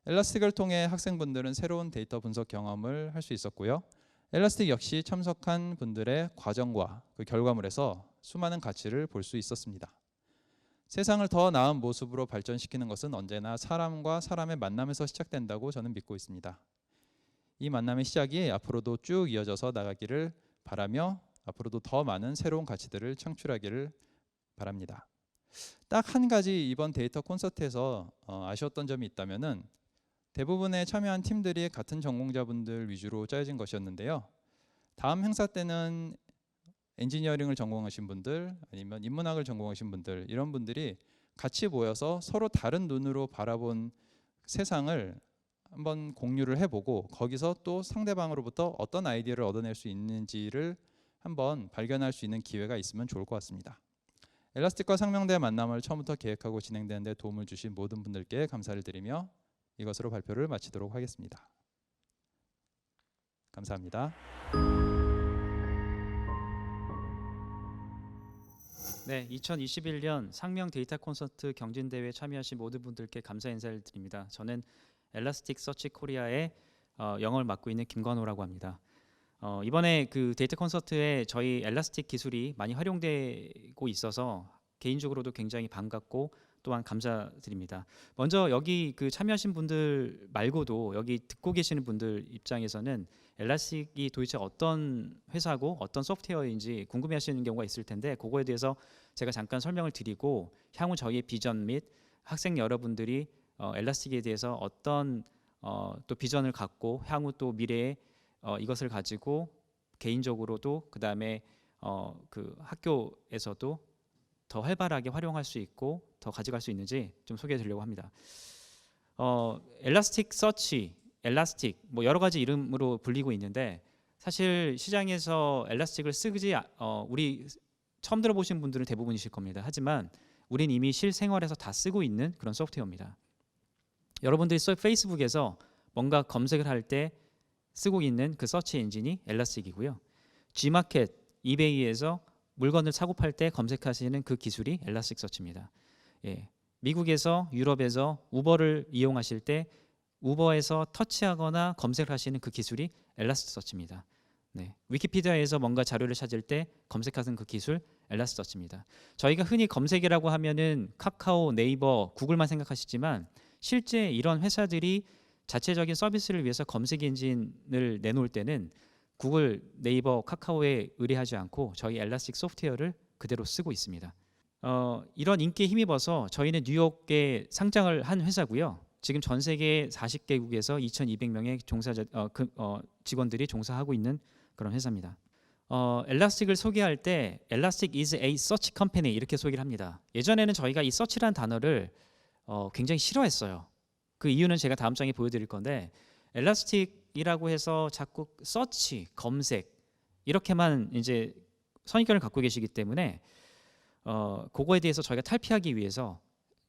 엘라스틱을 통해 학생분들은 새로운 데이터 분석 경험을 할 수 있었고요. 엘라스틱 역시 참석한 분들의 과정과 그 결과물에서 수많은 가치를 볼 수 있었습니다. 세상을 더 나은 모습으로 발전시키는 것은 언제나 사람과 사람의 만남에서 시작된다고 저는 믿고 있습니다. 이 만남의 시작이 앞으로도 쭉 이어져서 나가기를 바라며 앞으로도 더 많은 새로운 가치들을 창출하기를 바랍니다. 딱 한 가지 이번 데이터 콘서트에서 아쉬웠던 점이 있다면은 대부분의 참여한 팀들이 같은 전공자분들 위주로 짜여진 것이었는데요. 다음 행사 때는 엔지니어링을 전공하신 분들 아니면 인문학을 전공하신 분들 이런 분들이 같이 모여서 서로 다른 눈으로 바라본 세상을 한번 공유를 해보고 거기서 또 상대방으로부터 어떤 아이디어를 얻어낼 수 있는지를 한번 발견할 수 있는 기회가 있으면 좋을 것 같습니다. 엘라스틱과 상명대의 만남을 처음부터 계획하고 진행되는 데 도움을 주신 모든 분들께 감사를 드리며 이것으로 발표를 마치도록 하겠습니다. 감사합니다. 네, 2021년 상명 데이터 콘서트 경진대회에 참여하신 모든 분들께 감사 인사를 드립니다. 저는 엘라스틱 서치 코리아의 영어를 맡고 있는 김관호라고 합니다. 이번에 그 데이터 콘서트에 저희 엘라스틱 기술이 많이 활용되고 있어서 개인적으로도 굉장히 반갑고 또한 감사드립니다. 먼저 여기 그 참여하신 분들 말고도 여기 듣고 계시는 분들 입장에서는 엘라스틱이 도대체 어떤 회사고 어떤 소프트웨어인지 궁금해하시는 경우가 있을 텐데 그거에 대해서 제가 잠깐 설명을 드리고 향후 저희의 비전 및 학생 여러분들이 엘라스틱에 대해서 어떤 또 비전을 갖고 향후 또 미래에 이것을 가지고 개인적으로도 그 다음에 그 학교에서도 더 활발하게 활용할 수 있고 더 가져갈 수 있는지 좀 소개해 드리려고 합니다. 엘라스틱 서치, 엘라스틱 뭐 여러 가지 이름으로 불리고 있는데 사실 시장에서 엘라스틱을 쓰지 우리 처음 들어보신 분들은 대부분이실 겁니다. 하지만 우린 이미 실생활에서 다 쓰고 있는 그런 소프트웨어입니다. 여러분들이 페이스북에서 뭔가 검색을 할 때 쓰고 있는 그 서치 엔진이 엘라스틱이고요. G마켓, 이베이에서 물건을 사고 팔 때 검색하시는 그 기술이 엘라스틱 서치입니다. 예. 미국에서 유럽에서 우버를 이용하실 때 우버에서 터치하거나 검색을 하시는 그 기술이 엘라스틱 서치입니다. 네. 위키피디아에서 뭔가 자료를 찾을 때 검색하는 그 기술 엘라스틱 서치입니다. 저희가 흔히 검색이라고 하면은 카카오, 네이버, 구글만 생각하시지만 실제 이런 회사들이 자체적인 서비스를 위해서 검색 엔진을 내놓을 때는 구글, 네이버, 카카오에 의뢰하지 않고 저희 엘라스틱 소프트웨어를 그대로 쓰고 있습니다. 이런 인기에 힘입어서 저희는 뉴욕에 상장을 한 회사고요. 지금 전 세계 40개국에서 2,200명의 직원들이 종사하고 있는 그런 회사입니다. 엘라스틱을 소개할 때 Elastic is a search company 이렇게 소개를 합니다. 예전에는 저희가 이 search라는 단어를 굉장히 싫어했어요. 그 이유는 제가 다음 장에 보여드릴 건데 엘라스틱이라고 해서 자꾸 서치, 검색 이렇게만 이제 선입견을 갖고 계시기 때문에 그거에 대해서 저희가 탈피하기 위해서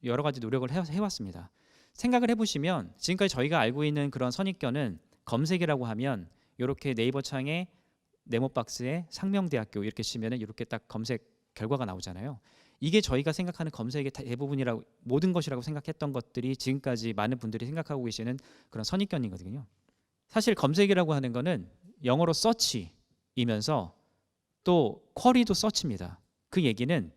여러 가지 노력을 해왔습니다. 생각을 해보시면 지금까지 저희가 알고 있는 그런 선입견은 검색이라고 하면 이렇게 네이버 창에 네모박스에 상명대학교 이렇게 치면은 이렇게 딱 검색 결과가 나오잖아요. 이게 저희가 생각하는 검색의 대부분이라고 모든 것이라고 생각했던 것들이 지금까지 많은 분들이 생각하고 계시는 그런 선입견이거든요. 사실 검색이라고 하는 거는 영어로 서치이면서 또 쿼리도 서치입니다. 그 얘기는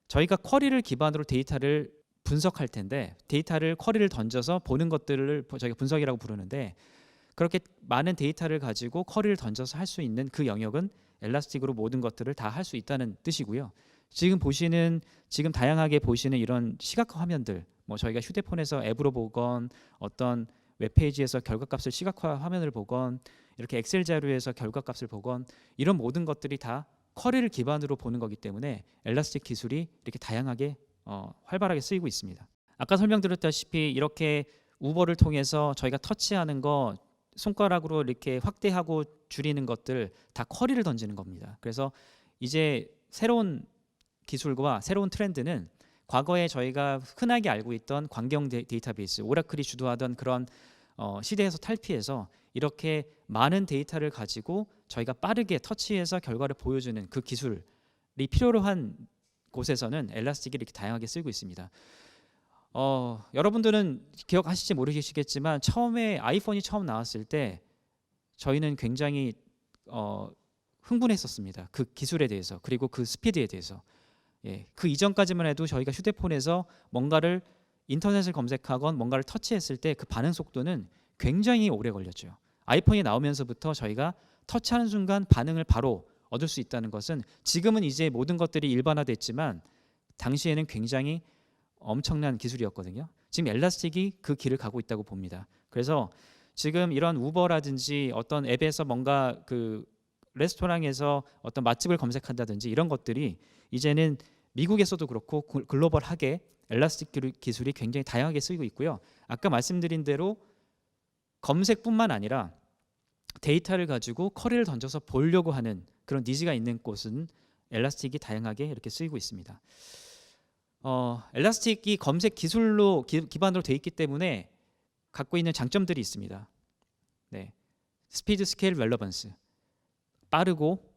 저희가 쿼리를 기반으로 데이터를 분석할 텐데 데이터를 쿼리를 던져서 보는 것들을 저희가 분석이라고 부르는데 그렇게 많은 데이터를 가지고 쿼리를 던져서 할 수 있는 그 영역은 엘라스틱으로 모든 것들을 다 할 수 있다는 뜻이고요. 지금 다양하게 보시는 이런 시각화 화면들, 뭐 저희가 휴대폰에서 앱으로 보건 어떤 웹페이지에서 결과값을 시각화 화면을 보건 이렇게 엑셀 자료에서 결과값을 보건 이런 모든 것들이 다 쿼리를 기반으로 보는 거기 때문에 엘라스틱 기술이 이렇게 다양하게 활발하게 쓰이고 있습니다. 아까 설명드렸다시피 이렇게 우버를 통해서 저희가 터치하는 거 손가락으로 이렇게 확대하고 줄이는 것들 다 쿼리를 던지는 겁니다. 그래서 이제 새로운 기술과 새로운 트렌드는 과거에 저희가 흔하게 알고 있던 광경 데이터베이스, 오라클이 주도하던 그런 시대에서 탈피해서 이렇게 많은 데이터를 가지고 저희가 빠르게 터치해서 결과를 보여주는 그 기술이 필요로 한 곳에서는 엘라스틱이 이렇게 다양하게 쓰이고 있습니다. 여러분들은 기억하실지 모르시겠지만 처음에 아이폰이 처음 나왔을 때 저희는 굉장히 흥분했었습니다. 그 기술에 대해서 그리고 그 스피드에 대해서. 예, 그 이전까지만 해도 저희가 휴대폰에서 뭔가를 인터넷을 검색하건 뭔가를 터치했을 때 그 반응 속도는 굉장히 오래 걸렸죠. 아이폰이 나오면서부터 저희가 터치하는 순간 반응을 바로 얻을 수 있다는 것은 지금은 이제 모든 것들이 일반화됐지만 당시에는 굉장히 엄청난 기술이었거든요. 지금 엘라스틱이 그 길을 가고 있다고 봅니다. 그래서 지금 이런 우버라든지 어떤 앱에서 뭔가 그 레스토랑에서 어떤 맛집을 검색한다든지 이런 것들이 이제는 미국에서도 그렇고 글로벌하게 엘라스틱 기술이 굉장히 다양하게 쓰이고 있고요. 아까 말씀드린 대로 검색뿐만 아니라 데이터를 가지고 쿼리를 던져서 보려고 하는 그런 니즈가 있는 곳은 엘라스틱이 다양하게 이렇게 쓰이고 있습니다. 엘라스틱이 검색 기술로 기반으로 돼 있기 때문에 갖고 있는 장점들이 있습니다. 네, 스피드, 스케일, relevance, 빠르고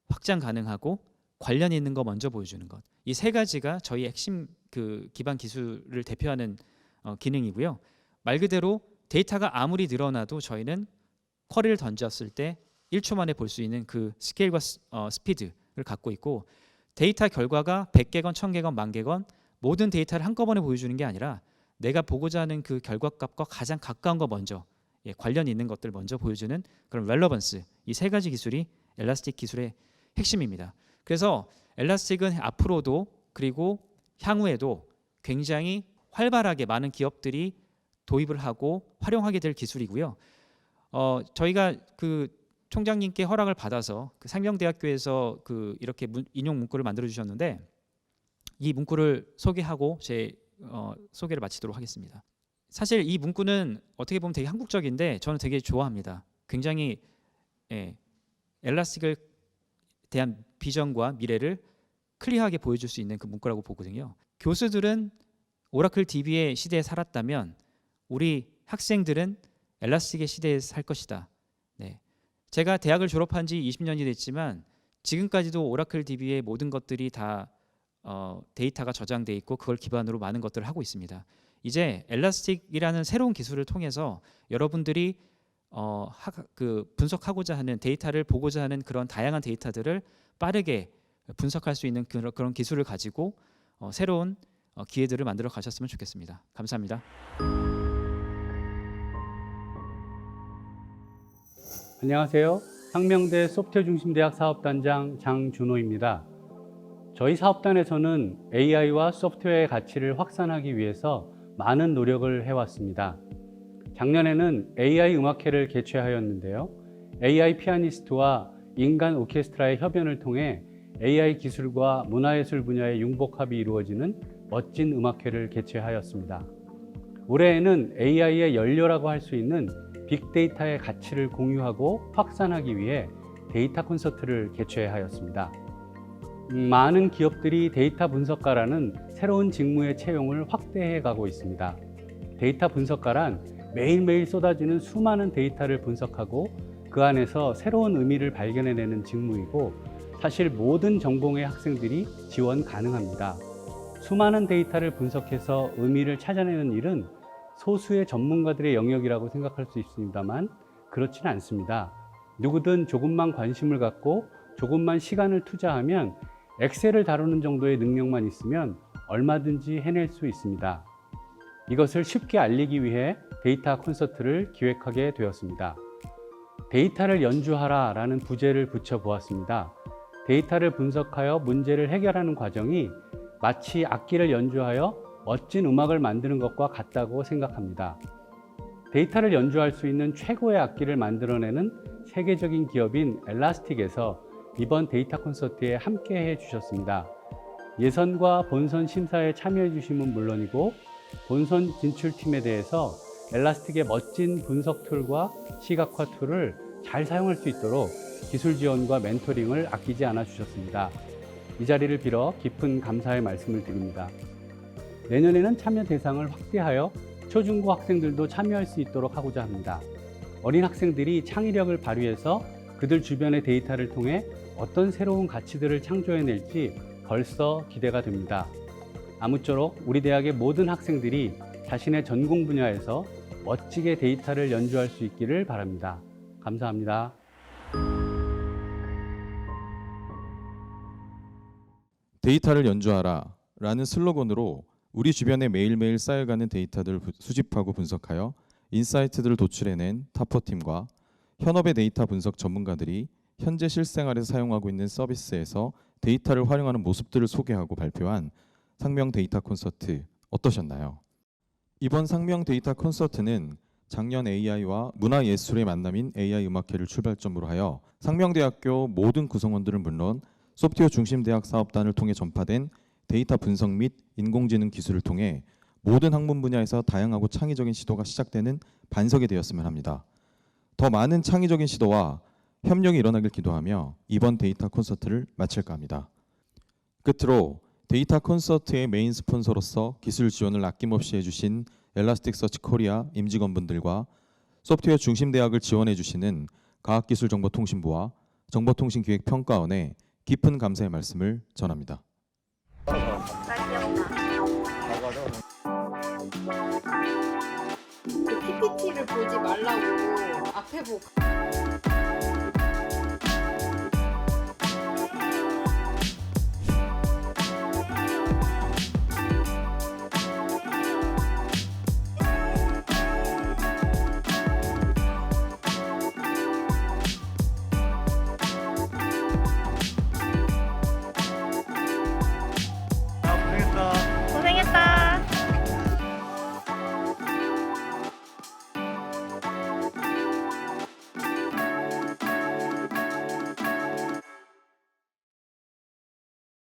확장 가능하고 관련 있는 거 먼저 보여주는 것. 이 세 가지가 저희 핵심 그 기반 기술을 대표하는 기능이고요. 말 그대로 데이터가 아무리 늘어나도 저희는 쿼리를 던졌을 때 1초 만에 볼 수 있는 그 스케일과 스피드를 갖고 있고 데이터 결과가 100개건 1000개건 10,000개건 모든 데이터를 한꺼번에 보여주는 게 아니라 내가 보고자 하는 그 결과값과 가장 가까운 거 먼저 관련 있는 것들 먼저 보여주는 그런 relevance, 이 세 가지 기술이 엘라스틱 기술의 핵심입니다. 그래서 엘라스틱은 앞으로도 그리고 향후에도 굉장히 활발하게 많은 기업들이 도입을 하고 활용하게 될 기술이고요. 저희가 그 총장님께 허락을 받아서 그 상명대학교에서 그 이렇게 인용 문구를 만들어 주셨는데 이 문구를 소개하고 제 소개를 마치도록 하겠습니다. 사실 이 문구는 어떻게 보면 되게 한국적인데 저는 되게 좋아합니다. 굉장히 엘라스틱을 대한 비전과 미래를 클리어하게 보여줄 수 있는 그 문구라고 보거든요. 교수들은 오라클 DB의 시대에 살았다면 우리 학생들은 엘라스틱의 시대에 살 것이다. 네. 제가 대학을 졸업한 지 20년이 됐지만 지금까지도 오라클 DB의 모든 것들이 다 데이터가 저장돼 있고 그걸 기반으로 많은 것들을 하고 있습니다. 이제 엘라스틱이라는 새로운 기술을 통해서 여러분들이 분석하고자 하는 데이터를 보고자 하는 그런 다양한 데이터들을 빠르게 분석할 수 있는 그런 기술을 가지고 새로운 기회들을 만들어 가셨으면 좋겠습니다. 감사합니다. 안녕하세요. 상명대 소프트웨어 중심대학 사업단장 장준호입니다. 저희 사업단에서는 AI와 소프트웨어의 가치를 확산하기 위해서 많은 노력을 해왔습니다. 작년에는 AI 음악회를 개최하였는데요. AI 피아니스트와 인간 오케스트라의 협연을 통해 AI 기술과 문화예술 분야의 융복합이 이루어지는 멋진 음악회를 개최하였습니다. 올해에는 AI의 연료라고 할 수 있는 빅데이터의 가치를 공유하고 확산하기 위해 데이터 콘서트를 개최하였습니다. 많은 기업들이 데이터 분석가라는 새로운 직무의 채용을 확대해 가고 있습니다. 데이터 분석가란 매일매일 쏟아지는 수많은 데이터를 분석하고 그 안에서 새로운 의미를 발견해내는 직무이고 사실 모든 전공의 학생들이 지원 가능합니다. 수많은 데이터를 분석해서 의미를 찾아내는 일은 소수의 전문가들의 영역이라고 생각할 수 있습니다만 그렇지는 않습니다. 누구든 조금만 관심을 갖고 조금만 시간을 투자하면 엑셀을 다루는 정도의 능력만 있으면 얼마든지 해낼 수 있습니다. 이것을 쉽게 알리기 위해 데이터 콘서트를 기획하게 되었습니다. 데이터를 연주하라 라는 부제를 붙여보았습니다. 데이터를 분석하여 문제를 해결하는 과정이 마치 악기를 연주하여 멋진 음악을 만드는 것과 같다고 생각합니다. 데이터를 연주할 수 있는 최고의 악기를 만들어내는 세계적인 기업인 엘라스틱에서 이번 데이터 콘서트에 함께 해주셨습니다. 예선과 본선 심사에 참여해 주심은 물론이고 본선 진출팀에 대해서 엘라스틱의 멋진 분석 툴과 시각화 툴을 잘 사용할 수 있도록 기술 지원과 멘토링을 아끼지 않아 주셨습니다. 이 자리를 빌어 깊은 감사의 말씀을 드립니다. 내년에는 참여 대상을 확대하여 초중고 학생들도 참여할 수 있도록 하고자 합니다. 어린 학생들이 창의력을 발휘해서 그들 주변의 데이터를 통해 어떤 새로운 가치들을 창조해낼지 벌써 기대가 됩니다. 아무쪼록 우리 대학의 모든 학생들이 자신의 전공 분야에서 멋지게 데이터를 연주할 수 있기를 바랍니다. 감사합니다. 데이터를 연주하라 라는 슬로건으로 우리 주변에 매일매일 쌓여가는 데이터들을 수집하고 분석하여 인사이트들을 도출해낸 타포팀과 현업의 데이터 분석 전문가들이 현재 실생활에서 사용하고 있는 서비스에서 데이터를 활용하는 모습들을 소개하고 발표한 상명 데이터 콘서트 어떠셨나요? 이번 상명 데이터 콘서트는 작년 AI와 문화예술의 만남인 AI 음악회를 출발점으로 하여 상명대학교 모든 구성원들은 물론 소프트웨어 중심 대학 사업단을 통해 전파된 데이터 분석 및 인공지능 기술을 통해 모든 학문 분야에서 다양하고 창의적인 시도가 시작되는 반석이 되었으면 합니다. 더 많은 창의적인 시도와 협력이 일어나길 기도하며 이번 데이터 콘서트를 마칠까 합니다. 끝으로 데이터 콘서트의 메인 스폰서로서 기술 지원을 아낌없이 해주신 엘라스틱서치 코리아 임직원분들과 소프트웨어 중심 대학을 지원해 주시는 과학기술정보통신부와 정보통신기획평가원에 깊은 감사의 말씀을 전합니다. PPT를 보지 말라고 앞에 보고